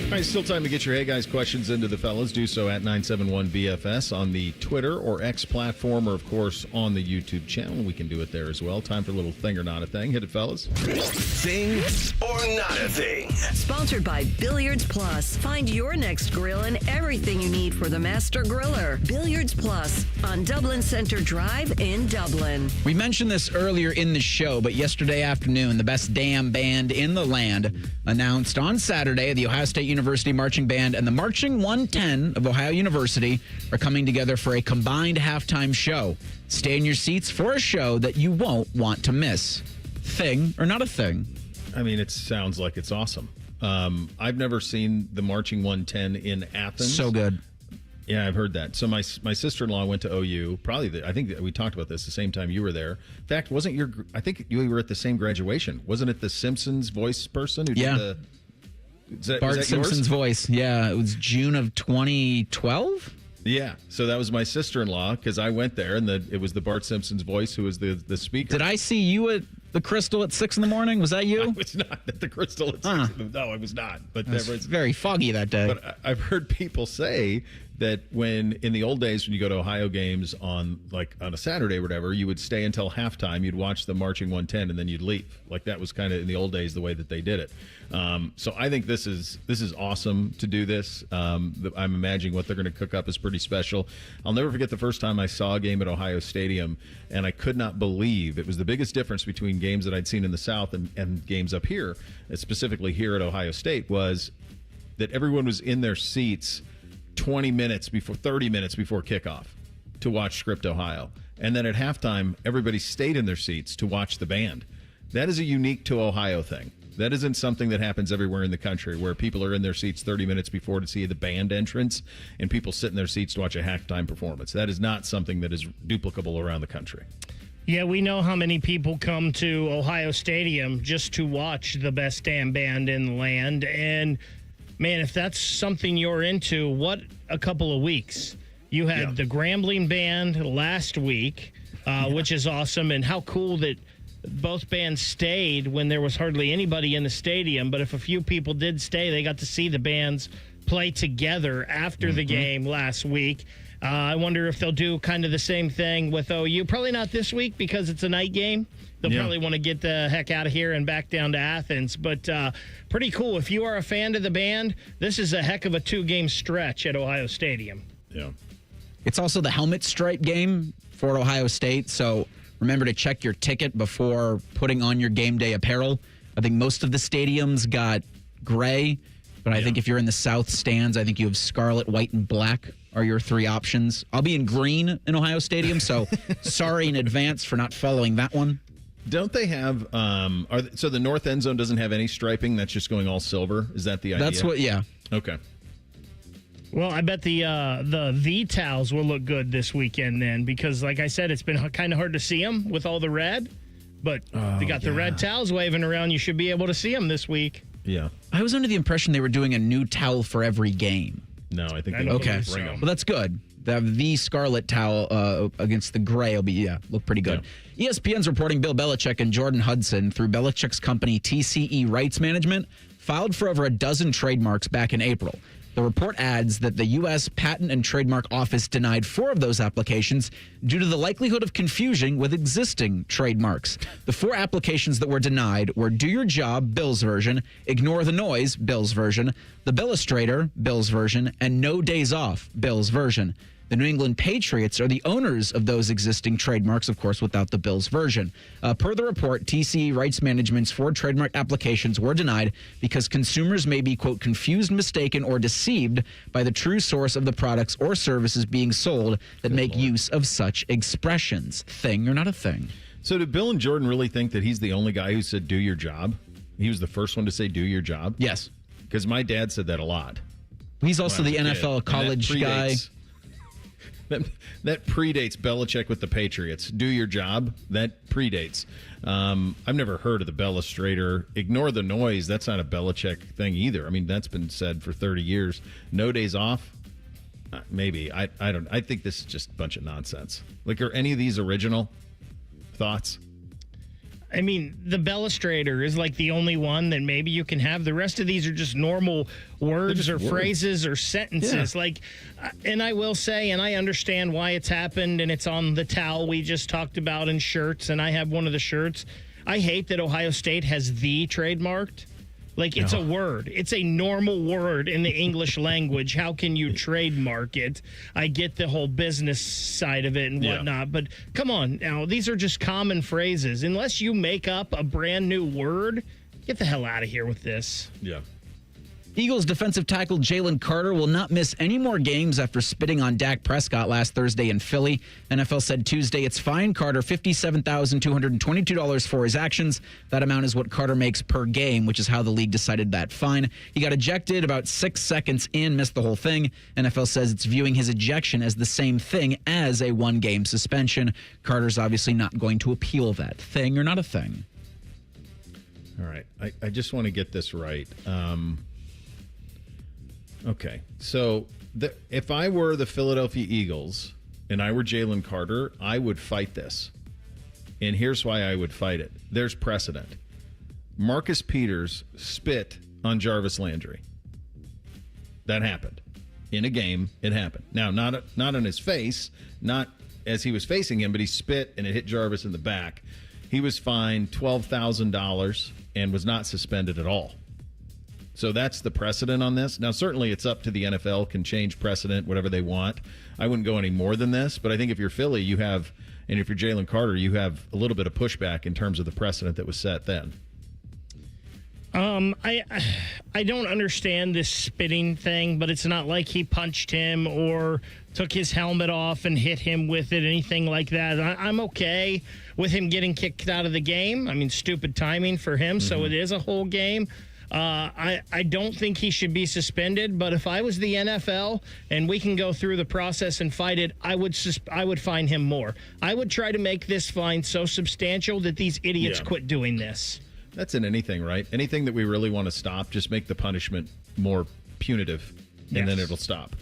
All right, still time to get your Hey Guys questions into the fellas. Do so at 971BFS on the Twitter or X platform, or, of course, on the YouTube channel. We can do it there as well. Time for a little thing or not a thing. Hit it, fellas. Thing or not a thing. Sponsored by Billiards Plus. Find your next grill and everything you need for the master griller. Billiards Plus on Dublin Center Drive in Dublin. We mentioned this earlier in the show, but yesterday afternoon, the best damn band in the land announced on Saturday the Ohio State University Marching Band and the Marching 110 of Ohio University are coming together for a combined halftime show. Stay in your seats for a show that you won't want to miss. Thing or not a thing? I mean, it sounds like it's awesome. I've never seen the Marching 110 in Athens. So good. Yeah, I've heard that. So my sister-in-law went to OU. I think that we talked about this the same time you were there. In fact, I think you were at the same graduation. Wasn't it the Simpsons voice person who did the... Bart Simpson's voice. Yeah, it was June of 2012. Yeah, so that was my sister-in-law because I went there and it was the Bart Simpson's voice who was the speaker. Did I see you at the Crystal at 6 a.m? Was that you? I was not at the Crystal at 6. No, I was not. But it was very foggy that day. But I've heard people say that when in the old days when you go to Ohio games on a Saturday or whatever, you would stay until halftime, you'd watch the Marching 110, and then you'd leave. Like that was kind of in the old days the way that they did it. So I think this is awesome to do this. I'm imagining what they're going to cook up is pretty special. I'll never forget the first time I saw a game at Ohio Stadium, and I could not believe it was the biggest difference between games that I'd seen in the South and games up here, specifically here at Ohio State, was that everyone was in their seats 30 minutes before kickoff to watch Script Ohio. And then at halftime, everybody stayed in their seats to watch the band. That is a unique to Ohio thing. That isn't something that happens everywhere in the country where people are in their seats 30 minutes before to see the band entrance and people sit in their seats to watch a halftime performance. That is not something that is duplicable around the country. Yeah, we know how many people come to Ohio Stadium just to watch the best damn band in the land. And, man, if that's something you're into, what a couple of weeks. You had the Grambling Band last week, which is awesome. And how cool that both bands stayed when there was hardly anybody in the stadium. But if a few people did stay, they got to see the bands play together after the game last week. I wonder if they'll do kind of the same thing with OU. Probably not this week because it's a night game. They'll probably want to get the heck out of here and back down to Athens. But pretty cool. If you are a fan of the band, this is a heck of a 2-game stretch at Ohio Stadium. Yeah. It's also the helmet stripe game for Ohio State, so remember to check your ticket before putting on your game day apparel. I think most of the stadiums got gray, but I think if you're in the south stands, I think you have scarlet, white, and black are your three options. I'll be in green in Ohio Stadium, so sorry in advance for not following that one. Don't they have, so the north end zone doesn't have any striping? That's just going all silver? Is that the idea? That's what, yeah. Okay. Well, I bet the towels will look good this weekend then, because like I said, it's been kind of hard to see them with all the red, but they got the red towels waving around. You should be able to see them this week. Yeah. I was under the impression they were doing a new towel for every game. No, I think they okay. bring them. Well, that's good. The scarlet towel against the gray will be, look pretty good. Yeah. ESPN's reporting Bill Bellichick and Jordan Hudson, through Belichick's company TCE Rights Management, filed for over a dozen trademarks back in April. The report adds that the U.S. Patent and Trademark Office denied 4 of those applications due to the likelihood of confusion with existing trademarks. The 4 applications that were denied were Do Your Job, Bill's version, Ignore the Noise, Bill's version, The Billustrator, Bill's version, and No Days Off, Bill's version. The New England Patriots are the owners of those existing trademarks, of course, without the Bills version. Per the report, TCE Rights Management's 4 trademark applications were denied because consumers may be, quote, confused, mistaken, or deceived by the true source of the products or services being sold that make use of such expressions. Thing or not a thing? So did Bill and Jordan really think that he's the only guy who said do your job? He was the first one to say do your job? Yes. Because my dad said that a lot. He's also the NFL college guy. That predates Belichick with the Patriots. Do your job. That predates. I've never heard of the Billustrator. Ignore the Noise. That's not a Belichick thing either. I mean, that's been said for 30 years. No Days Off. Maybe. I don't. I think this is just a bunch of nonsense. Like, are any of these original thoughts? I mean, the Bellistrator is like the only one that maybe you can have. The rest of these are just normal words or phrases or sentences. Yeah. Like, and I will say, and I understand why it's happened, and it's on the towel we just talked about in shirts, and I have one of the shirts. I hate that Ohio State has the trademarked. Like, it's a word. It's a normal word in the English language. How can you trademark it? I get the whole business side of it and whatnot, but come on now. These are just common phrases. Unless you make up a brand new word, get the hell out of here with this. Yeah. Eagles defensive tackle Jaylen Carter will not miss any more games after spitting on Dak Prescott last Thursday in Philly. NFL said Tuesday it's fined Carter $57,222 for his actions. That amount is what Carter makes per game, which is how the league decided that fine. He got ejected about 6 seconds in, missed the whole thing. NFL says it's viewing his ejection as the same thing as a one-game suspension. Carter's obviously not going to appeal that. Thing or not a thing? All right. I just want to get this right. Okay, so if I were the Philadelphia Eagles and I were Jaylen Carter, I would fight this. And here's why I would fight it. There's precedent. Marcus Peters spit on Jarvis Landry. That happened. In a game, it happened. Now, not on his face, not as he was facing him, but he spit and it hit Jarvis in the back. He was fined $12,000 and was not suspended at all. So that's the precedent on this. Now, certainly it's up to the NFL, can change precedent, whatever they want. I wouldn't go any more than this, but I think if you're Philly, you have, and if you're Jaylen Carter, you have a little bit of pushback in terms of the precedent that was set then. I don't understand this spitting thing, but it's not like he punched him or took his helmet off and hit him with it, anything like that. I'm okay with him getting kicked out of the game. I mean, stupid timing for him, so it is a whole game. I don't think he should be suspended, but if I was the NFL and we can go through the process and fight it, I would fine him more. I would try to make this fine so substantial that these idiots quit doing this. That's in anything, right? Anything that we really want to stop, just make the punishment more punitive, and then it'll stop.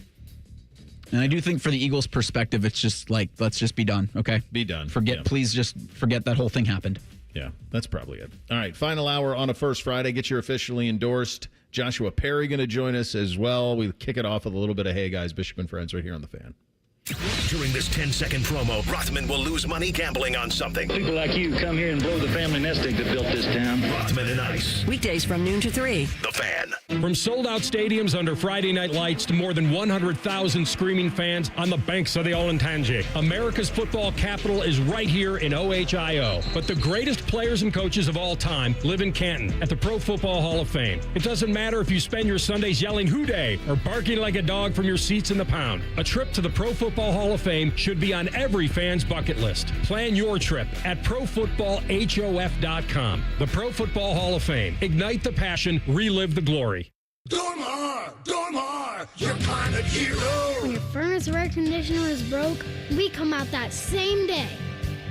And I do think for the Eagles' perspective, it's just like, let's just be done, okay? Be done. Please just forget that whole thing happened. Yeah, that's probably it. All right, final hour on a First Friday. Get your officially endorsed Joshua Perry going to join us as well. We kick it off with a little bit of Hey Guys, Bishop and Friends right here on The Fan. During this 10-second promo, Rothman will lose money gambling on something. People like you come here and blow the family nest egg that built this town. Rothman and Ice. Weekdays from noon to 3. The Fan. From sold-out stadiums under Friday night lights to more than 100,000 screaming fans on the banks of the Olentangy, America's football capital is right here in OHIO. But the greatest players and coaches of all time live in Canton at the Pro Football Hall of Fame. It doesn't matter if you spend your Sundays yelling "Hoo Day" or barking like a dog from your seats in the pound. A trip to the Pro Football Hall of Fame should be on every fan's bucket list. Plan your trip at ProFootballHof.com. The Pro Football Hall of Fame. Ignite the passion, relive the glory. Dormar, you're kind of hero. When your furnace or air conditioner is broke, we come out that same day.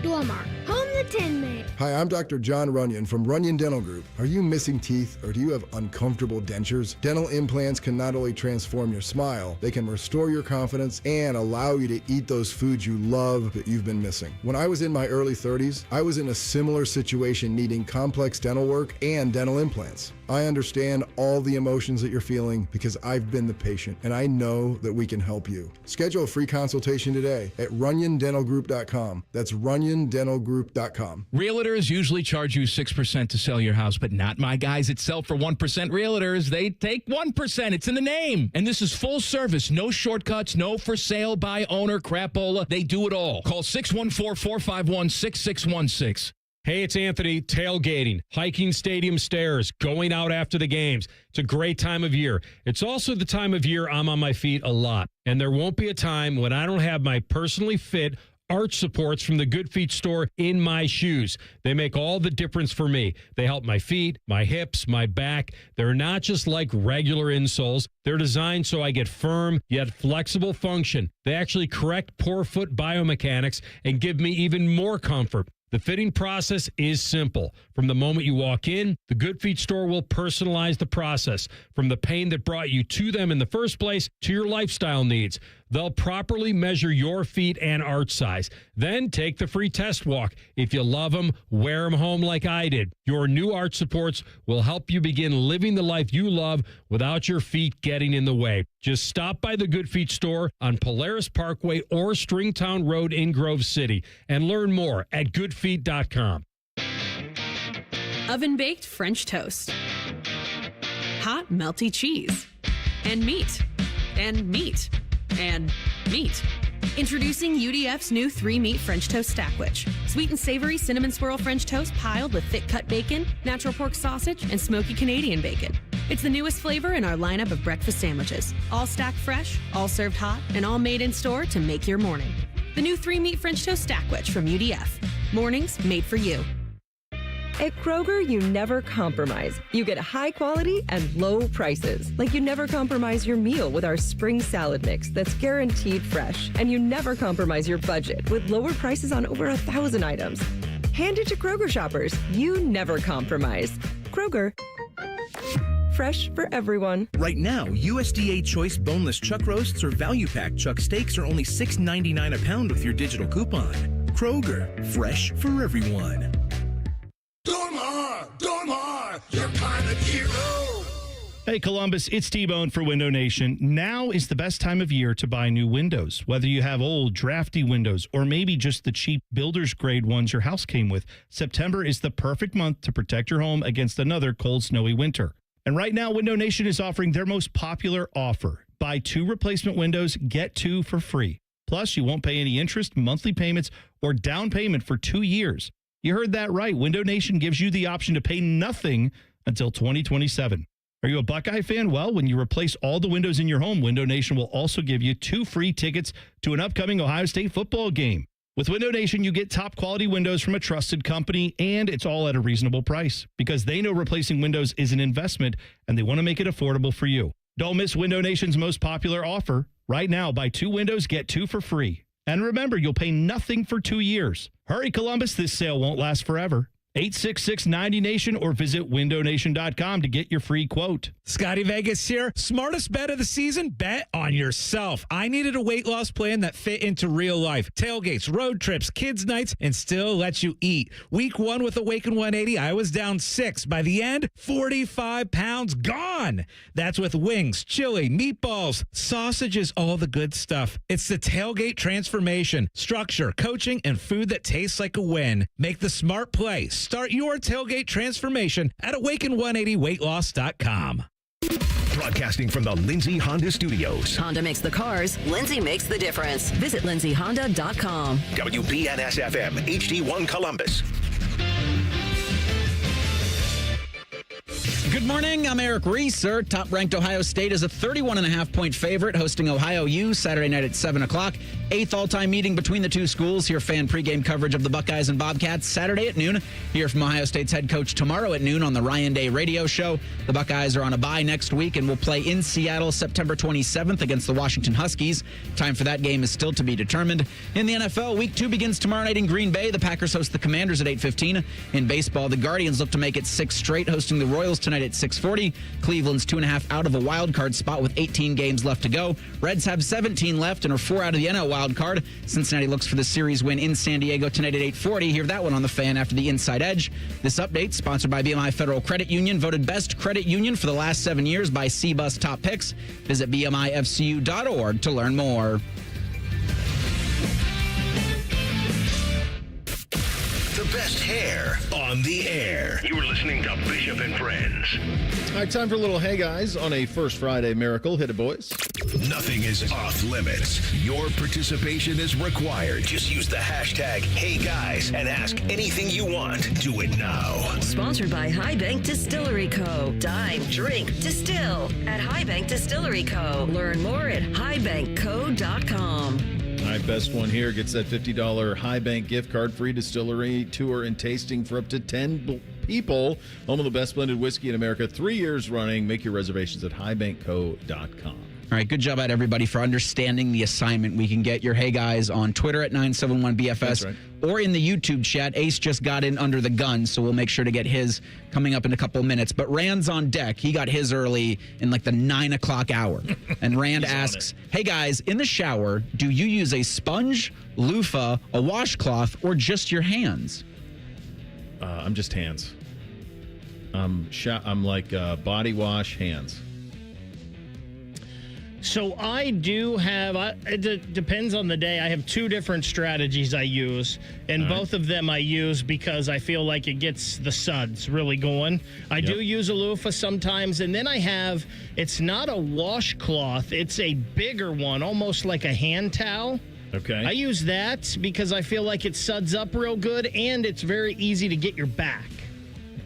Dormar, home the Tin Man. Hi, I'm Dr. John Runyon from Runyon Dental Group. Are you missing teeth or do you have uncomfortable dentures? Dental implants can not only transform your smile, they can restore your confidence and allow you to eat those foods you love that you've been missing. When I was in my early 30s, I was in a similar situation needing complex dental work and dental implants. I understand all the emotions that you're feeling because I've been the patient and I know that we can help you. Schedule a free consultation today at RunyonDentalGroup.com. That's RunyonDentalGroup.com. Realtors usually charge you 6% to sell your house, but not my guys at Sell for 1% Realtors. They take 1%. It's in the name. And this is full service. No shortcuts, no for sale by owner crapola. They do it all. Call 614-451-6616. Hey, it's Anthony. Tailgating, hiking stadium stairs, going out after the games. It's a great time of year. It's also the time of year I'm on my feet a lot. And there won't be a time when I don't have my personally fit arch supports from the Good Feet store in my shoes. They make all the difference for me. They help my feet, my hips, my back. They're not just like regular insoles. They're designed so I get firm yet flexible function. They actually correct poor foot biomechanics and give me even more comfort. The fitting process is simple. From the moment you walk in, the Good Feet store will personalize the process. From the pain that brought you to them in the first place to your lifestyle needs. They'll properly measure your feet and arch size. Then take the free test walk. If you love them, wear them home like I did. Your new arch supports will help you begin living the life you love without your feet getting in the way. Just stop by the Good Feet store on Polaris Parkway or Stringtown Road in Grove City and learn more at goodfeet.com. Oven-baked French toast. Hot, melty cheese. And meat. And meat. And meat. Introducing UDF's new 3-meat French toast stackwich. Sweet and savory cinnamon swirl French toast piled with thick cut bacon, natural pork sausage, and smoky Canadian bacon. It's the newest flavor in our lineup of breakfast sandwiches. All stacked fresh, all served hot, and all made in store to make your morning. The new 3-meat French toast stackwich from UDF. Mornings made for you. At Kroger, you never compromise. You get high quality and low prices. Like you never compromise your meal with our spring salad mix that's guaranteed fresh. And you never compromise your budget with lower prices on over 1,000 items. Hand it to Kroger shoppers. You never compromise. Kroger. Fresh for everyone. Right now, USDA Choice Boneless Chuck Roasts or Value Pack Chuck Steaks are only $6.99 a pound with your digital coupon. Kroger. Fresh for everyone. Dormar, you're kind of hero. Hey, Columbus, it's T-Bone for Window Nation. Now is the best time of year to buy new windows. Whether you have old, drafty windows or maybe just the cheap builder's grade ones your house came with, September is the perfect month to protect your home against another cold, snowy winter. And right now, Window Nation is offering their most popular offer. Buy 2 replacement windows, get 2 for free. Plus, you won't pay any interest, monthly payments, or down payment for 2 years. You heard that right. Window Nation gives you the option to pay nothing until 2027. Are you a Buckeye fan? Well, when you replace all the windows in your home, Window Nation will also give you 2 free tickets to an upcoming Ohio State football game. With Window Nation, you get top quality windows from a trusted company, and it's all at a reasonable price because they know replacing windows is an investment, and they want to make it affordable for you. Don't miss Window Nation's most popular offer. Right now, buy 2 windows, get 2 for free. And remember, you'll pay nothing for 2 years. Hurry, Columbus, this sale won't last forever. 866-90-NATION or visit windownation.com to get your free quote. Scotty Vegas here. Smartest bet of the season? Bet on yourself. I needed a weight loss plan that fit into real life. Tailgates, road trips, kids' nights, and still lets you eat. Week 1 with Awaken 180, I was down 6. By the end, 45 pounds gone. That's with wings, chili, meatballs, sausages, all the good stuff. It's the Tailgate transformation. Structure, coaching, and food that tastes like a win. Make the smart play. Start your Tailgate transformation at awaken180weightloss.com. Broadcasting from the Lindsay Honda Studios. Honda makes the cars. Lindsay makes the difference. Visit lindsayhonda.com. WBNS-FM, HD1 Columbus. Good morning. I'm Eric Reeser. Top-ranked Ohio State is a 31.5-point favorite hosting Ohio U Saturday night at 7 o'clock. 8th all-time meeting between the two schools. Hear fan pregame coverage of the Buckeyes and Bobcats Saturday at noon. Hear from Ohio State's head coach tomorrow at noon on the Ryan Day radio show. The Buckeyes are on a bye next week and will play in Seattle September 27th against the Washington Huskies. Time for that game is still to be determined. In the NFL, Week 2 begins tomorrow night in Green Bay. The Packers host the Commanders at 8:15. In baseball, the Guardians look to make it 6 straight, hosting the Royals tonight at 6:40. Cleveland's 2.5 out of a wild card spot with 18 games left to go. Reds have 17 left and are 4 out of the NL wild card. Cincinnati looks for the series win in San Diego tonight at 8:40. Hear that one on the Fan after the Inside Edge. This update sponsored by BMI Federal Credit Union, voted best credit union for the last 7 years by CBUS Top Picks. Visit bmifcu.org to learn more. The best hair on the air. You're listening to Bishop and Friends. All right, time for a little Hey Guys on a First Friday Miracle. Hit it, boys. Nothing is off limits. Your participation is required. Just use the hashtag HeyGuys and ask anything you want. Do it now. Sponsored by High Bank Distillery Co. Dine, drink, distill at High Bank Distillery Co. Learn more at highbankco.com. All right, best one here gets that $50 High Bank gift card, free distillery tour and tasting for up to 10 people. Home of the best blended whiskey in America, 3 years running. Make your reservations at highbankco.com. All right, good job at everybody for understanding the assignment. We can get your Hey Guys on Twitter at 971BFS or in the YouTube chat. Ace just got in under the gun, so we'll make sure to get his coming up in a couple of minutes. But Rand's on deck. He got his early in like the 9 o'clock hour. And Rand asks, hey guys, in the shower, do you use a sponge, loofah, a washcloth, or just your hands? I'm just hands. I'm like body wash, hands. So I do have, it depends on the day. I have 2 different strategies I use, and both of them I use because I feel like it gets the suds really going. I do use a loofah sometimes, and then I have, it's not a washcloth, it's a bigger one, almost like a hand towel. Okay. I use that because I feel like it suds up real good, and it's very easy to get your back.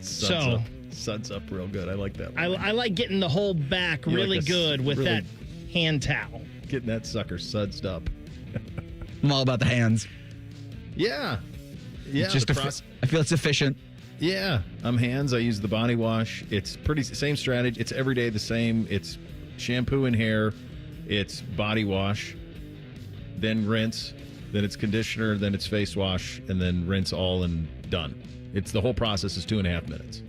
Suds up real good. I like that one. I like getting the whole back really good with that hand towel. Getting that sucker sudsed up. I'm all about the hands. Yeah. Yeah. Just I feel it's efficient. Yeah. I'm hands. I use the body wash. It's pretty same strategy. It's every day the same. It's shampoo and hair. It's body wash. Then rinse. Then it's conditioner. Then it's face wash. And then rinse all and done. It's the whole process is 2.5 minutes.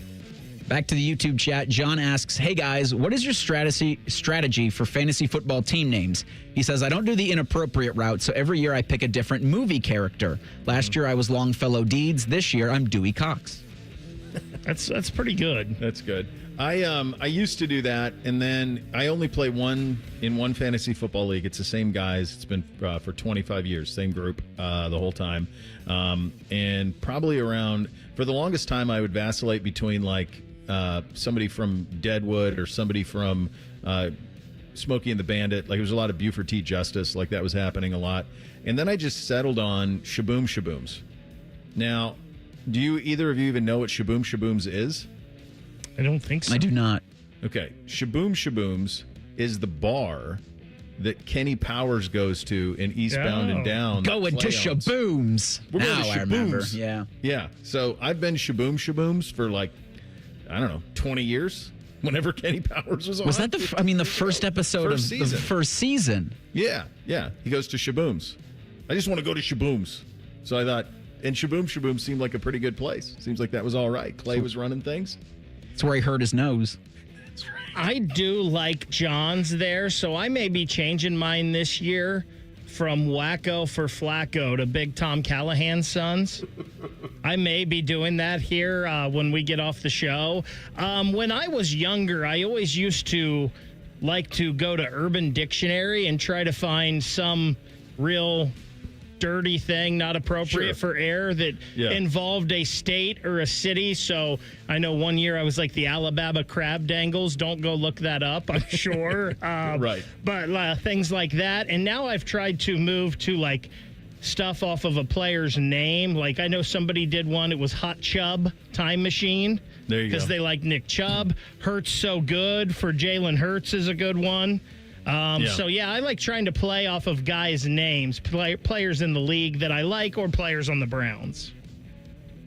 Back to the YouTube chat. John asks, hey guys, what is your strategy for fantasy football team names? He says, I don't do the inappropriate route, so every year I pick a different movie character. Last year I was Longfellow Deeds. This year I'm Dewey Cox. That's pretty good. That's good. I used to do that, and then I only play one fantasy football league. It's the same guys. It's been for 25 years, same group the whole time. And probably around, for the longest time, I would vacillate between like somebody from Deadwood or somebody from Smokey and the Bandit. Like, there was a lot of Buford T. Justice. Like, that was happening a lot. And then I just settled on Shaboom Shabooms. Now, do either of you even know what Shaboom Shabooms is? I don't think so. I do not. Okay. Shaboom Shabooms is the bar that Kenny Powers goes to in Eastbound and Down. Going to Shabooms. We're going to Shabooms. I remember. Yeah. Yeah. So I've been Shaboom Shabooms for like, I don't know, 20 years. Whenever Kenny Powers was on. Was that the first episode of the first season? Yeah. Yeah. He goes to Shabooms. I just want to go to Shabooms. So I thought, And Shaboom Shaboom seemed like a pretty good place. Seems like that was all right. Clay was running things. That's where he hurt his nose. I do like John's there, so I may be changing mine this year from Wacko for Flacco to Big Tom Callahan's sons. I may be doing that here when we get off the show. When I was younger, I always used to like to go to Urban Dictionary and try to find some real dirty thing not appropriate for air that involved a state or a city. So I know one year I was like the Alabama crab dangles. Don't go look that up, I'm sure. Right. But things like that. And now I've tried to move to like stuff off of a player's name. Like I know somebody did one. It was Hot Chubb Time Machine. There you go. Because they like Nick Chubb. Hurts So Good for Jalen Hurts is a good one. So, I like trying to play off of guys' names, players in the league that I like or players on the Browns.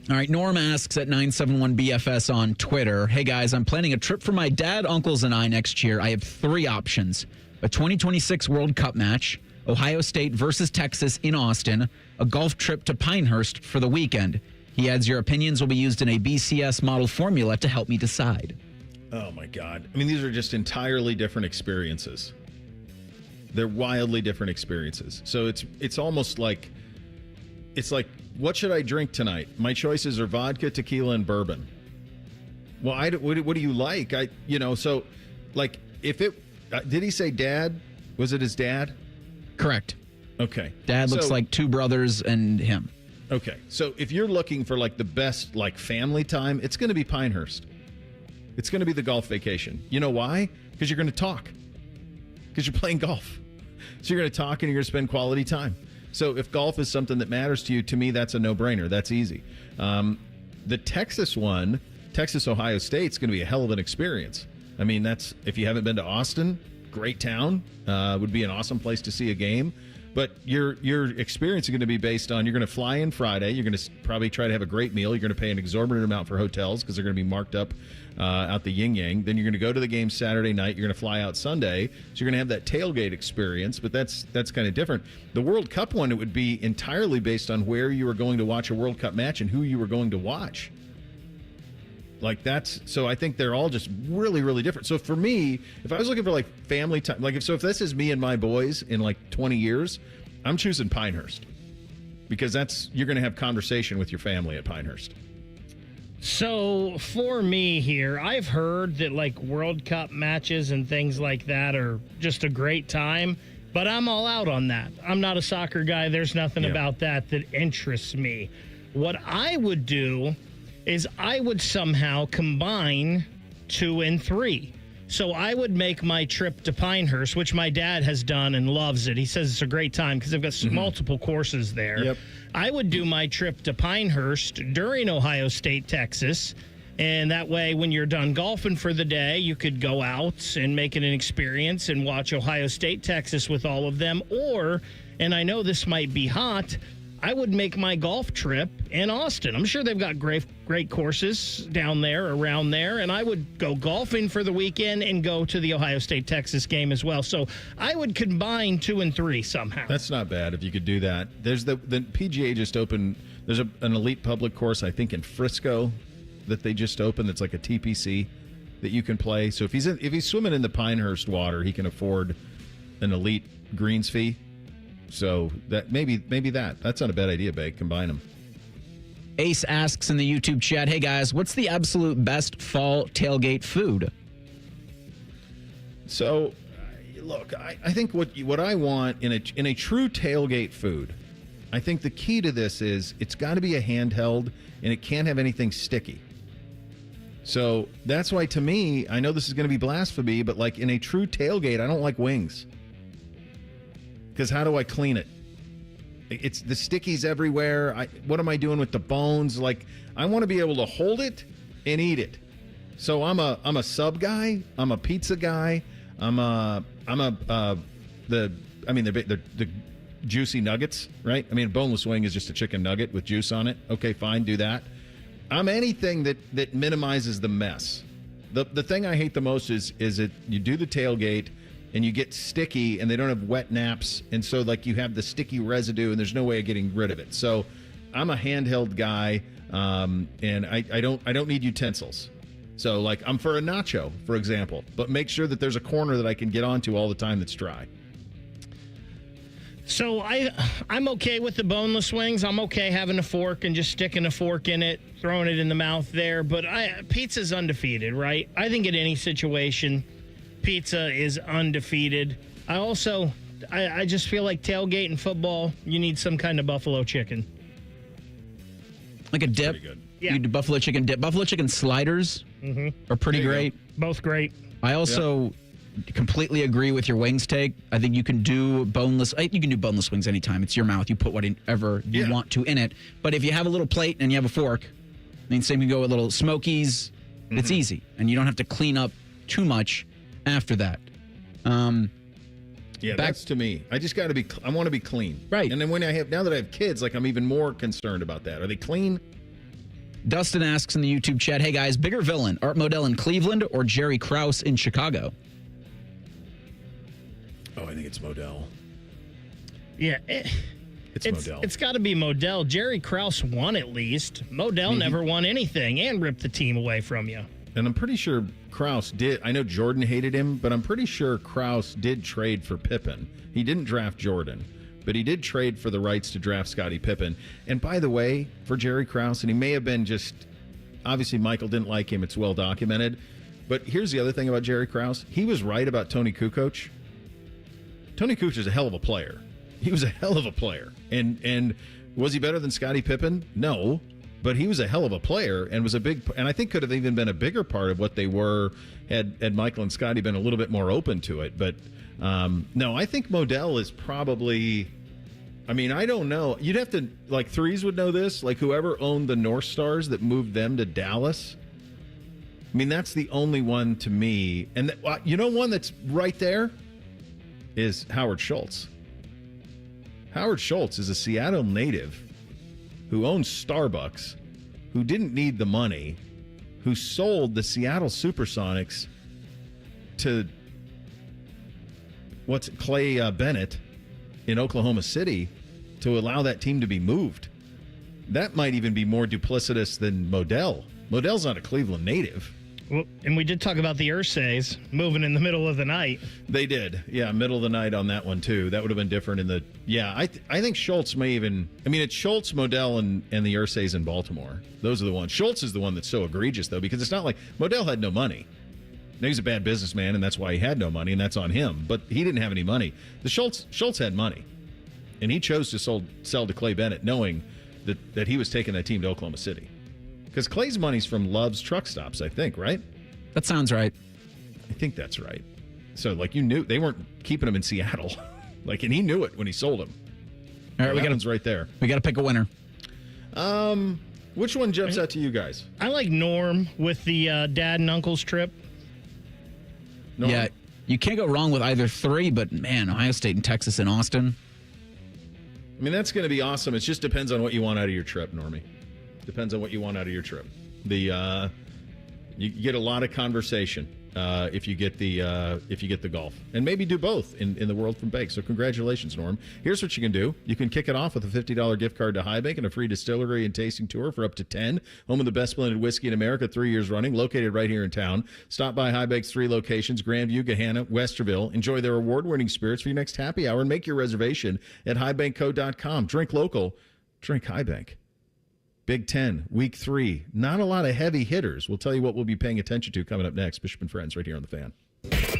All right, Norm asks at 971BFS on Twitter, hey, guys, I'm planning a trip for my dad, uncles, and I next year. I have 3 options. A 2026 World Cup match, Ohio State versus Texas in Austin, a golf trip to Pinehurst for the weekend. He adds, your opinions will be used in a BCS model formula to help me decide. Oh, my God. I mean, these are just entirely different experiences. They're wildly different experiences. So it's almost like, what should I drink tonight? My choices are vodka, tequila, and bourbon. Well, what do you like? If it, did he say dad? Was it his dad? Correct. Okay. Dad looks like 2 brothers and him. Okay. So if you're looking for like the best like family time, it's going to be Pinehurst. It's going to be the golf vacation. You know why? Because you're going to talk. Because you're playing golf. So you're going to talk and you're going to spend quality time. So if golf is something that matters to you, to me, that's a no-brainer. That's easy. The Texas one, Texas-Ohio State, is going to be a hell of an experience. I mean, that's, if you haven't been to Austin, great town. Would be an awesome place to see a game. But your experience is going to be based on, you're going to fly in Friday. You're going to probably try to have a great meal. You're going to pay an exorbitant amount for hotels because they're going to be marked up out the yin-yang. Then you're going to go to the game Saturday night. You're going to fly out Sunday. So you're going to have that tailgate experience, but that's kind of different. The World Cup one, it would be entirely based on where you were going to watch a World Cup match and who you were going to watch. So I think they're all just really, really different. So for me, if I was looking for like family time, if this is me and my boys in like 20 years, I'm choosing Pinehurst because you're going to have conversation with your family at Pinehurst. So for me here, I've heard that like World Cup matches and things like that are just a great time, but I'm all out on that. I'm not a soccer guy. There's nothing about that interests me. What I would do is I would somehow combine 2 and 3. So I would make my trip to Pinehurst, which my dad has done and loves it. He says it's a great time because they've got multiple courses there. Yep. I would do my trip to Pinehurst during Ohio State, Texas. And that way, when you're done golfing for the day, you could go out and make it an experience and watch Ohio State, Texas with all of them. Or, and I know this might be hot, I would make my golf trip in Austin. I'm sure they've got great courses down there, around there, and I would go golfing for the weekend and go to the Ohio State-Texas game as well. So I would combine 2 and 3 somehow. That's not bad if you could do that. There's the PGA just opened. There's an elite public course, I think, in Frisco that they just opened that's like a TPC that you can play. So if he's swimming in the Pinehurst water, he can afford an elite greens fee. So that maybe that's not a bad idea, Bake. Combine them. Ace asks in the YouTube chat, hey guys, what's the absolute best fall tailgate food? So, look, I think what I want in a true tailgate food, I think the key to this is it's got to be a handheld and it can't have anything sticky. So that's why, to me, I know this is going to be blasphemy, but like in a true tailgate, I don't like wings. Because how do I clean it? It's the stickies everywhere. What am I doing with the bones? Like, I want to be able to hold it and eat it. So I'm a sub guy. I'm a pizza guy. The juicy nuggets, right? I mean, a boneless wing is just a chicken nugget with juice on it. Okay, fine, do that. I'm anything that minimizes the mess. The thing I hate the most is it you do the tailgate and you get sticky and they don't have wet naps, and so like you have the sticky residue and there's no way of getting rid of it. So I'm a handheld guy, and I don't need utensils. So, like, I'm for a nacho, for example, but make sure that there's a corner that I can get onto all the time that's dry. So I'm okay with the boneless wings. I'm okay having a fork and just sticking a fork in it, throwing it in the mouth there. But pizza's undefeated, right? I think in any situation, pizza is undefeated. I just feel like tailgate and football, you need some kind of buffalo chicken. Like a dip? Yeah. You do buffalo chicken dip. Buffalo chicken sliders are pretty great. Both great. I also completely agree with your wings take. I think you can do boneless. You can do boneless wings anytime. It's your mouth. You put whatever you want to in it. But if you have a little plate and you have a fork, I mean, same can go with little Smokies. It's easy, and you don't have to clean up too much after that. That's to me. I just got to be. I want to be clean, right? And then now that I have kids, like, I'm even more concerned about that. Are they clean? Dustin asks in the YouTube chat, "Hey guys, bigger villain, Art Modell in Cleveland or Jerry Krause in Chicago?" Oh, I think it's Modell. Yeah, it's Modell. It's got to be Modell. Jerry Krause won at least. Modell never won anything and ripped the team away from you. And I'm pretty sure Krause did. I know Jordan hated him, but I'm pretty sure Krause did trade for Pippen. He didn't draft Jordan, but he did trade for the rights to draft Scottie Pippen. And by the way, for Jerry Krause, and he may have been just, obviously Michael didn't like him. It's well documented. But here's the other thing about Jerry Krause. He was right about Tony Kukoc. Tony Kukoc is a hell of a player. He was a hell of a player. And was he better than Scottie Pippen? No. But he was a hell of a player and was and I think could have even been a bigger part of what they were had Michael and Scottie been a little bit more open to it. But no, I think Modell is probably, I mean, I don't know. You'd have to, like, Threes would know this, like whoever owned the North Stars that moved them to Dallas. I mean, that's the only one to me. And you know one that's right there is Howard Schultz. Howard Schultz is a Seattle native who owns Starbucks, who didn't need the money, who sold the Seattle Supersonics to Clay Bennett in Oklahoma City to allow that team to be moved. That might even be more duplicitous than Modell. Modell's not a Cleveland native. Well, and we did talk about the Ursays moving in the middle of the night. They did. Yeah, middle of the night on that one, too. That would have been different in the... Yeah, I think Schultz may even... I mean, it's Schultz, Modell, and the Ursays in Baltimore. Those are the ones. Schultz is the one that's so egregious, though, because it's not like... Modell had no money. Now, he's a bad businessman, and that's why he had no money, and that's on him. But he didn't have any money. Schultz had money, and he chose to sell to Clay Bennett, knowing that he was taking that team to Oklahoma City. Because Clay's money's from Love's Truck Stops, I think, right? That sounds right. I think that's right. So, like, you knew they weren't keeping him in Seattle. Like, and he knew it when he sold him. All right, one's right there. We got to pick a winner. Which one jumps out to you guys? I like Norm with the dad and uncle's trip. Norm? Yeah, you can't go wrong with either three, but, man, Ohio State and Texas and Austin. I mean, that's going to be awesome. It just depends on what you want out of your trip, Normie. Depends on what you want out of your trip. You get a lot of conversation if you get the golf, and maybe do both in the World from Bake. So congratulations, Norm. Here's what you can do: you can kick it off with a $50 gift card to High Bank and a free distillery and tasting tour for up to 10. Home of the best blended whiskey in America, 3 years running, located right here in town. Stop by High Bank's 3 locations: Grandview, Gahanna, Westerville. Enjoy their award-winning spirits for your next happy hour, and make your reservation at highbankco.com. Drink local, drink High Bank. Big Ten, Week 3. Not a lot of heavy hitters. We'll tell you what we'll be paying attention to coming up next. Bishop and Friends right here on The Fan.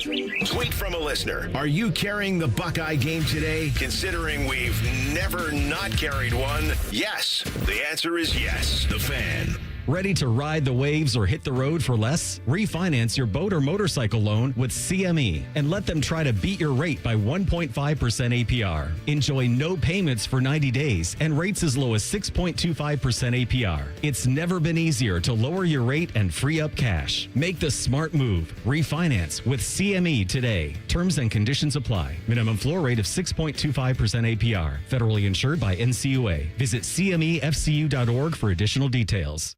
Tweet from a listener. Are you carrying the Buckeye game today? Considering we've never not carried one, yes. The answer is yes. The Fan. Ready to ride the waves or hit the road for less? Refinance your boat or motorcycle loan with CME and let them try to beat your rate by 1.5% APR. Enjoy no payments for 90 days and rates as low as 6.25% APR. It's never been easier to lower your rate and free up cash. Make the smart move. Refinance with CME today. Terms and conditions apply. Minimum floor rate of 6.25% APR. Federally insured by NCUA. Visit CMEFCU.org for additional details.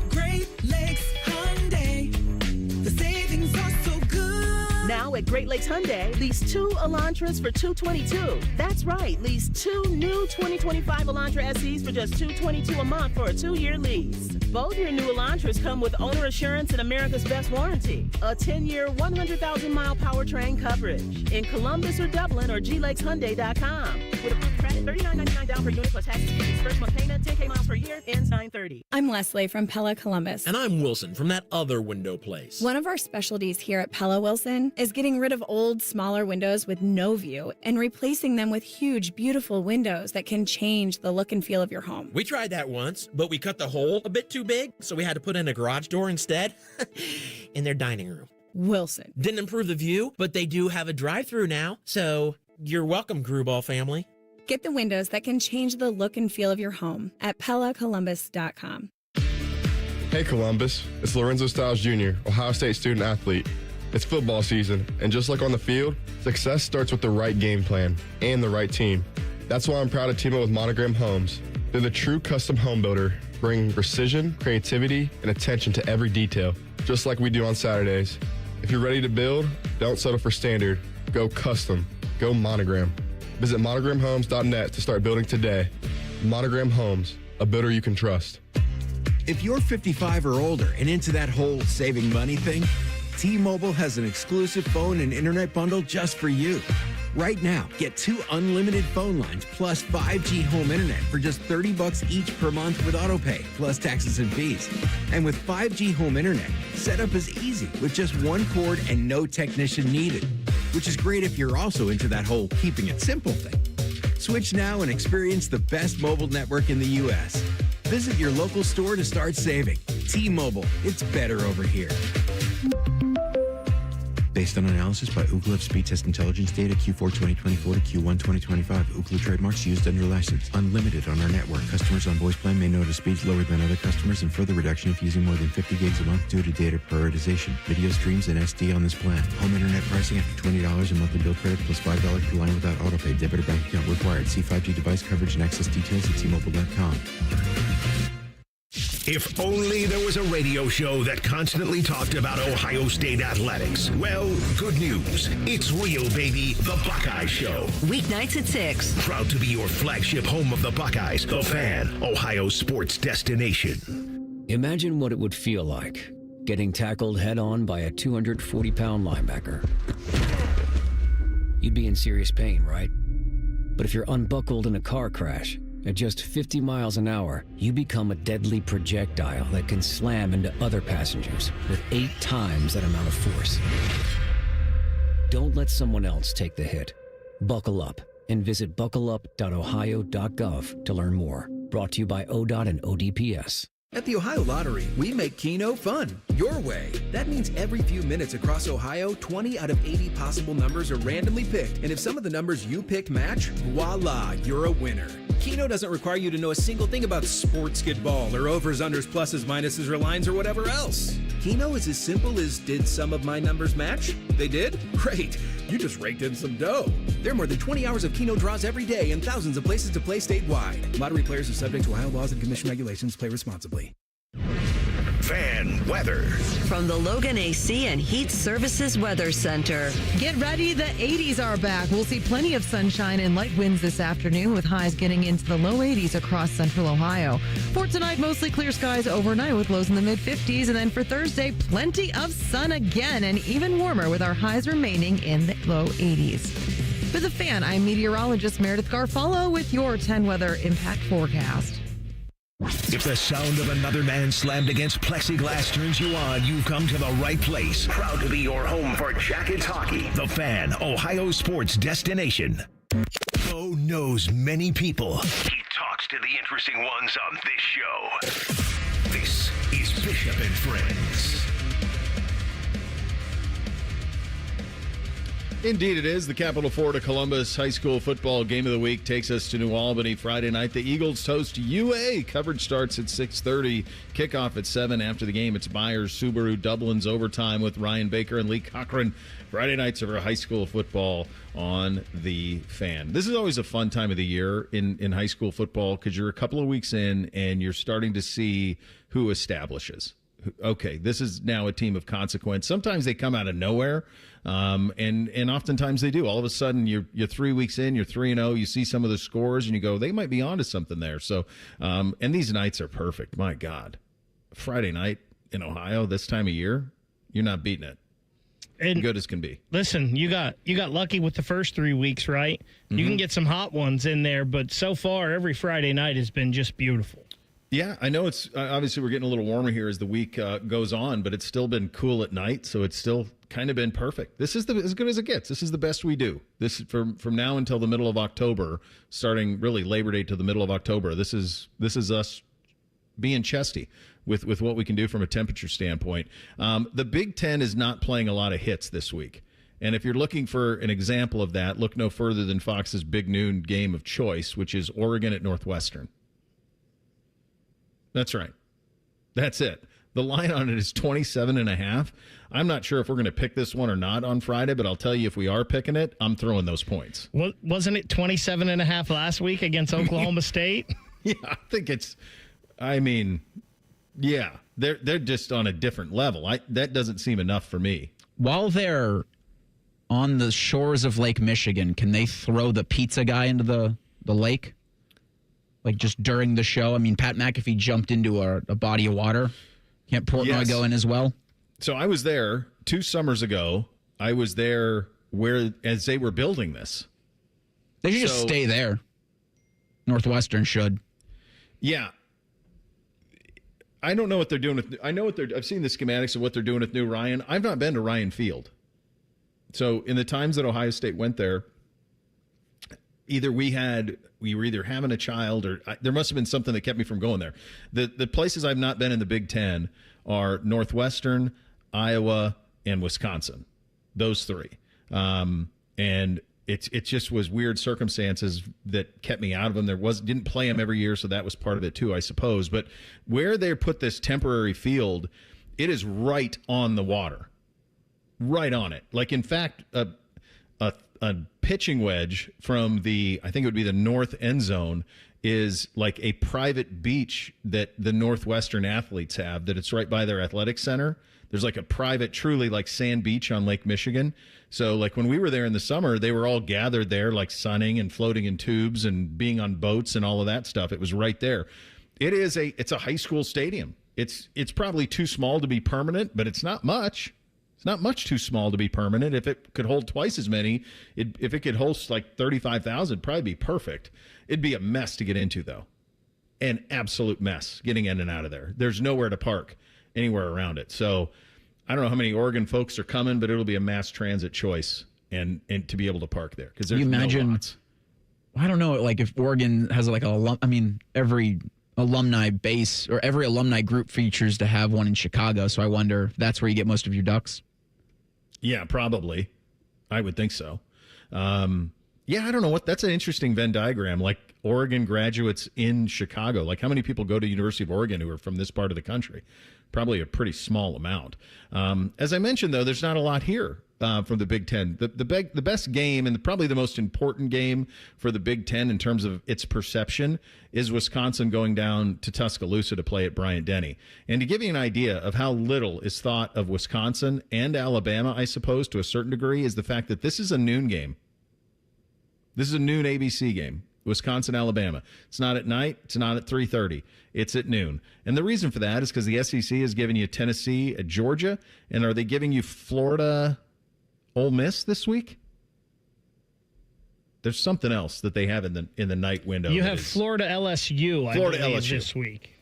Great Lakes Hyundai. The savings are so good. Now at Great Lakes Hyundai, lease 2 Elantras for $222. That's right, lease 2 new 2025 Elantra SEs for just $222 a month for a 2-year lease. Both your new Elantras come with owner assurance and America's Best Warranty, a 10-year, 100,000-mile powertrain coverage in Columbus or Dublin or GLakesHyundai.com. With approved credit, $39.99 down per unit plus taxes fees. First month payment, 10K miles per year, ends 9/30. I'm Leslie from Pella Columbus. And I'm Wilson from that other window place. One of our specialties here at Pella, Wilson, is getting rid of old, smaller windows with no view and replacing them with huge, beautiful windows that can change the look and feel of your home. We tried that once, but we cut the hole a bit too big, so we had to put in a garage door instead in their dining room. Wilson. Didn't improve the view, but they do have a drive-through now, so you're welcome, Grewball family. Get the windows that can change the look and feel of your home at PellaColumbus.com. Hey Columbus, it's Lorenzo Stiles Jr., Ohio State student athlete. It's football season, and just like on the field, success starts with the right game plan and the right team. That's why I'm proud to team up with Monogram Homes. They're the true custom home builder, bringing precision, creativity, and attention to every detail, just like we do on Saturdays. If you're ready to build, don't settle for standard. Go custom. Go Monogram. Visit monogramhomes.net to start building today. Monogram Homes, a builder you can trust. If you're 55 or older and into that whole saving money thing, T-Mobile has an exclusive phone and internet bundle just for you. Right now, get 2 unlimited phone lines plus 5G home internet for just $30 each per month with autopay, plus taxes and fees. And with 5G home internet, setup is easy with just 1 cord and no technician needed, which is great if you're also into that whole keeping it simple thing. Switch now and experience the best mobile network in the U.S. Visit your local store to start saving. T-Mobile, it's better over here. Based on analysis by Ookla Speed Test Intelligence data Q4 2024 to Q1 2025. Ookla trademarks used under license. Unlimited on our network. Customers on voice plan may notice speeds lower than other customers and further reduction if using more than 50 gigs a month due to data prioritization. Video streams and SD on this plan. Home internet pricing after $20 a monthly bill credit plus $5 per line without autopay. Debit or bank account required. See 5G device coverage and access details at tmobile.com. If only there was a radio show that constantly talked about Ohio State athletics. Well, good news. It's real, baby. The Buckeye Show. Weeknights at 6. Proud to be your flagship home of the Buckeyes. The Fan, Ohio sports destination. Imagine what it would feel like getting tackled head-on by a 240-pound linebacker. You'd be in serious pain, right? But if you're unbuckled in a car crash, at just 50 miles an hour, you become a deadly projectile that can slam into other passengers with 8 times that amount of force. Don't let someone else take the hit. Buckle up and visit buckleup.ohio.gov to learn more. Brought to you by ODOT and ODPS. At the Ohio Lottery, we make Keno fun, your way. That means every few minutes across Ohio, 20 out of 80 possible numbers are randomly picked. And if some of the numbers you picked match, voila, you're a winner. Keno doesn't require you to know a single thing about sports skidball or overs, unders, pluses, minuses, or lines, or whatever else. Keno is as simple as, did some of my numbers match? They did? Great. You just raked in some dough. There are more than 20 hours of Keno draws every day and thousands of places to play statewide. Lottery players are subject to Ohio laws and commission regulations. Play responsibly. Fan weather. From the Logan AC and Heat Services Weather Center. Get ready, the 80s are back. We'll see plenty of sunshine and light winds this afternoon with highs getting into the low 80s across central Ohio. For tonight, mostly clear skies overnight with lows in the mid-50s. And then for Thursday, plenty of sun again and even warmer with our highs remaining in the low 80s. For the Fan, I'm meteorologist Meredith Garfalo with your 10 weather impact forecast. If the sound of another man slammed against plexiglass turns you on, you've come to the right place. Proud to be your home for Jackets hockey. The Fan, Ohio sports destination. Bo knows many people. He talks to the interesting ones on this show. This is Bishop and Friends. Indeed it is. The Capital Florida Columbus High School football game of the week takes us to New Albany Friday night. The Eagles host UA. Coverage starts at 6:30. Kickoff at 7. After the game, it's Myers, Subaru, Dublin's overtime with Ryan Baker and Lee Cochran. Friday nights are high school football on the Fan. This is always a fun time of the year in high school football because you're a couple of weeks in and you're starting to see who establishes. okay, this is now a team of consequence. Sometimes they come out of nowhere, and oftentimes they do. All of a sudden, you're 3 weeks in, you're 3-0, you see some of the scores, and you go, they might be onto something there. So, and these nights are perfect. My God. Friday night in Ohio this time of year, you're not beating it. And good as can be. Listen, you got lucky with the first 3 weeks, right? You can get some hot ones in there, but so far every Friday night has been just beautiful. Yeah, I know it's obviously we're getting a little warmer here as the week goes on, but it's still been cool at night, so it's still kind of been perfect. This is as good as it gets. This is the best we do. This is from now until the middle of October, starting really Labor Day to the middle of October. This is us being chesty with what we can do from a temperature standpoint. The Big Ten is not playing a lot of hits this week. And if you're looking for an example of that, look no further than Fox's big noon game of choice, which is Oregon at Northwestern. That's right. That's it. The line on it is 27.5. I'm not sure if we're going to pick this one or not on Friday, but I'll tell you, if we are picking it, I'm throwing those points. Wasn't it 27.5 last week against Oklahoma State? Yeah, I think yeah, they're just on a different level. That doesn't seem enough for me. While they're on the shores of Lake Michigan, can they throw the pizza guy into the lake? Like just during the show? I mean, Pat McAfee jumped into a body of water. Can't Portnoy go in as well? So I was there 2 summers ago. I was there as they were building this. They should just stay there. Northwestern should. Yeah. I don't know what they're doing I've seen the schematics of what they're doing with New Ryan. I've not been to Ryan Field. So in the times that Ohio State went there, we were either having a child or there must have been something that kept me from going there. The places I've not been in the Big Ten are Northwestern, Iowa, and Wisconsin. Those 3. And it just was weird circumstances that kept me out of them. Didn't play them every year, so that was part of it too, I suppose. But where they put this temporary field, it is right on the water. Right on it. Like, in fact, a pitching wedge from I think it would be the north end zone, is like a private beach that the Northwestern athletes have, that it's right by their athletic center. There's like a private, truly like sand beach on Lake Michigan. So like when we were there in the summer, they were all gathered there, like sunning and floating in tubes and being on boats and all of that stuff. It was right there. It's a high school stadium. It's probably too small to be permanent, but it's not much. It's not much too small to be permanent. If it could hold twice as many, if it could host like 35,000, it'd probably be perfect. It'd be a mess to get into, though. An absolute mess getting in and out of there. There's nowhere to park anywhere around it. So I don't know how many Oregon folks are coming, but it'll be a mass transit choice and to be able to park there, because there's no lots. I don't know, like if Oregon has like every alumni base or every alumni group features to have one in Chicago. So I wonder if that's where you get most of your ducks. Yeah, probably. I would think so. Yeah, I don't know that's an interesting Venn diagram. Like Oregon graduates in Chicago. Like how many people go to University of Oregon who are from this part of the country? Probably a pretty small amount. As I mentioned, though, there's not a lot here from the Big Ten. The best game and probably the most important game for the Big Ten in terms of its perception is Wisconsin going down to Tuscaloosa to play at Bryant-Denny. And to give you an idea of how little is thought of Wisconsin and Alabama, I suppose, to a certain degree, is the fact that this is a noon game. This is a noon ABC game. Wisconsin, Alabama. It's not at night. It's not at 3:30. It's at noon. And the reason for that is because the SEC is giving you Tennessee at Georgia. And are they giving you Florida, Ole Miss this week? There's something else that they have in the night window. You have Florida LSU, I believe, this week.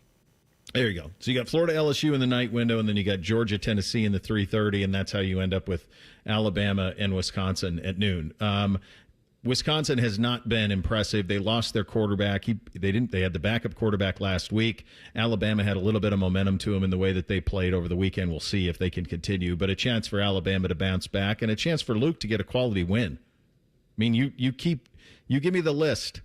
There you go. So you got Florida LSU in the night window, and then you got Georgia, Tennessee in the 3:30, and that's how you end up with Alabama and Wisconsin at noon. Wisconsin has not been impressive. They lost their quarterback. They had the backup quarterback last week. Alabama had a little bit of momentum to them in the way that they played over the weekend. We'll see if they can continue. But a chance for Alabama to bounce back and a chance for Luke to get a quality win. I mean, you give me the list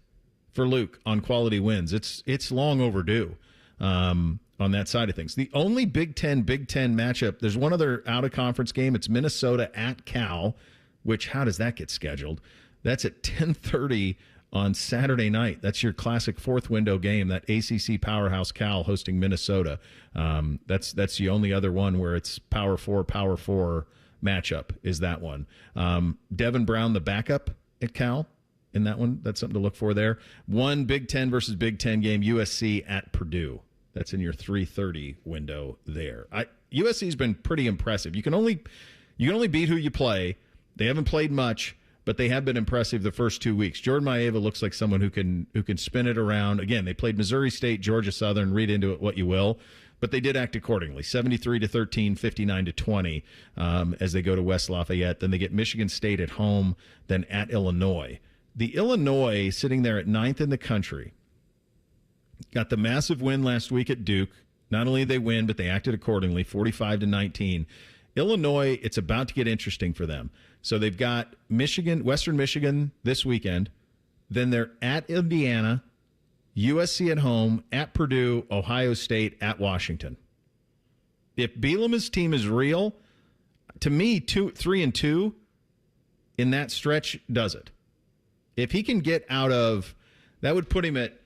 for Luke on quality wins. It's long overdue on that side of things. The only Big Ten matchup, there's one other out-of-conference game. It's Minnesota at Cal, which how does that get scheduled? That's at 10:30 on Saturday night. That's your classic fourth window game, that ACC powerhouse Cal hosting Minnesota. That's the only other one where it's Power 4 matchup is that one. Devin Brown, the backup at Cal in that one. That's something to look for there. One Big Ten versus Big Ten game, USC at Purdue. That's in your 3:30 window there. USC's been pretty impressive. You can only beat who you play. They haven't played much, but they have been impressive the first 2 weeks. Jordan Maeva looks like someone who can spin it around. Again, they played Missouri State, Georgia Southern. Read into it what you will, but they did act accordingly. 73-13, 59-20 as they go to West Lafayette. Then they get Michigan State at home, then at Illinois. The Illinois sitting there at 9th in the country. Got the massive win last week at Duke. Not only did they win, but they acted accordingly, 45-19. Illinois, it's about to get interesting for them. So they've got Western Michigan this weekend. Then they're at Indiana, USC at home, at Purdue, Ohio State, at Washington. If Bielema's team is real, to me, 3-2 in that stretch does it. If he can get out of, that would put him at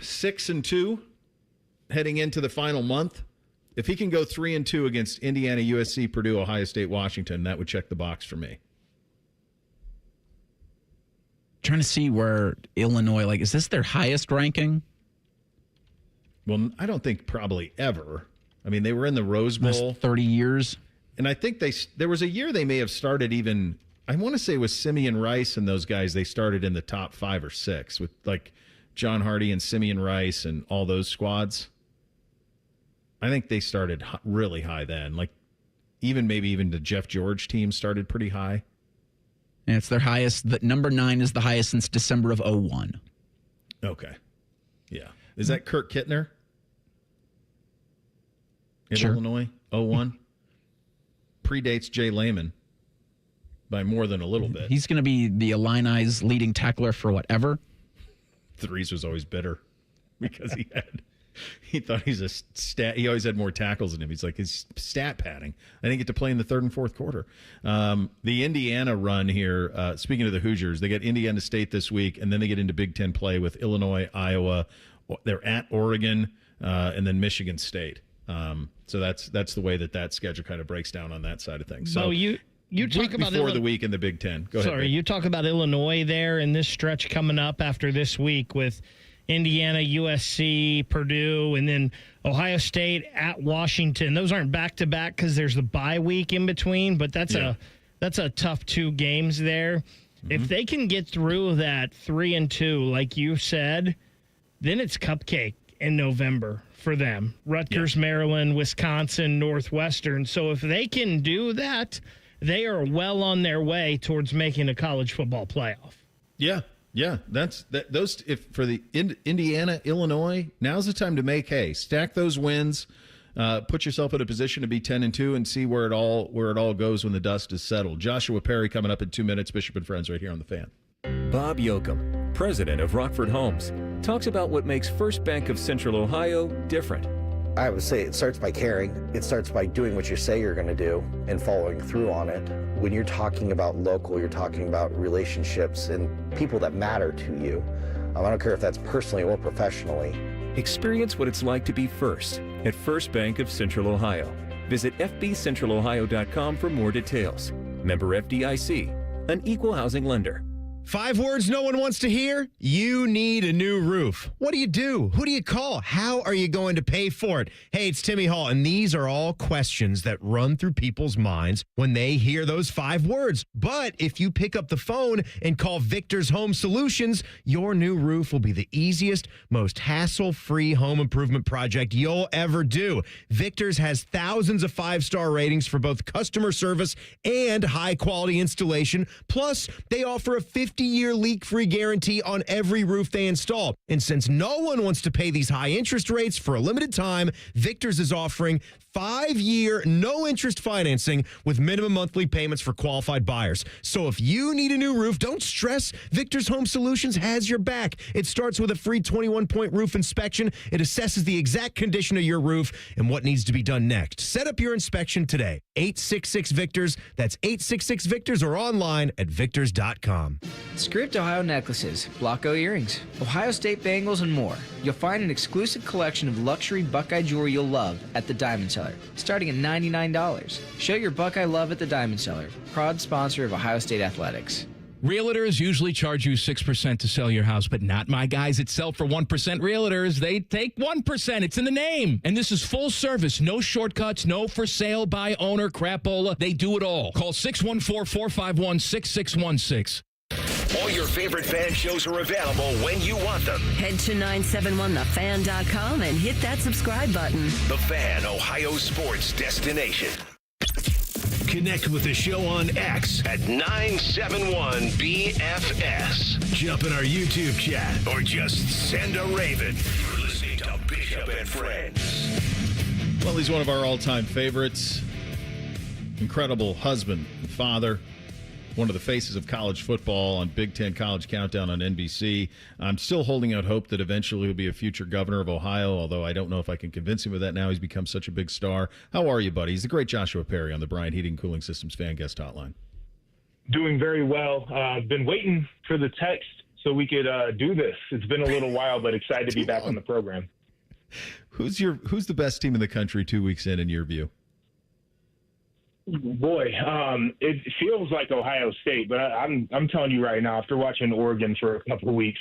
6-2 heading into the final month. If he can go 3-2 against Indiana, USC, Purdue, Ohio State, Washington, that would check the box for me. Trying to see where Illinois, is this their highest ranking? Well, I don't think probably ever. I mean, they were in the Rose Bowl. 30 years. And I think there was a year they may have started even, I want to say it was Simeon Rice and those guys, they started in the top 5 or 6 with John Hardy and Simeon Rice and all those squads. I think they started really high then. Even the Jeff George team started pretty high. And it's their highest. Number 9 is the highest since December of 2001. Okay. Yeah. Is that Kurt Kittner? In Sure. Illinois? 2001? Predates Jay Lehman by more than a little bit. He's going to be the Illini's leading tackler for whatever. Threes was always bitter because he thought he's a stat. He always had more tackles than him. He's stat padding. I didn't get to play in the third and fourth quarter. The Indiana run here, speaking of the Hoosiers, they get Indiana State this week, and then they get into Big Ten play with Illinois, Iowa. They're at Oregon, and then Michigan State. So that's the way that schedule kind of breaks down on that side of things. So you talk about before the week in the Big Ten. Go ahead. Sorry, you talk about Illinois there in this stretch coming up after this week with Indiana, USC, Purdue, and then Ohio State at Washington. Those aren't back-to-back because there's the bye week in between, but that's a tough 2 games there. Mm-hmm. If they can get through that 3-2, like you said, then it's cupcake in November for them. Rutgers, Maryland, Wisconsin, Northwestern. So if they can do that, they are well on their way towards making a college football playoff. Yeah. Yeah, for the Indiana, Illinois, now's the time to make hay. Stack those wins, put yourself in a position to be 10-2 and see where it all goes when the dust is settled. Joshua Perry coming up in 2 minutes. Bishop and Friends right here on the Fan. Bob Yoakum, president of Rockford Homes, talks about what makes First Bank of Central Ohio different. I would say it starts by caring. It starts by doing what you say you're going to do and following through on it. When you're talking about local, you're talking about relationships and people that matter to you. I don't care if that's personally or professionally. Experience what it's like to be first at First Bank of Central Ohio. Visit fbcentralohio.com for more details. Member FDIC, an equal housing lender. 5 words no one wants to hear? You need a new roof. What do you do? Who do you call? How are you going to pay for it? Hey, it's Timmy Hall, and these are all questions that run through people's minds when they hear those 5 words. But if you pick up the phone and call Victor's Home Solutions, your new roof will be the easiest, most hassle-free home improvement project you'll ever do. Victor's has thousands of 5-star ratings for both customer service and high-quality installation. Plus, they offer a 50-year leak-free guarantee on every roof they install. And since no one wants to pay these high interest rates for a limited time, Victor's is offering 5-year, no-interest financing with minimum monthly payments for qualified buyers. So if you need a new roof, don't stress. Victor's Home Solutions has your back. It starts with a free 21-point roof inspection. It assesses the exact condition of your roof and what needs to be done next. Set up your inspection today. 866-VICTORS. That's 866-VICTORS or online at victors.com. Script Ohio necklaces, Blocko earrings, Ohio State bangles, and more. You'll find an exclusive collection of luxury Buckeye jewelry you'll love at the Diamond Cellar, starting at $99. Show your Buckeye love at the Diamond Cellar, proud sponsor of Ohio State Athletics. Realtors usually charge you 6% to sell your house, but not my guys at Sell for 1% Realtors. They take 1%. It's in the name. And this is full service. No shortcuts, no for sale by owner crapola. They do it all. Call 614-451-6616. All your favorite fan shows are available when you want them. Head to 971thefan.com and hit that subscribe button. The Fan, Ohio sports destination. Connect with the show on X at 971BFS. Jump in our YouTube chat or just send a raven. You're listening to Bishop and Friends. Well, he's one of our all-time favorites. Incredible husband and father. One of the faces of college football on Big Ten College Countdown on NBC. I'm still holding out hope that eventually he'll be a future governor of Ohio, although I don't know if I can convince him of that now. He's become such a big star. How are you, buddy? He's the great Joshua Perry on the Bryant Heating and Cooling Systems Fan Guest Hotline. Doing very well. I've been waiting for the text so we could do this. It's been a little while, but excited to be back on the program. Who's the best team in the country 2 weeks in your view? Boy, it feels like Ohio State, but I'm telling you right now, after watching Oregon for a couple of weeks,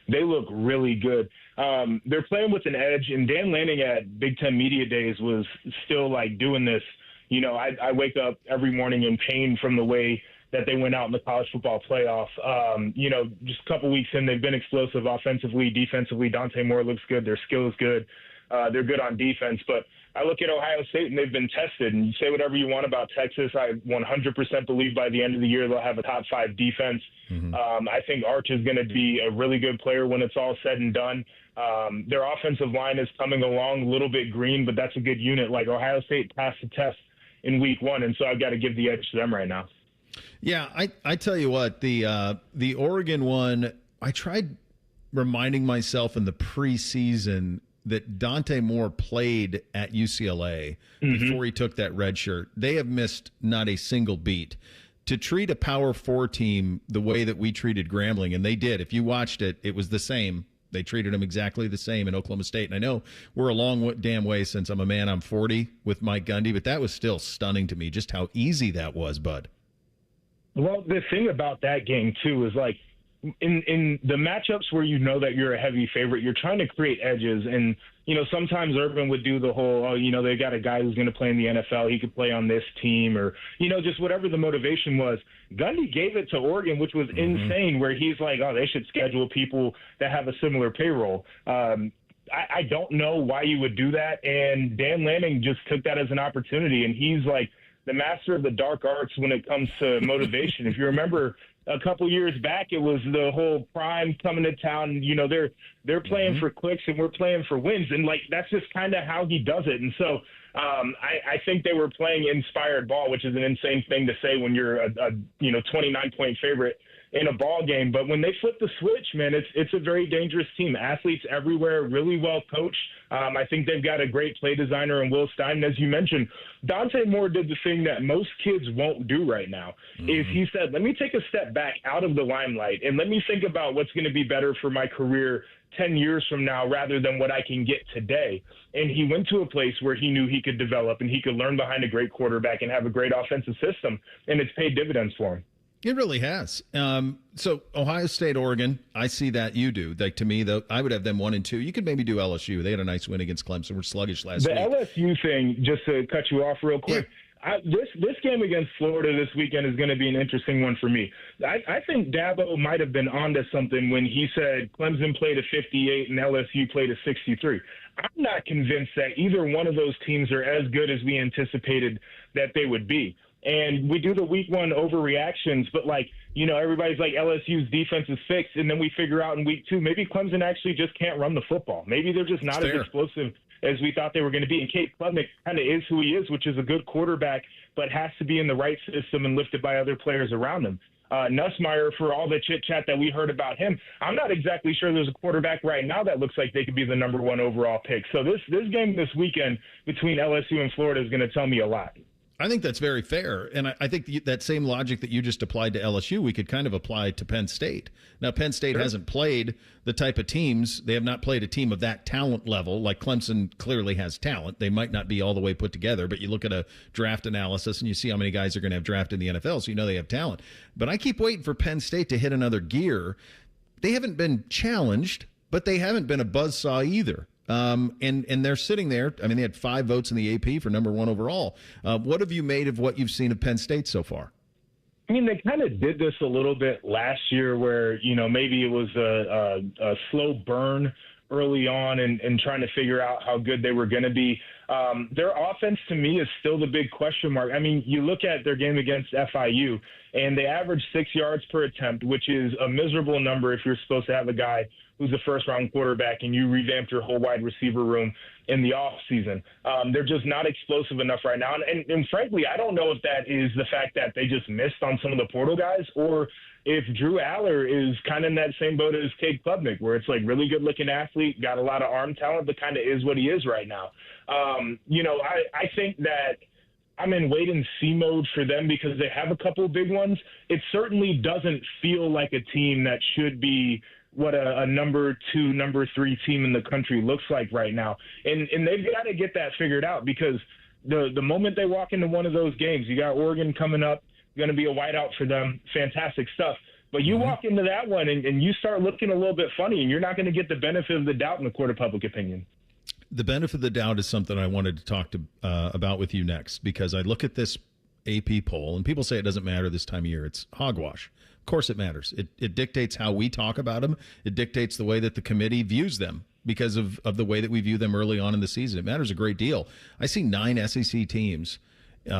they look really good. They're playing with an edge, and Dan Lanning at Big Ten Media Days was still like doing this. You know, I wake up every morning in pain from the way that they went out in the college football playoff. You know, just a couple weeks in, they've been explosive offensively, defensively. Dante Moore looks good. Their skill is good. They're good on defense, but I look at Ohio State and they've been tested. And you say whatever you want about Texas. I 100% believe by the end of the year they'll have a top 5 defense. Mm-hmm. I think Arch is going to be a really good player when it's all said and done. Their offensive line is coming along a little bit green, but that's a good unit. Like Ohio State passed the test in week 1, and so I've got to give the edge to them right now. Yeah, I tell you what, the Oregon one, I tried reminding myself in the preseason that Dante Moore played at UCLA before he took that red shirt. They have missed not a single beat. To treat a Power 4 team the way that we treated Grambling, and they did. If you watched it, it was the same. They treated them exactly the same in Oklahoma State. And I know we're a long damn way since I'm 40 with Mike Gundy, but that was still stunning to me, just how easy that was, bud. Well, the thing about that game, too, is like, in the matchups where you know that you're a heavy favorite, you're trying to create edges. And, you know, sometimes Urban would do the whole, oh, you know, they got a guy who's going to play in the NFL. He could play on this team or, you know, just whatever the motivation was. Gundy gave it to Oregon, which was insane, where he's like, oh, they should schedule people that have a similar payroll. I don't know why you would do that. And Dan Lanning just took that as an opportunity. And he's like the master of the dark arts when it comes to motivation. If you remember, a couple years back, it was the whole Prime coming to town. You know, they're playing for clicks and we're playing for wins, and like that's just kind of how he does it. And so I think they were playing inspired ball, which is an insane thing to say when you're a 29-point favorite in a ball game. But when they flip the switch, man, it's a very dangerous team. Athletes everywhere, really well coached. I think they've got a great play designer in Will Stein. As you mentioned, Dante Moore did the thing that most kids won't do right now. Is he said, let me take a step back out of the limelight and let me think about what's going to be better for my career 10 years from now rather than what I can get today. And he went to a place where he knew he could develop and he could learn behind a great quarterback and have a great offensive system, and it's paid dividends for him. It really has. So Ohio State, Oregon, I see that you do. Like to me, though, I would have them 1 and 2. You could maybe do LSU. They had a nice win against Clemson. We're sluggish last week. The LSU thing, just to cut you off real quick, this game against Florida this weekend is going to be an interesting one for me. I think Dabo might have been onto something when he said Clemson played a 58 and LSU played a 63. I'm not convinced that either one of those teams are as good as we anticipated that they would be. And we do the week 1 overreactions, but everybody's like LSU's defense is fixed. And then we figure out in week 2, maybe Clemson actually just can't run the football. Maybe they're just not as explosive as we thought they were going to be. And Cade Klubnik kind of is who he is, which is a good quarterback, but has to be in the right system and lifted by other players around him. Nussmeier, for all the chit-chat that we heard about him, I'm not exactly sure there's a quarterback right now that looks like they could be the number one overall pick. So this game this weekend between LSU and Florida is going to tell me a lot. I think that's very fair. And I think that same logic that you just applied to LSU, we could kind of apply to Penn State. Now, Penn State hasn't played the type of teams. They have not played a team of that talent level. Like Clemson clearly has talent. They might not be all the way put together, but you look at a draft analysis and you see how many guys are going to have drafted in the NFL, so you know they have talent. But I keep waiting for Penn State to hit another gear. They haven't been challenged, but they haven't been a buzzsaw either. And they're sitting there. I mean, they had 5 votes in the AP for number 1 overall. What have you made of what you've seen of Penn State so far? I mean, they kind of did this a little bit last year where, maybe it was a slow burn early on and trying to figure out how good they were going to be. Their offense, to me, is still the big question mark. I mean, you look at their game against FIU, and they averaged 6 yards per attempt, which is a miserable number if you're supposed to have a guy who's a first-round quarterback and you revamped your whole wide receiver room in the offseason. They're just not explosive enough right now. And frankly, I don't know if that is the fact that they just missed on some of the portal guys or if Drew Aller is kind of in that same boat as Cade Klubnik, where it's like really good-looking athlete, got a lot of arm talent, but kind of is what he is right now. I think that I'm in wait-and-see mode for them because they have a couple of big ones. It certainly doesn't feel like a team that should be what a number 2, number 3 team in the country looks like right now. And they've got to get that figured out because the moment they walk into one of those games, you got Oregon coming up, going to be a whiteout for them, fantastic stuff. But you walk into that one and you start looking a little bit funny, and you're not going to get the benefit of the doubt in the court of public opinion. The benefit of the doubt is something I wanted to talk about with you next, because I look at this AP poll, and people say it doesn't matter this time of year. It's hogwash. Of course it matters. It dictates how we talk about them. It dictates the way that the committee views them because of the way that we view them early on in the season. It matters a great deal. I see 9 SEC teams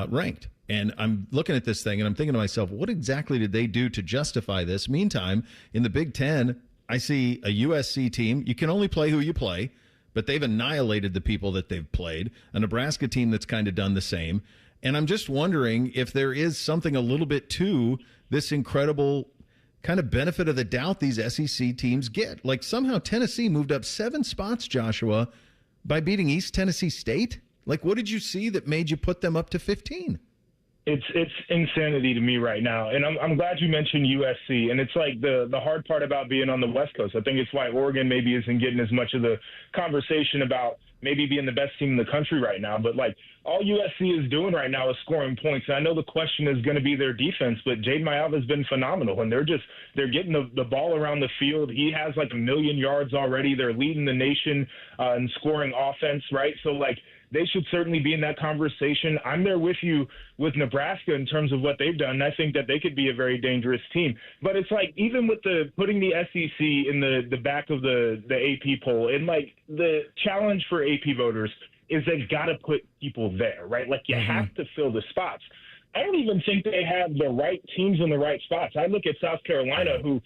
ranked, and I'm looking at this thing, and I'm thinking to myself, what exactly did they do to justify this? Meantime, in the Big Ten, I see a USC team. You can only play who you play, but they've annihilated the people that they've played. A Nebraska team that's kind of done the same. And I'm just wondering if there is something a little bit to this incredible kind of benefit of the doubt these SEC teams get. Like somehow Tennessee moved up 7 spots, Joshua, by beating East Tennessee State. Like, what did you see that made you put them up to 15? It's insanity to me right now. And I'm glad you mentioned USC. And it's like the hard part about being on the West Coast. I think it's why Oregon maybe isn't getting as much of the conversation about maybe being the best team in the country right now. But like all USC is doing right now is scoring points. And I know the question is going to be their defense, but Jade Mailata has been phenomenal. And they're getting the ball around the field. He has like 1 million yards already. They're leading the nation in scoring offense, right? So like, they should certainly be in that conversation. I'm there with you with Nebraska in terms of what they've done. And I think that they could be a very dangerous team. But it's like even with putting the SEC in the back of the AP poll, and like the challenge for AP voters is they've got to put people there, right? Like you have to fill the spots. I don't even think they have the right teams in the right spots. I look at South Carolina, who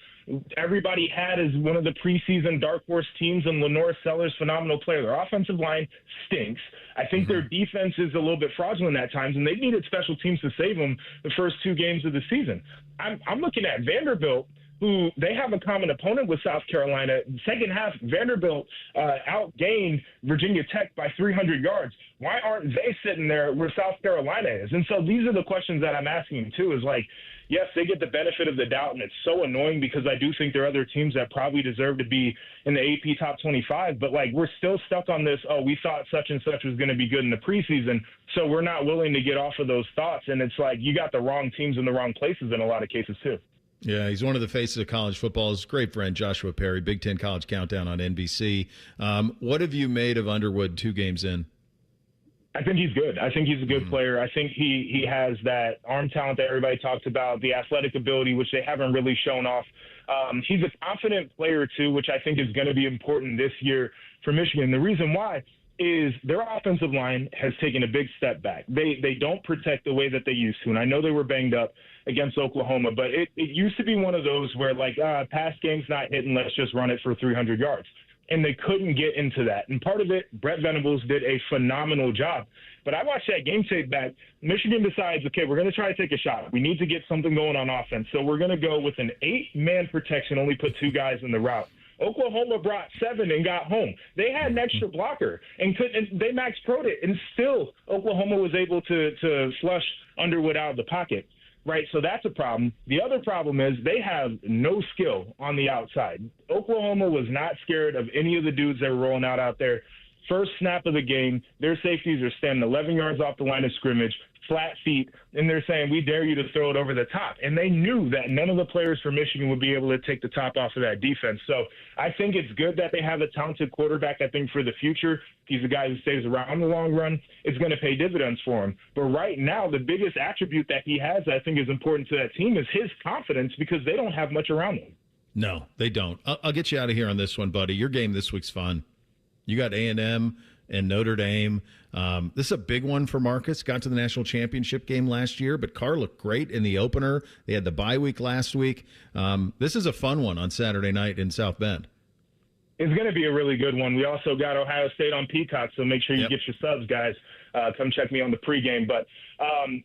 everybody had as one of the preseason dark horse teams, and Lenore Sellers, phenomenal player. Their offensive line stinks. I think their defense is a little bit fraudulent at times, and they needed special teams to save them the first 2 games of the season. I'm looking at Vanderbilt, who they have a common opponent with South Carolina. Second half, Vanderbilt outgained Virginia Tech by 300 yards. Why aren't they sitting there where South Carolina is? And so these are the questions that I'm asking, too, is like, yes, they get the benefit of the doubt, and it's so annoying because I do think there are other teams that probably deserve to be in the AP top 25, but like we're still stuck on this, we thought such and such was going to be good in the preseason, so we're not willing to get off of those thoughts. And it's like you got the wrong teams in the wrong places in a lot of cases, too. Yeah, he's one of the faces of college football. His great friend, Joshua Perry, Big Ten College Countdown on NBC. What have you made of Underwood 2 games in? I think he's good. I think he's a good player. I think he has that arm talent that everybody talks about, the athletic ability, which they haven't really shown off. He's a confident player, too, which I think is going to be important this year for Michigan. The reason why is their offensive line has taken a big step back. They don't protect the way that they used to. And I know they were banged up against Oklahoma, but it used to be one of those where, like, pass game's not hitting, let's just run it for 300 yards. and they couldn't get into that. And part of it, Brett Venables did a phenomenal job. But I watched that game tape back. Michigan decides, okay, we're going to try to take a shot. We need to get something going on offense. So we're going to go with an 8-man protection, only put 2 guys in the route. Oklahoma brought 7 and got home. They had an extra blocker and they max pro'd it, and still Oklahoma was able to flush Underwood out of the pocket. Right, so that's a problem. The other problem is they have no skill on the outside. Oklahoma was not scared of any of the dudes that were rolling out there. First snap of the game, their safeties are standing 11 yards off the line of scrimmage, flat feet, and they're saying, we dare you to throw it over the top. And they knew that none of the players for Michigan would be able to take the top off of that defense. So I think it's good that they have a talented quarterback. I think for the future, he's a guy who stays around in the long run. It's going to pay dividends for him. But right now, the biggest attribute that he has that I think is important to that team is his confidence, because they don't have much around him. No, they don't. I'll get you out of here on this one, buddy. Your game this week's fun. You got A&M and Notre Dame. This is a big one for Marcus. Got to the national championship game last year, but Carr looked great in the opener. They had the bye week last week. This is a fun one on Saturday night in South Bend. It's going to be a really good one. We also got Ohio State on Peacock, so make sure you get your subs, guys. Come check me on the pregame. But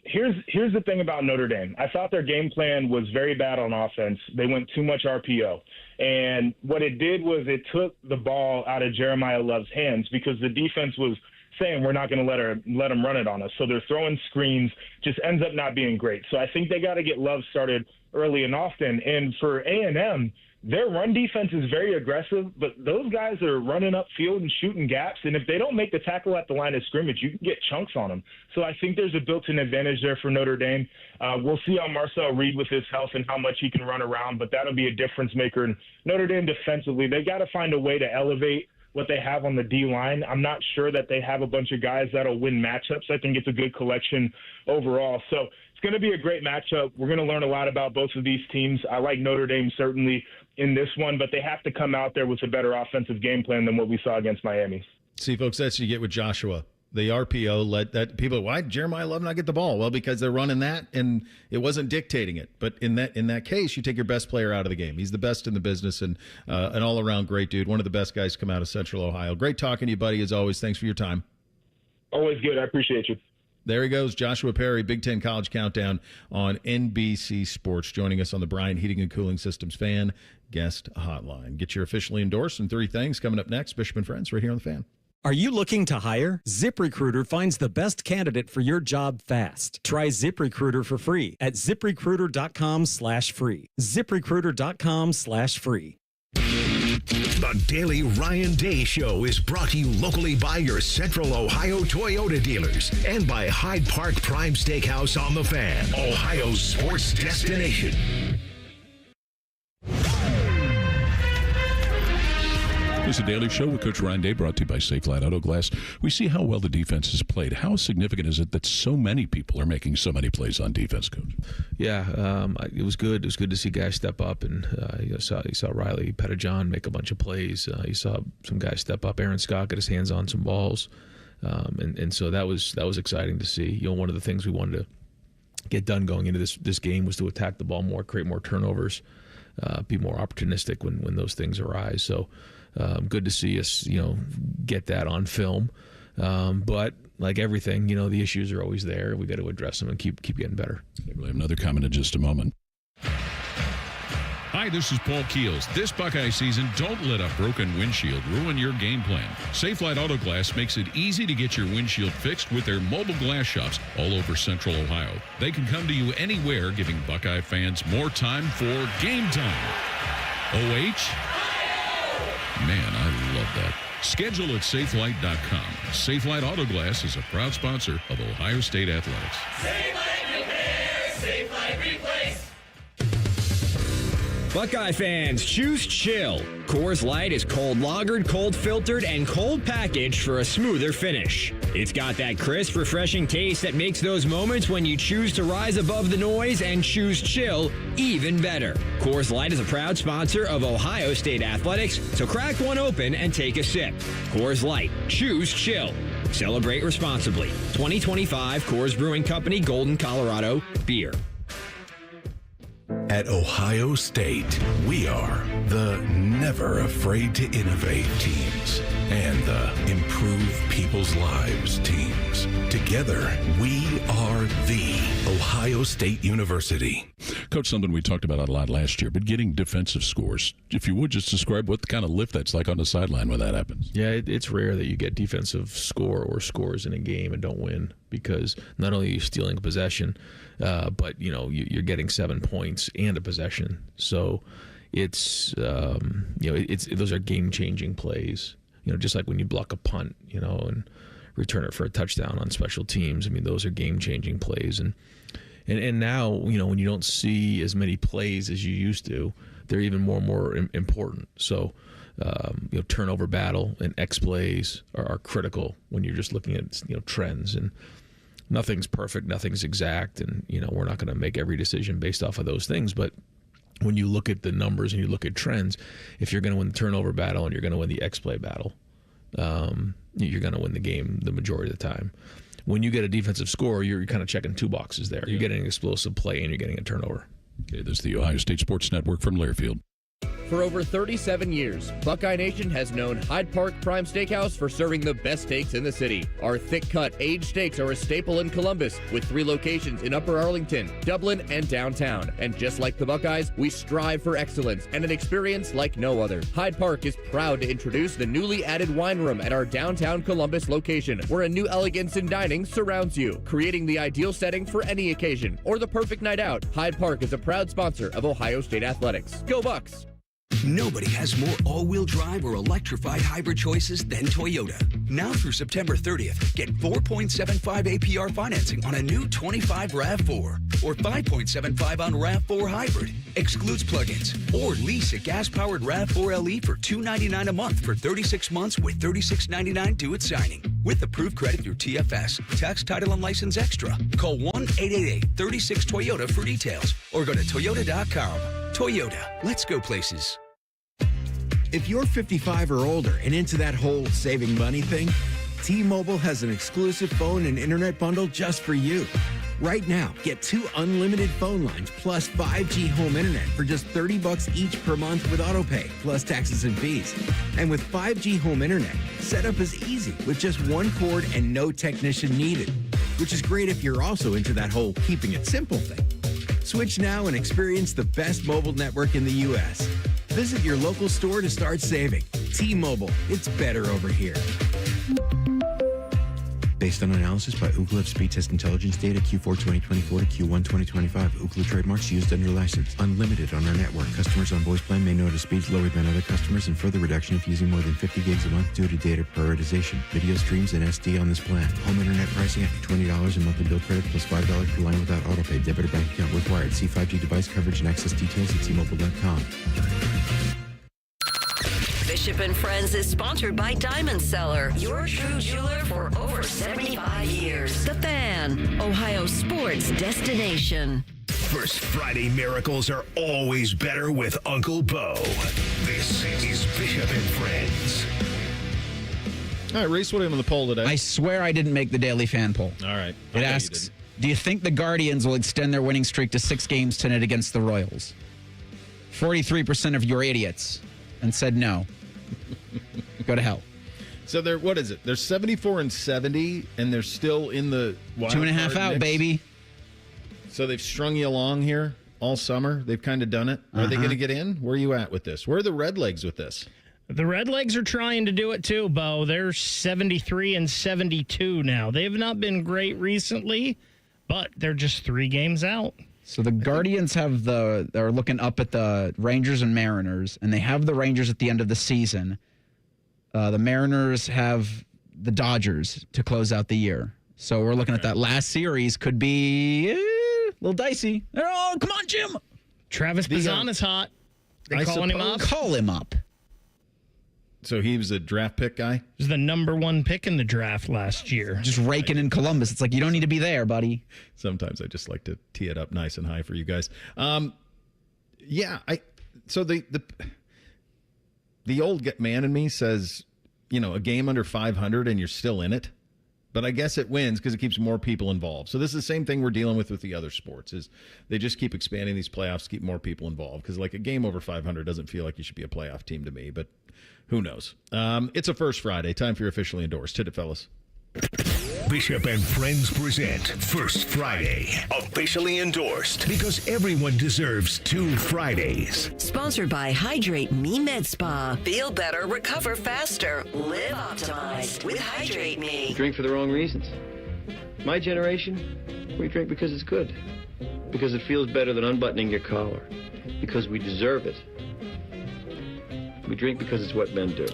here's the thing about Notre Dame. I thought their game plan was very bad on offense. They went too much RPO. And what it did was it took the ball out of Jeremiah Love's hands, because the defense was saying we're not going to let them run it on us. So they're throwing screens, just ends up not being great. So I think they got to get Love started early and often. And for A&M, their run defense is very aggressive, but those guys are running upfield and shooting gaps. And if they don't make the tackle at the line of scrimmage, you can get chunks on them. So I think there's a built-in advantage there for Notre Dame. We'll see how Marcel Reed with his health and how much he can run around, but that'll be a difference maker. And Notre Dame defensively, they got to find a way to elevate what they have on the D-line. I'm not sure that they have a bunch of guys that'll win matchups. I think it's a good collection overall. So it's going to be a great matchup. We're going to learn a lot about both of these teams. I like Notre Dame certainly in this one, but they have to come out there with a better offensive game plan than what we saw against Miami. See, folks, that's what you get with Joshua. The RPO let that people. Why did Jeremiah Love not get the ball? Well, because they're running that, and it wasn't dictating it. But in that case, you take your best player out of the game. He's the best in the business, and an all around great dude. One of the best guys to come out of Central Ohio. Great talking to you, buddy. As always, thanks for your time. Always good. I appreciate you. There he goes, Joshua Perry, Big Ten College Countdown on NBC Sports, joining us on the Bryant Heating and Cooling Systems Fan Guest Hotline. Get your officially endorsed and 3 things coming up next. Bishop and Friends right here on the Fan. Are you looking to hire? ZipRecruiter finds the best candidate for your job fast. Try ZipRecruiter for free at ZipRecruiter.com/free. ZipRecruiter.com/free. The Daily Ryan Day Show is brought to you locally by your Central Ohio Toyota dealers and by Hyde Park Prime Steakhouse on the Fan, Ohio's sports destination. This is a Daily Show with Coach Ryan Day, brought to you by Safe Light Auto Glass. We see how well the defense has played. How significant is it that so many people are making so many plays on defense, Coach? Yeah, it was good. It was good to see guys step up, and you saw Riley Pettijohn make a bunch of plays. You saw some guys step up. Aaron Scott got his hands on some balls, and so that was exciting to see. You know, one of the things we wanted to get done going into this game was to attack the ball more, create more turnovers, be more opportunistic when those things arise. So. Good to see us, get that on film. But like everything, the issues are always there. We got to address them and keep getting better. We'll have another comment in just a moment. Hi, this is Paul Keels. This Buckeye season, don't let a broken windshield ruin your game plan. Safe Light Auto Glass makes it easy to get your windshield fixed with their mobile glass shops all over Central Ohio. They can come to you anywhere, giving Buckeye fans more time for game time. OH? Man, I love that. Schedule at SafeLight.com. Safe Light Auto Glass is a proud sponsor of Ohio State Athletics. Safe Light Repair, Safe Light Replace. Buckeye fans, choose chill. Coors Light is cold lagered, cold filtered, and cold packaged for a smoother finish. It's got that crisp, refreshing taste that makes those moments when you choose to rise above the noise and choose chill even better. Coors Light is a proud sponsor of Ohio State Athletics, so crack one open and take a sip. Coors Light, choose chill. Celebrate responsibly. 2025 Coors Brewing Company, Golden, Colorado, beer. At Ohio State, we are the never afraid to innovate teams and the improve people's lives teams. Together, we are the Ohio State University. Coach, something we talked about a lot last year, but getting defensive scores. If you would just describe what kind of lift that's like on the sideline when that happens. Yeah, it's rare that you get defensive score or scores in a game and don't win, because not only are you stealing a possession, but you're getting 7 points and a possession. So it's those are game-changing plays. Just like when you block a punt, and return it for a touchdown on special teams. I mean, those are game-changing plays. And now, when you don't see as many plays as you used to, they're even more important. So, turnover battle and X plays are critical when you're just looking at, trends. And nothing's perfect, nothing's exact. And, we're not going to make every decision based off of those things. But when you look at the numbers and you look at trends, if you're going to win the turnover battle and you're going to win the X play battle, you're going to win the game the majority of the time. When you get a defensive score, you're kind of checking two boxes there. You're getting an explosive play and you're getting a turnover. Okay, this is the Ohio State Sports Network from Learfield. For over 37 years, Buckeye Nation has known Hyde Park Prime Steakhouse for serving the best steaks in the city. Our thick-cut, aged steaks are a staple in Columbus, with 3 locations in Upper Arlington, Dublin, and downtown. And just like the Buckeyes, we strive for excellence and an experience like no other. Hyde Park is proud to introduce the newly added wine room at our downtown Columbus location, where a new elegance in dining surrounds you, creating the ideal setting for any occasion or the perfect night out. Hyde Park is a proud sponsor of Ohio State Athletics. Go Bucks! Nobody has more all-wheel drive or electrified hybrid choices than Toyota. Now through September 30th, get 4.75 APR financing on a new 25 RAV4 or 5.75 on RAV4 Hybrid. Excludes plug-ins. Or lease a gas-powered RAV4 LE for $299 a month for 36 months with $36.99 due at signing. With approved credit through TFS. Tax, title, and license extra. Call 1-888-36-TOYOTA for details or go to toyota.com. Toyota, let's go places. If you're 55 or older and into that whole saving money thing, T-Mobile has an exclusive phone and internet bundle just for you. Right now, get 2 unlimited phone lines plus 5G home internet for just $30 each per month with autopay, plus taxes and fees. And with 5G home internet, setup is easy with just 1 cord and no technician needed, which is great if you're also into that whole keeping it simple thing. Switch now and experience the best mobile network in the U.S. Visit your local store to start saving. T-Mobile, it's better over here. Based on analysis by Ookla of speed test intelligence data Q4 2024 to Q1 2025. Ookla trademarks used under license. Unlimited on our network. Customers on voice plan may notice speeds lower than other customers and further reduction if using more than 50 gigs a month due to data prioritization. Video streams and SD on this plan. Home internet pricing after $20 in monthly bill credit plus $5 per line without autopay. Debit or bank account required. See 5G device coverage and access details at tmobile.com. Bishop and Friends is sponsored by Diamond Seller, your true jeweler for over 75 years. The Fan, Ohio sports destination. First Friday miracles are always better with Uncle Bo. This is Bishop and Friends. All right, Reese, what are you on the poll today? I swear I didn't make the Daily Fan poll. All right. It asks, do you think the Guardians will extend their winning streak to 6 games tonight against the Royals? 43% of your idiots and said no. Go to hell. So they're, what is it? They're 74-70, and they're still in the wild 2.5 out, mix. baby. So they've strung you along here all summer. They've kind of done it. Are they going to get in? Where are you at with this? Where are the Redlegs with this? The Redlegs are trying to do it too, Bo. They're 73-72 now. They have not been great recently, but they're just 3 games out. So the Guardians they're looking up at the Rangers and Mariners, and they have the Rangers at the end of the season. The Mariners have the Dodgers to close out the year. So we're looking at that last series could be a little dicey. Oh, come on, Jim. Travis Bazan is hot. They calling him up? Call him up. So he was a draft pick guy? He was the number 1 pick in the draft last year. Just raking in Columbus. It's like, you don't need to be there, buddy. Sometimes I just like to tee it up nice and high for you guys. Yeah, so the old man in me says, a game under 500 and you're still in it. But I guess it wins because it keeps more people involved. So this is the same thing we're dealing with the other sports, is they just keep expanding these playoffs to keep more people involved. Because like a game over 500 doesn't feel like you should be a playoff team to me, but who knows? It's a First Friday. Time for your officially endorsed. Hit it, fellas. Bishop and Friends present First Friday, officially endorsed, because everyone deserves 2 Fridays. Sponsored by Hydrate Me Med Spa. Feel better, recover faster, live optimized with Hydrate Me. Drink for the wrong reasons. My generation, we drink because it's good. Because it feels better than unbuttoning your collar. Because we deserve it. We drink because it's what men do.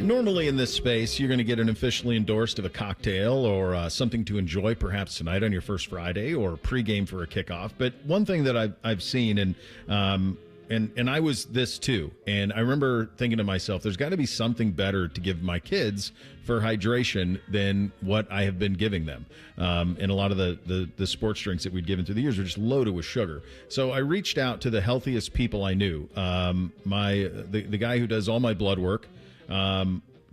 Normally in this space, you're going to get an officially endorsed of a cocktail or something to enjoy perhaps tonight on your First Friday or pregame for a kickoff. But one thing that I've seen, and I was this too, and I remember thinking to myself, there's got to be something better to give my kids for hydration than what I have been giving them. And a lot of the sports drinks that we'd given through the years were just loaded with sugar. So I reached out to the healthiest people I knew. The guy who does all my blood work,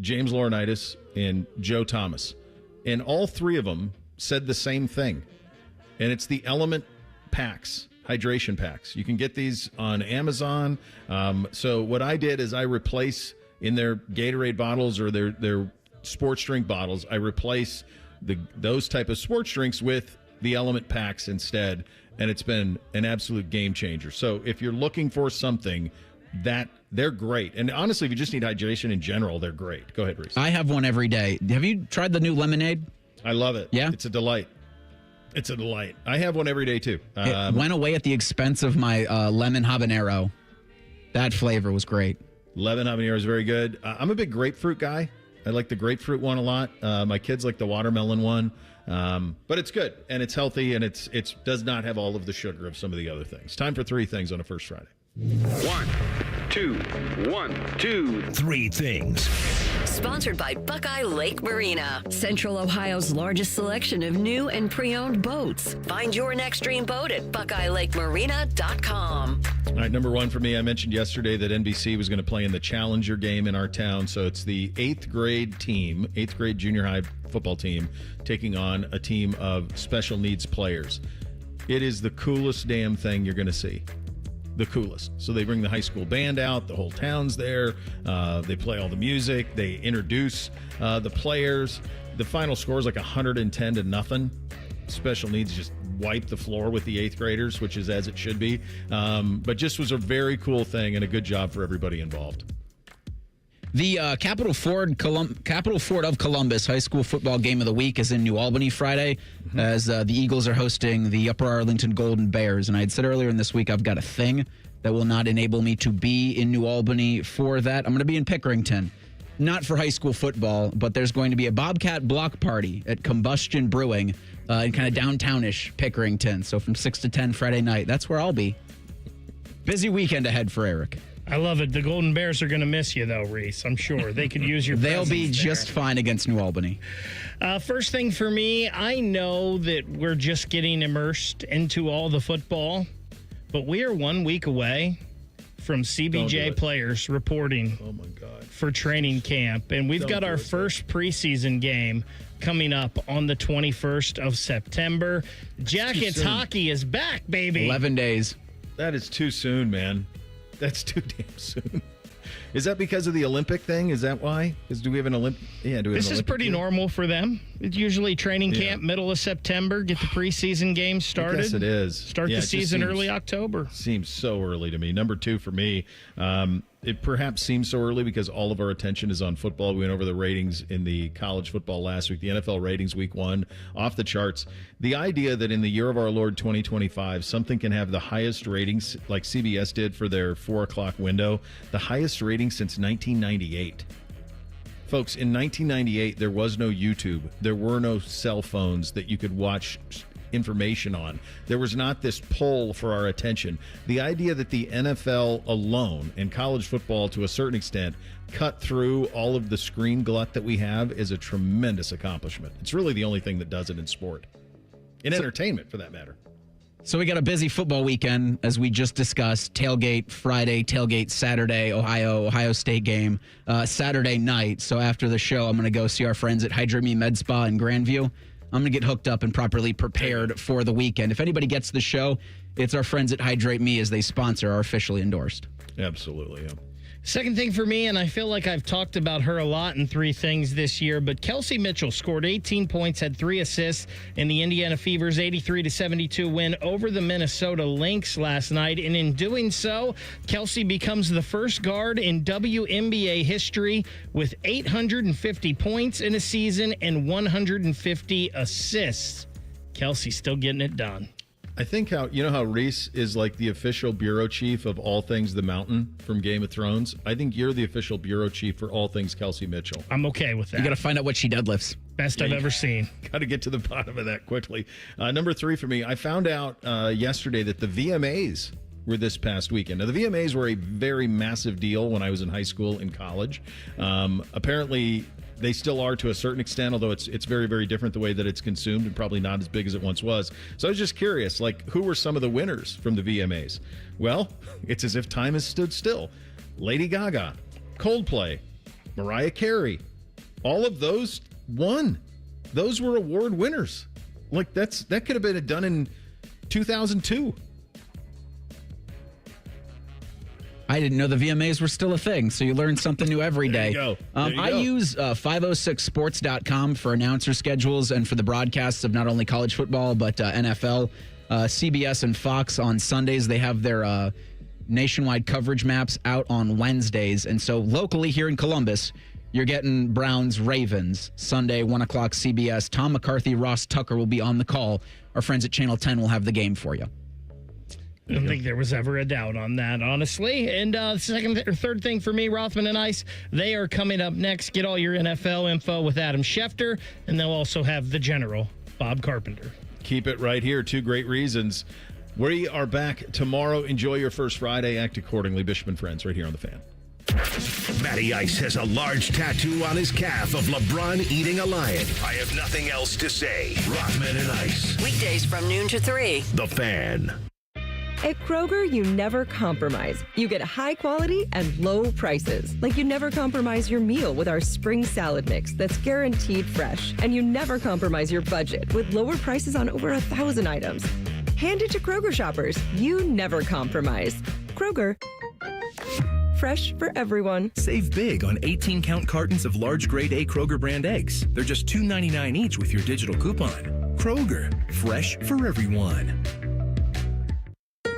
James Laurinaitis and Joe Thomas, and all three of them said the same thing, and it's the Element packs, hydration packs. You can get these on Amazon. So what I did is I replace in their Gatorade bottles or their sports drink bottles, I replace those type of sports drinks with the Element packs instead, and it's been an absolute game changer. So if you're looking for something that they're great. And honestly, if you just need hydration in general, they're great. Go ahead, Reese. I have one every day. Have you tried the new lemonade? I love it. Yeah? It's a delight. It's a delight. I have one every day, too. It went away at the expense of my lemon habanero. That flavor was great. Lemon habanero is very good. I'm a big grapefruit guy. I like the grapefruit one a lot. My kids like the watermelon one. But it's good, and it's healthy, and it does not have all of the sugar of some of the other things. Time for 3 things on a First Friday. 1, 2, 1, 2, 3 things. Sponsored by Buckeye Lake Marina, Central Ohio's largest selection of new and pre-owned boats. Find your next dream boat at BuckeyeLakeMarina.com. All right, number 1 for me, I mentioned yesterday that NBC was going to play in the Challenger game in our town. So it's the 8th grade team, 8th grade junior high football team, taking on a team of special needs players. It is the coolest damn thing you're going to see. The coolest. So they bring the high school band out. The whole town's there. They play all the music. They introduce the players. The final score is like 110-0. Special needs just wipe the floor with the 8th graders, which is as it should be. But just was a very cool thing and a good job for everybody involved. The Capital Ford of Columbus High School Football Game of the Week is in New Albany Friday, as the Eagles are hosting the Upper Arlington Golden Bears. And I had said earlier in this week I've got a thing that will not enable me to be in New Albany for that. I'm going to be in Pickerington, not for high school football, but there's going to be a Bobcat block party at Combustion Brewing in kind of downtownish Pickerington. So from 6 to 10 Friday night, that's where I'll be. Busy weekend ahead for Eric. I love it. The Golden Bears are going to miss you, though, Reese. I'm sure. They could use your They'll be presence just fine against New Albany. First thing for me, I know that we're just getting immersed into all the football, but we are 1 week away from CBJ players reporting for training camp. And we've got our first preseason game coming up on the 21st of September. Jackets hockey is back, baby. 11 days. That is too soon, man. That's too damn soon. Is that because of the Olympic thing? Is that why? Do we have an Olympic? Yeah, do we have This is pretty normal for them. It's usually training camp middle of September, get the preseason games started. Yes, it is. Start the season early October. Seems so early to me. Number 2 for me, it perhaps seems so early because all of our attention is on football. We went over the ratings in the college football last week. The NFL ratings week 1, off the charts. The idea that in the year of our Lord 2025, something can have the highest ratings like CBS did for their 4 o'clock window, the highest ratings since 1998. Folks, in 1998, there was no YouTube. There were no cell phones that you could watch information on. There was not this pull for our attention. The idea that the NFL alone and college football to a certain extent cut through all of the screen glut that we have is a tremendous accomplishment. It's really the only thing that does it in sport. In entertainment, for that matter. So we got a busy football weekend, as we just discussed. Tailgate Friday, tailgate Saturday, Ohio State game Saturday night. So after the show, I'm going to go see our friends at Hydrate Me Med Spa in Grandview. I'm going to get hooked up and properly prepared for the weekend. If anybody gets the show, it's our friends at Hydrate Me, as they sponsor, are officially endorsed. Absolutely, yeah. Second thing for me, and I feel like I've talked about her a lot in 3 things this year, but Kelsey Mitchell scored 18 points, had 3 assists in the Indiana Fever's 83-72 win over the Minnesota Lynx last night. And in doing so, Kelsey becomes the first guard in WNBA history with 850 points in a season and 150 assists. Kelsey's still getting it done. I think how Reese is like the official bureau chief of all things The Mountain from Game of Thrones. I think you're the official bureau chief for all things Kelsey Mitchell. I'm okay with that. You got to find out what she deadlifts. Best I've ever seen. Got to get to the bottom of that quickly. Number 3 for me, I found out yesterday that the VMAs were this past weekend. Now, the VMAs were a very massive deal when I was in high school and college. Apparently, they still are to a certain extent, although it's very, very different the way that it's consumed and probably not as big as it once was. So I was just curious, like, who were some of the winners from the VMAs? Well, it's as if time has stood still. Lady Gaga, Coldplay, Mariah Carey, all of those won. Those were award winners. Like, that could have been done in 2002. I didn't know the VMAs were still a thing, so you learn something new every day. There you go. I use 506sports.com for announcer schedules and for the broadcasts of not only college football, but NFL. CBS and Fox on Sundays, they have their nationwide coverage maps out on Wednesdays. And so locally here in Columbus, you're getting Browns Ravens Sunday, 1 o'clock CBS. Tom McCarthy, Ross Tucker will be on the call. Our friends at Channel 10 will have the game for you. I don't think there was ever a doubt on that, honestly. And second or third thing for me, Rothman and Ice, they are coming up next. Get all your NFL info with Adam Schefter, and they'll also have the general, Bob Carpenter. Keep it right here. 2 great reasons. We are back tomorrow. Enjoy your first Friday. Act accordingly. Bishop and Friends right here on The Fan. Matty Ice has a large tattoo on his calf of LeBron eating a lion. I have nothing else to say. Rothman and Ice. Weekdays from noon to 3. The Fan. At Kroger, you never compromise. You get high quality and low prices. Like you never compromise your meal with our spring salad mix that's guaranteed fresh. And you never compromise your budget with lower prices on over 1,000 items. Hand it to Kroger shoppers. You never compromise. Kroger. Fresh for everyone. Save big on 18-count cartons of large grade A Kroger brand eggs. They're just $2.99 each with your digital coupon. Kroger, fresh for everyone.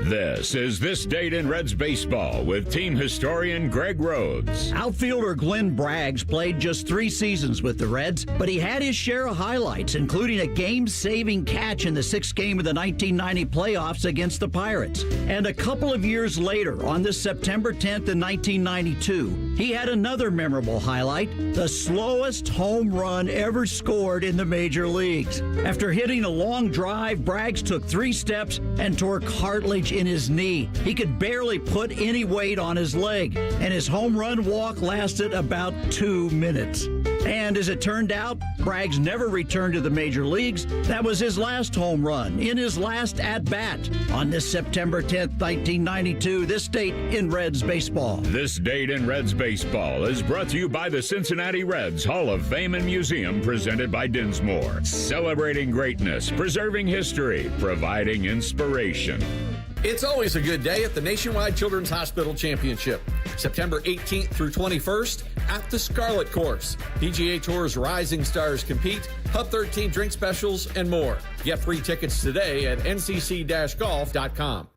This is This Date in Reds Baseball with team historian Greg Rhodes. Outfielder Glenn Braggs played just 3 seasons with the Reds, but he had his share of highlights, including a game-saving catch in the 6th game of the 1990 playoffs against the Pirates. And a couple of years later, on this September 10th in 1992, he had another memorable highlight, the slowest home run ever scored in the major leagues. After hitting a long drive, Braggs took 3 steps and tore cartilage in his knee. He could barely put any weight on his leg, and his home run walk lasted about 2 minutes. And as it turned out, Braggs never returned to the major leagues. That was his last home run in his last at-bat on this September 10th, 1992, this date in Reds baseball. This Date in Reds Baseball is brought to you by the Cincinnati Reds Hall of Fame and Museum, presented by Dinsmore. Celebrating greatness, preserving history, providing inspiration. It's always a good day at the Nationwide Children's Hospital Championship. September 18th through 21st at the Scarlet Course. PGA Tour's rising stars compete, Hub 13 drink specials, and more. Get free tickets today at ncc-golf.com.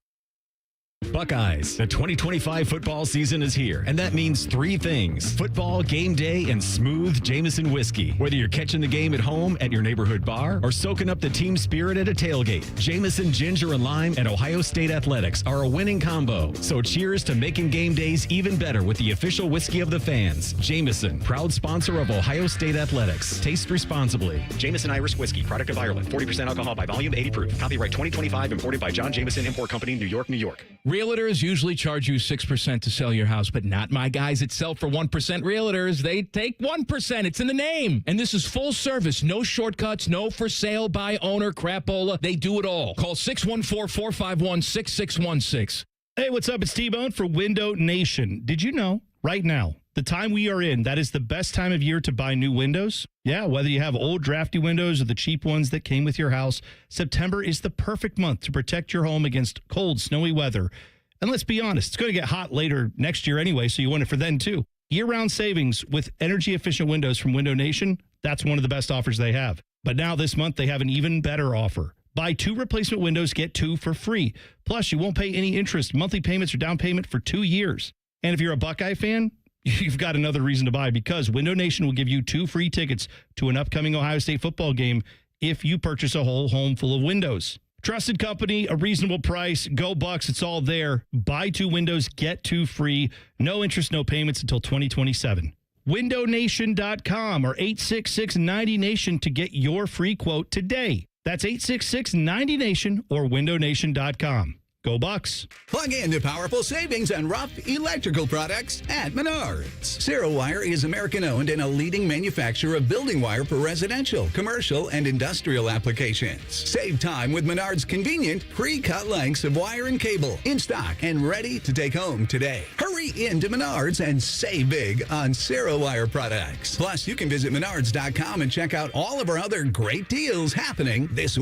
Buckeyes, the 2025 football season is here, and that means 3 things: football, game day, and smooth Jameson whiskey. Whether you're catching the game at home, at your neighborhood bar, or soaking up the team spirit at a tailgate, Jameson Ginger and Lime and Ohio State Athletics are a winning combo. So cheers to making game days even better with the official whiskey of the fans. Jameson, proud sponsor of Ohio State Athletics. Taste responsibly. Jameson Irish Whiskey, product of Ireland. 40% alcohol by volume, 80 proof. Copyright 2025, imported by John Jameson Import Company, New York, New York. Realtors usually charge you 6% to sell your house, but not my guys at Sell for 1% Realtors. They take 1%. It's in the name. And this is full service. No shortcuts, no for sale by owner crapola. They do it all. Call 614-451-6616. Hey, what's up? It's T-Bone for Window Nation. Did you know right now, the time we are in, that is the best time of year to buy new windows? Yeah, whether you have old drafty windows or the cheap ones that came with your house, September is the perfect month to protect your home against cold, snowy weather. And let's be honest, it's going to get hot later next year anyway, so you want it for then too. Year-round savings with energy-efficient windows from Window Nation, that's one of the best offers they have. But now this month, they have an even better offer. Buy 2 replacement windows, get 2 for free. Plus, you won't pay any interest, monthly payments, or down payment for 2 years. And if you're a Buckeye fan, you've got another reason to buy, because Window Nation will give you 2 free tickets to an upcoming Ohio State football game if you purchase a whole home full of windows. Trusted company, a reasonable price, go Bucks, it's all there. Buy 2 windows, get 2 free. No interest, no payments until 2027. WindowNation.com or 866-90-NATION to get your free quote today. That's 866-90-NATION or WindowNation.com. Go Bucks. Plug into powerful savings on rough electrical products at Menards. Zero Wire is American-owned and a leading manufacturer of building wire for residential, commercial, and industrial applications. Save time with Menards' convenient pre-cut lengths of wire and cable in stock and ready to take home today. Hurry into Menards and save big on Zero Wire products. Plus, you can visit Menards.com and check out all of our other great deals happening this week.